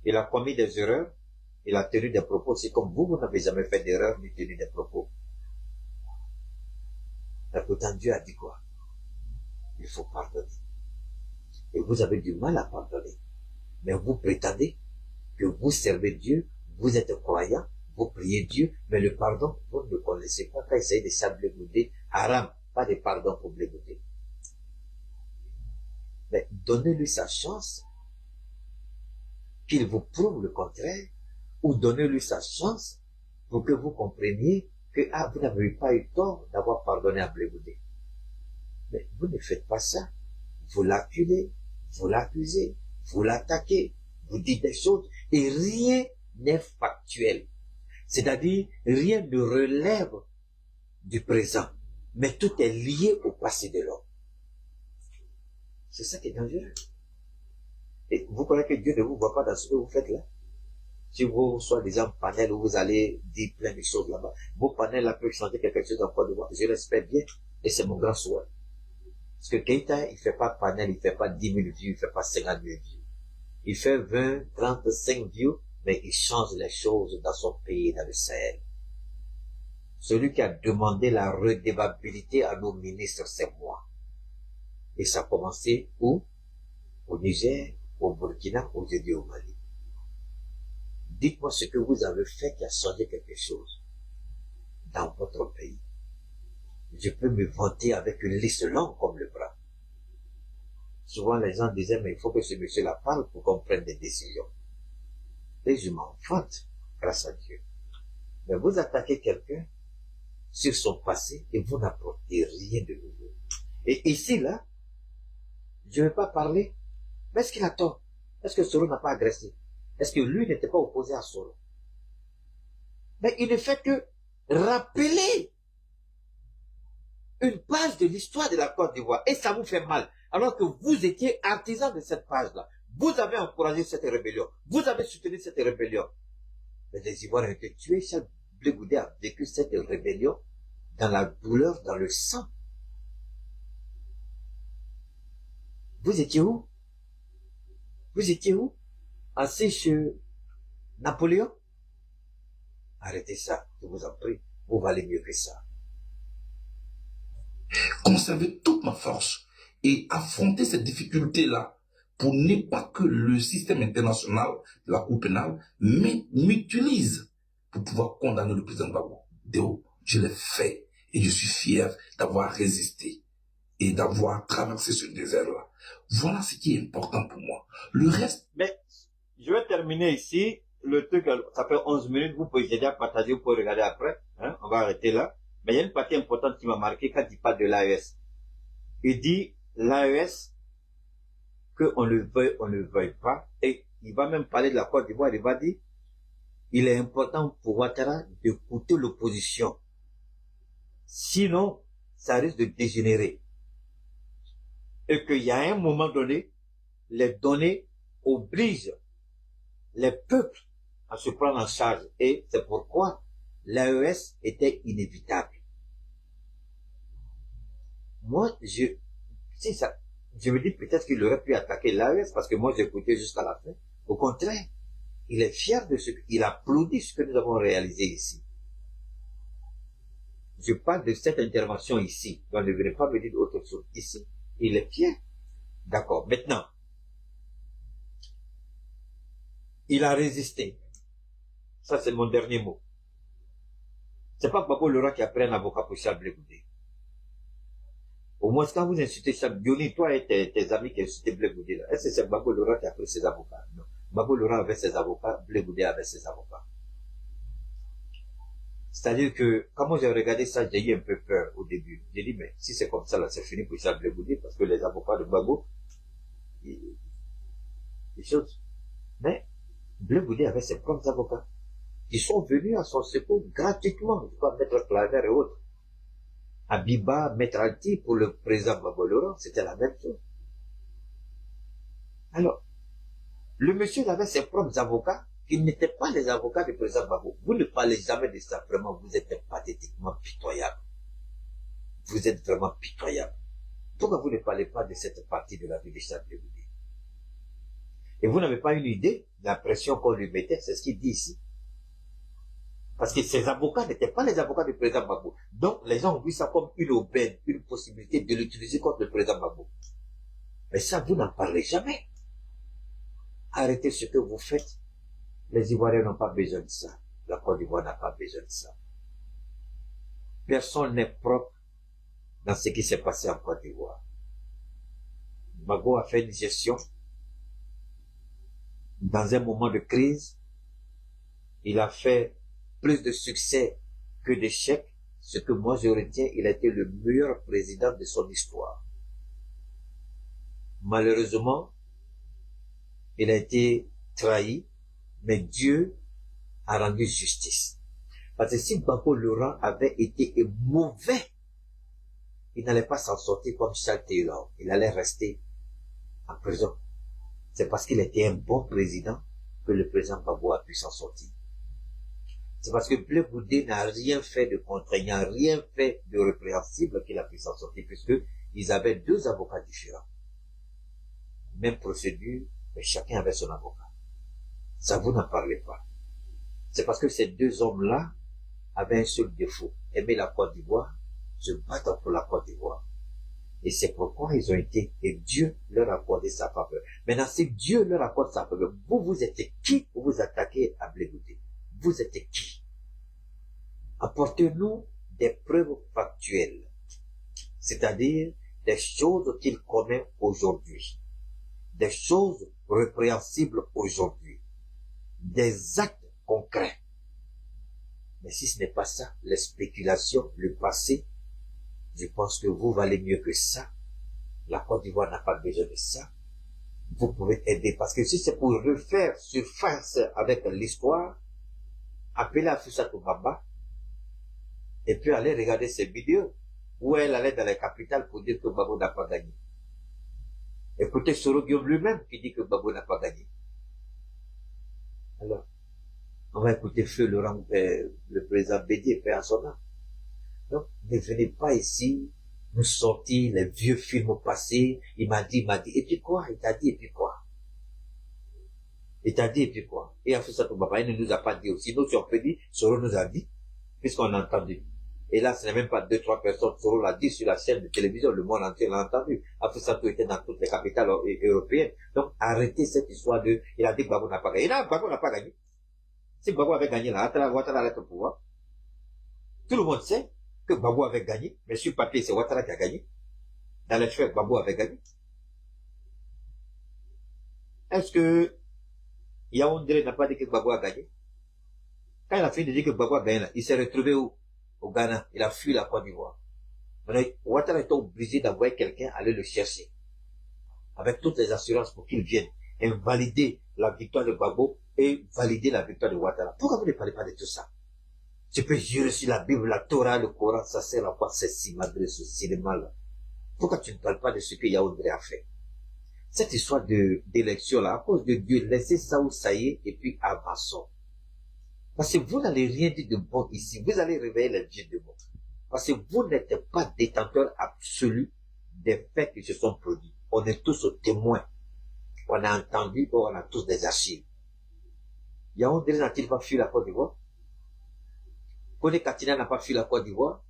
Il a commis des erreurs, il a tenu des propos. C'est comme vous, vous n'avez jamais fait d'erreur ni tenu des propos. Et pourtant, Dieu a dit quoi? Il faut pardonner. Et vous avez du mal à pardonner. Mais vous prétendez que vous servez Dieu, vous êtes croyant, vous priez Dieu, mais le pardon, vous ne le connaissez pas. Quand il s'agit de ça blégouder, haram, pas de pardon pour blégouder. Mais donnez-lui sa chance, qu'il vous prouve le contraire, ou donnez-lui sa chance pour que vous compreniez que vous n'avez pas eu tort d'avoir pardonné à blégouder. Mais vous ne faites pas ça. Vous l'acculez, vous l'accusez, vous l'attaquez, vous dites des choses, et rien n'est factuel. C'est-à-dire, rien ne relève du présent, mais tout est lié au passé de l'homme. C'est ça qui est dangereux. Et vous croyez que Dieu ne vous voit pas dans ce que vous faites là? Si vous soyez des panels où vous allez dire plein de choses là-bas, vos panels là peuvent changer quelque chose en Côte d'Ivoire. Je respecte bien, et c'est mon grand souhait. Parce que Keïta, il fait pas panel, il fait pas 10 000 vues, il fait pas 50 000 vues. Il fait 20, 35 vues, mais il change les choses dans son pays, dans le Sahel. Celui qui a demandé la redevabilité à nos ministres, c'est moi. Et ça a commencé où? Au Niger, au Burkina, aujourd'hui au Mali. Dites-moi ce que vous avez fait qui a changé quelque chose dans votre pays. Je peux me vanter avec une liste longue comme le bras. Souvent, les gens disaient, mais il faut que ce monsieur-là parle pour qu'on prenne des décisions. Et je m'en vante, grâce à Dieu. Mais vous attaquez quelqu'un sur son passé et vous n'apportez rien de nouveau. Et ici, là, je ne vais pas parler. Mais est-ce qu'il a tort? Est-ce que Soro n'a pas agressé? Est-ce que lui n'était pas opposé à Soro? Mais il ne fait que rappeler une page de l'histoire de la Côte d'Ivoire. Et ça vous fait mal. Alors que vous étiez artisan de cette page-là. Vous avez encouragé cette rébellion. Vous avez soutenu cette rébellion. Mais les Ivoiriens ont été tués. Charles Blé Goudé a vécu cette rébellion dans la douleur, dans le sang. Vous étiez où? Vous étiez où? Assis chez Napoléon? Arrêtez ça, je vous en prie. Vous valez mieux que ça. Conserver toute ma force et affronter cette difficulté-là pour ne pas que le système international de la Cour pénale m'utilise pour pouvoir condamner le président Gbagbo. Déo, je l'ai fait et je suis fier d'avoir résisté et d'avoir traversé ce désert-là. Voilà ce qui est important pour moi. Le reste... Mais je vais terminer ici. Le truc, ça fait 11 minutes. Vous pouvez déjà partager, vous pouvez regarder après. Hein? On va arrêter là. Mais il y a une partie importante qui m'a marqué quand il parle de l'AES. Il dit l'AES, qu'on le veuille, on ne le veuille pas. Et il va même parler de la Côte d'Ivoire. Il va dire, il est important pour Ouattara d'écouter l'opposition. Sinon, ça risque de dégénérer. Et qu'il y a un moment donné, les données obligent les peuples à se prendre en charge. Et c'est pourquoi l'AES était inévitable. moi, si ça, je me dis peut-être qu'il aurait pu attaquer l'AES parce que moi j'ai écouté jusqu'à la fin. Au contraire, il est fier de il applaudit ce que nous avons réalisé ici. Je parle de cette intervention ici, donc ne venez pas me dire autre chose. Ici, il est fier. D'accord. Maintenant, il a résisté. Ça, c'est mon dernier mot. C'est pas Babo Laurent qui a pris un avocat pour Charles Blé Goudé. Au moins, quand vous insultez Charles, Diony, toi et tes amis qui insultent Blé Goudé, là, est-ce que c'est Babo Laurent qui a pris ses avocats? Non. Babo Laurent avait ses avocats, Blé Goudé avait ses avocats. C'est-à-dire que, quand moi j'ai regardé ça, j'ai eu un peu peur au début. J'ai dit, mais si c'est comme ça, là, c'est fini pour Charles Blé Goudé, parce que les avocats de Babo, des choses. Mais, Blé Goudé avait ses propres avocats. Ils sont venus à son secours gratuitement, je crois, Maître Claver et autres. Abiba, Maître Alti, pour le président Babo Laurent, c'était la même chose. Alors, le monsieur il avait ses propres avocats, qui n'étaient pas les avocats du président Babo. Vous ne parlez jamais de ça, vraiment, vous êtes pathétiquement pitoyable. Vous êtes vraiment pitoyable. Pourquoi vous ne parlez pas de cette partie de la vie de Charles Blé Goudé? Et vous n'avez pas une idée de la pression qu'on lui mettait, c'est ce qu'il dit ici. Parce que ces avocats n'étaient pas les avocats du président Gbagbo. Donc, les gens ont vu ça comme une aubaine, une possibilité de l'utiliser contre le président Gbagbo. Mais ça, vous n'en parlez jamais. Arrêtez ce que vous faites. Les Ivoiriens n'ont pas besoin de ça. La Côte d'Ivoire n'a pas besoin de ça. Personne n'est propre dans ce qui s'est passé en Côte d'Ivoire. Gbagbo a fait une gestion dans un moment de crise. Il a fait plus de succès que d'échecs. Ce que moi je retiens, il a été le meilleur président de son histoire. Malheureusement, il a été trahi, mais Dieu a rendu justice. Parce que si Babo Laurent avait été mauvais, il n'allait pas s'en sortir comme Charles Taylor. Il allait rester en prison. C'est parce qu'il était un bon président que le président Gbagbo a pu s'en sortir. C'est parce que Blé Goudé n'a rien fait de contraignant, rien fait de répréhensible qu'il a pu s'en sortir, puisque ils avaient deux avocats différents. Même procédure, mais chacun avait son avocat. Ça, vous n'en parlez pas. C'est parce que ces deux hommes-là avaient un seul défaut, aimer la Côte d'Ivoire, se battre pour la Côte d'Ivoire. Et c'est pourquoi ils ont été, et Dieu leur a accordé sa faveur. Maintenant, si Dieu leur accorde sa faveur, vous êtes qui pour vous attaquer à Blé Goudé? Vous êtes qui? Apportez-nous des preuves factuelles, c'est-à-dire des choses qu'il commet aujourd'hui, des choses répréhensibles aujourd'hui, des actes concrets. Mais si ce n'est pas ça, les spéculations, le passé, je pense que vous valez mieux que ça. La Côte d'Ivoire n'a pas besoin de ça. Vous pouvez aider, parce que si c'est pour refaire surface avec l'histoire, appelez Afoussata Bamba et puis aller regarder ses vidéos où elle allait dans les capitales pour dire que Gbagbo n'a pas gagné. Écoutez Soro Guillaume lui-même qui dit que Gbagbo n'a pas gagné. Alors, on va écouter Feu Laurent, le président Bédié, paix à son âme. Donc, ne venez pas ici nous sortir les vieux films passés. Il m'a dit, et puis quoi? Il t'a dit, et puis quoi? Il t'a dit, et puis quoi? Et Afoussata Bamba, il ne nous a pas dit aussi. Nous, si on peut dire, Soro nous a dit, puisqu'on a entendu. Et là, ce n'est même pas 2-3 personnes. Soro l'a dit sur la chaîne de télévision, le monde entier l'a entendu. Afoussata était dans toutes les capitales européennes. Donc, arrêtez cette histoire de, il a dit que Gbagbo n'a pas gagné. Et là, Gbagbo n'a pas gagné. Si Gbagbo avait gagné là, Ouattara allait au pouvoir. Tout le monde sait que Gbagbo avait gagné, mais sur papier, c'est Ouattara qui a gagné. Dans les faits, Gbagbo avait gagné. Est-ce que Yaoundé n'a pas dit que Gbagbo a gagné? Quand il a fini de dire que Gbagbo a gagné, là, il s'est retrouvé où? Au Ghana. Il a fui la Côte d'Ivoire. Ouattara était obligé d'envoyer quelqu'un aller le chercher. Avec toutes les assurances pour qu'il vienne invalider la victoire de Gbagbo et valider la victoire de Ouattara. Pourquoi vous ne parlez pas de tout ça? Tu peux jurer sur la Bible, la Torah, le Coran, ça sert à quoi c'est si malgré ce cinéma-là? Pourquoi tu ne parles pas de ce que Yaoundé a fait? Cette histoire d'élection-là, à cause de Dieu, laissez ça où ça y est, et puis avançons. Parce que vous n'allez rien dire de bon ici. Vous allez réveiller les vieux démons. Parce que vous n'êtes pas détenteur absolu des faits qui se sont produits. On est tous témoins. On a entendu, on a tous des archives. Yaoundé n'a-t-il pas fui la Côte d'Ivoire? Kone Katina n'a pas fui la Côte d'Ivoire?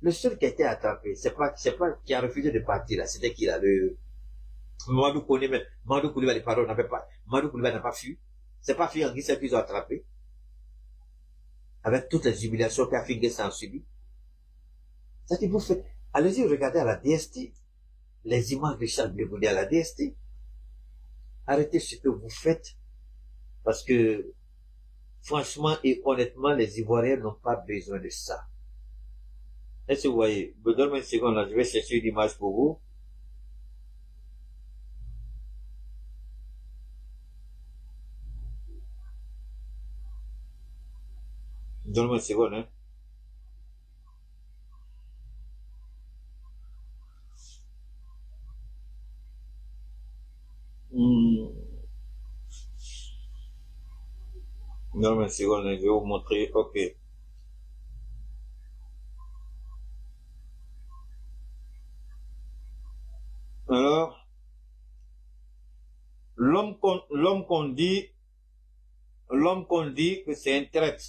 Le seul qui a été attrapé, c'est pas qui a refusé de partir là, c'était qui là, Mamadou Kone, mais Mamadou Koulibaly, pardon, Mamadou Koulibaly n'a pas fui. C'est pas fui en Guinée qu'ils ont attrapé. Avec toutes les humiliations qu'Afrique s'en subit. C'est-à-dire, vous faites, allez-y, regardez à la DST, les images de Charles Blé Goudé à la DST. Arrêtez ce que vous faites, parce que, franchement et honnêtement, les Ivoiriens n'ont pas besoin de ça. Est-ce que vous voyez? Donne-moi une seconde là, je vais chercher une image pour vous. Donne-moi une seconde, hein. Donne-moi une seconde, hein, je vais vous montrer, ok. Alors, l'homme qu'on dit que c'est un traître,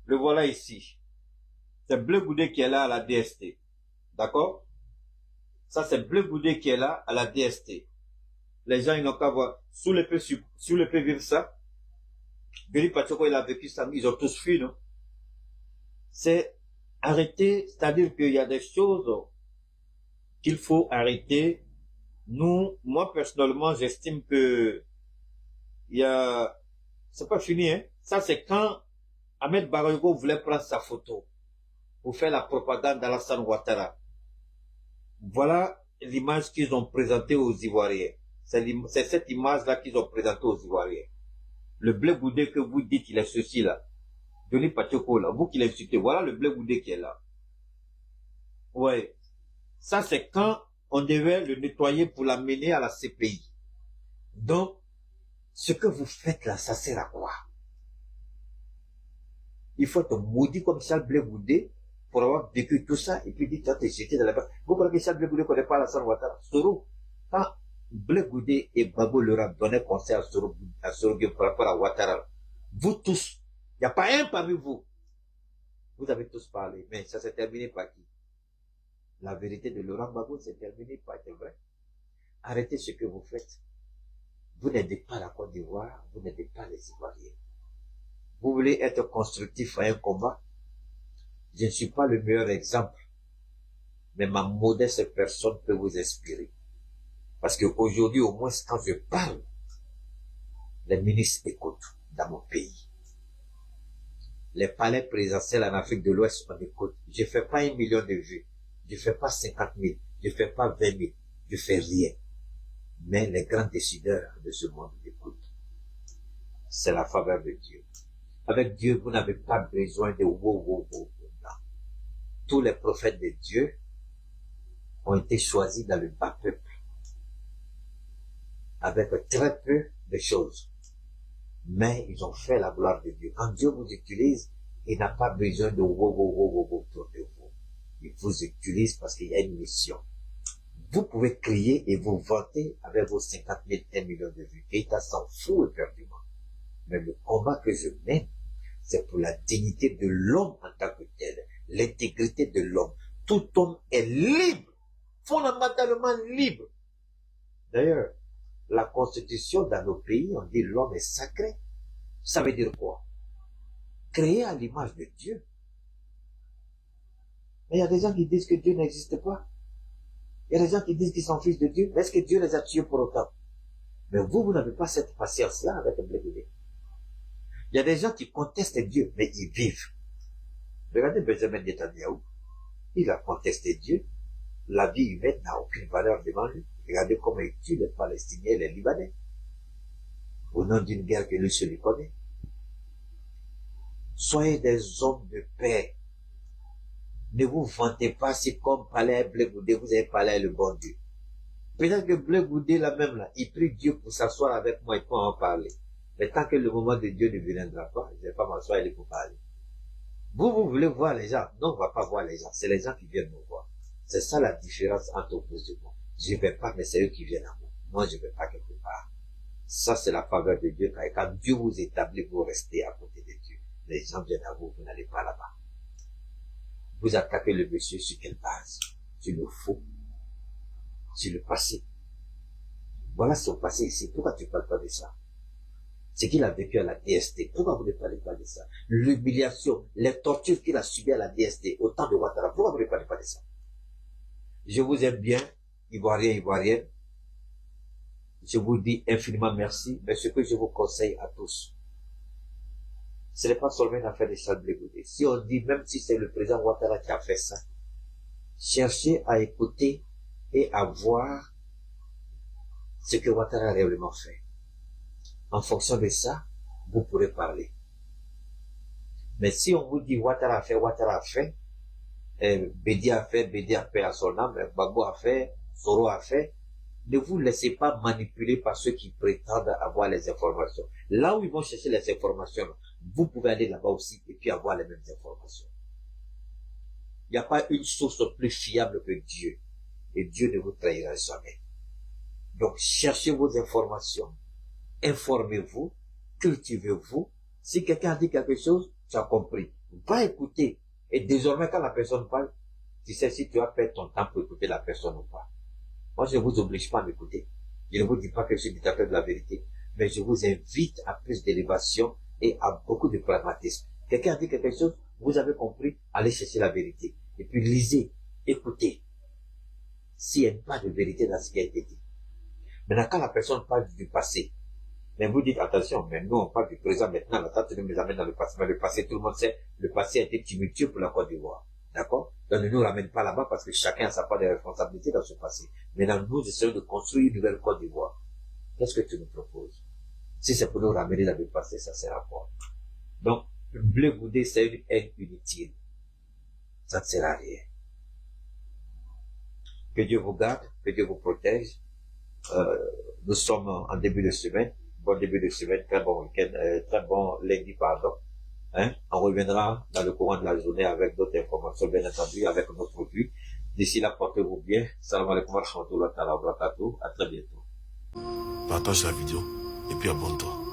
le voilà ici. C'est Blé Goudé qui est là à la DST. D'accord? Ça, c'est Blé Goudé qui est là à la DST. Les gens, ils n'ont qu'à voir. Sous le peut vivre ça. Béli Pachoko, il a vécu ça. Ils ont tous fui, non? C'est arrêter, c'est-à-dire qu'il y a des choses qu'il faut arrêter. Moi, personnellement, j'estime que c'est pas fini, hein. Ça, c'est quand Ahmed Barago voulait prendre sa photo pour faire la propagande d'Alassane Ouattara. Voilà l'image qu'ils ont présentée aux Ivoiriens. C'est cette image-là qu'ils ont présentée aux Ivoiriens. Le Blé Goudé que vous dites, il est ceci là. Denis Pachoko là, vous qui l'insultez, voilà le Blé Goudé qui est là. Ouais. Ça, c'est quand on devait le nettoyer pour l'amener à la CPI. Donc, ce que vous faites là, ça sert à quoi? Il faut être maudit comme Charles Blé Goudé pour avoir vécu tout ça et puis dire, tu as été jeté dans la bas. Vous croyez que Charles Blé Goudé ne connaît pas Alassane Ouattara? Soro, quand Blé Goudé et Babo leur ont donné conseil à Soro par rapport à Ouattara, vous tous, il n'y a pas un parmi vous. Vous avez tous parlé, mais ça s'est terminé par qui? La vérité de Laurent Gbagbo s'est terminée par être vrai. Arrêtez ce que vous faites. Vous n'aidez pas la Côte d'Ivoire, vous n'aidez pas les Ivoiriens. Vous voulez être constructif à un combat? Je ne suis pas le meilleur exemple, mais ma modeste personne peut vous inspirer. Parce qu'aujourd'hui, au moins, quand je parle, les ministres écoutent dans mon pays. Les palais présidentiels en Afrique de l'Ouest, on écoute. Je fais pas 1 million de vues. Je fais pas 50 000. Je fais pas 20 000. Je fais rien. Mais les grands décideurs de ce monde écoutent. C'est la faveur de Dieu. Avec Dieu, vous n'avez pas besoin de wow. Tous les prophètes de Dieu ont été choisis dans le bas peuple. Avec très peu de choses. Mais ils ont fait la gloire de Dieu. Quand Dieu vous utilise, il n'a pas besoin de wow autour de vous. Il vous utilise parce qu'il y a une mission. Vous pouvez crier et vous vanter avec vos 50 000, 1 million de vues. Et ça s'en fout éperdument. Mais le combat que je mène, c'est pour la dignité de l'homme en tant que tel. L'intégrité de l'homme. Tout homme est libre. Fondamentalement libre. D'ailleurs, la constitution dans nos pays, on dit l'homme est sacré. Ça veut dire quoi? Créé à l'image de Dieu. Mais il y a des gens qui disent que Dieu n'existe pas. Il y a des gens qui disent qu'ils sont fils de Dieu. Mais est-ce que Dieu les a tués pour autant? Mais vous n'avez pas cette patience-là avec le Blé Goudé. Il y a des gens qui contestent Dieu, mais ils vivent. Regardez Benjamin Netanyahu. Il a contesté Dieu. La vie humaine n'a aucune valeur devant lui. Regardez comment il tue les Palestiniens et les Libanais. Au nom d'une guerre que lui seul connaît. Soyez des hommes de paix. Ne vous vantez pas si comme parlait Blé Goudé, vous avez parlé à le bon Dieu. Peut-être que Blé Goudé, là même, là, il prie Dieu pour s'asseoir avec moi et pour en parler. Mais tant que le moment de Dieu ne viendra pas, je ne vais pas m'asseoir et pour parler. Vous voulez voir les gens. Non, on va pas voir les gens. C'est les gens qui viennent nous voir. C'est ça la différence entre vous et moi. Je vais pas, mais c'est eux qui viennent à moi. Moi, je vais pas quelque part. Ça, c'est la faveur de Dieu. Quand Dieu vous établit, vous restez à côté de Dieu. Les gens viennent à vous, vous n'allez pas là-bas. Vous attaquez le monsieur sur quelle base? Sur le faux. Sur le passé. Voilà son passé ici. Pourquoi tu parles pas de ça? Ce qu'il a vécu à la DST. Pourquoi vous ne parlez pas de ça? L'humiliation, les tortures qu'il a subies à la DST, au temps de Ouattara. Pourquoi vous ne parlez pas de ça? Je vous aime bien, Ivoiriens, Ivoiriennes. Je vous dis infiniment merci, mais ce que je vous conseille à tous, ce n'est pas seulement une affaire de Charles Blé Goudé. Si on dit, même si c'est le président Ouattara qui a fait ça, cherchez à écouter et à voir ce que Ouattara a réellement fait. En fonction de ça, vous pourrez parler. Mais si on vous dit Ouattara a fait, Bédi a fait à son âme, Gbagbo a fait, Soro a fait, ne vous laissez pas manipuler par ceux qui prétendent avoir les informations. Là où ils vont chercher les informations, vous pouvez aller là-bas aussi et puis avoir les mêmes informations. Il n'y a pas une source plus fiable que Dieu. Et Dieu ne vous trahira jamais. Donc, cherchez vos informations, informez-vous, cultivez-vous. Si quelqu'un dit quelque chose, tu as compris. Va écouter. Et désormais, quand la personne parle, tu sais si tu as perdu ton temps pour écouter la personne ou pas. Moi, je ne vous oblige pas à m'écouter. Je ne vous dis pas que je suis dictateur de la vérité, mais je vous invite à plus d'élévation et à beaucoup de pragmatisme. Quelqu'un dit quelque chose, vous avez compris, allez chercher la vérité. Et puis lisez, écoutez. S'il n'y a pas de vérité dans ce qui a été dit. Maintenant, quand la personne parle du passé, mais vous dites, attention, mais nous, on parle du présent maintenant, la tante nous amène dans le passé. Mais le passé, tout le monde sait, le passé a été tumultueux pour la Côte d'Ivoire. D'accord? Donc, ne nous ramène pas là-bas parce que chacun a sa part de responsabilité dans ce passé. Maintenant, nous essayons de construire une nouvelle Côte d'Ivoire. Qu'est-ce que tu nous proposes? Si c'est pour nous ramener dans le passé, ça sert à quoi? Donc, Blé Goudé, c'est une haine inutile. Ça ne sert à rien. Que Dieu vous garde, que Dieu vous protège. Nous sommes en début de semaine. Bon début de semaine, très bon week-end, très bon lundi, pardon. Hein? On reviendra dans le courant de la journée avec d'autres informations, bien entendu, avec notre vue. D'ici là, portez-vous bien. Salam alaikum wa rahmatullahi wa barakatuh. À très bientôt. Partage la vidéo et puis abonne-toi.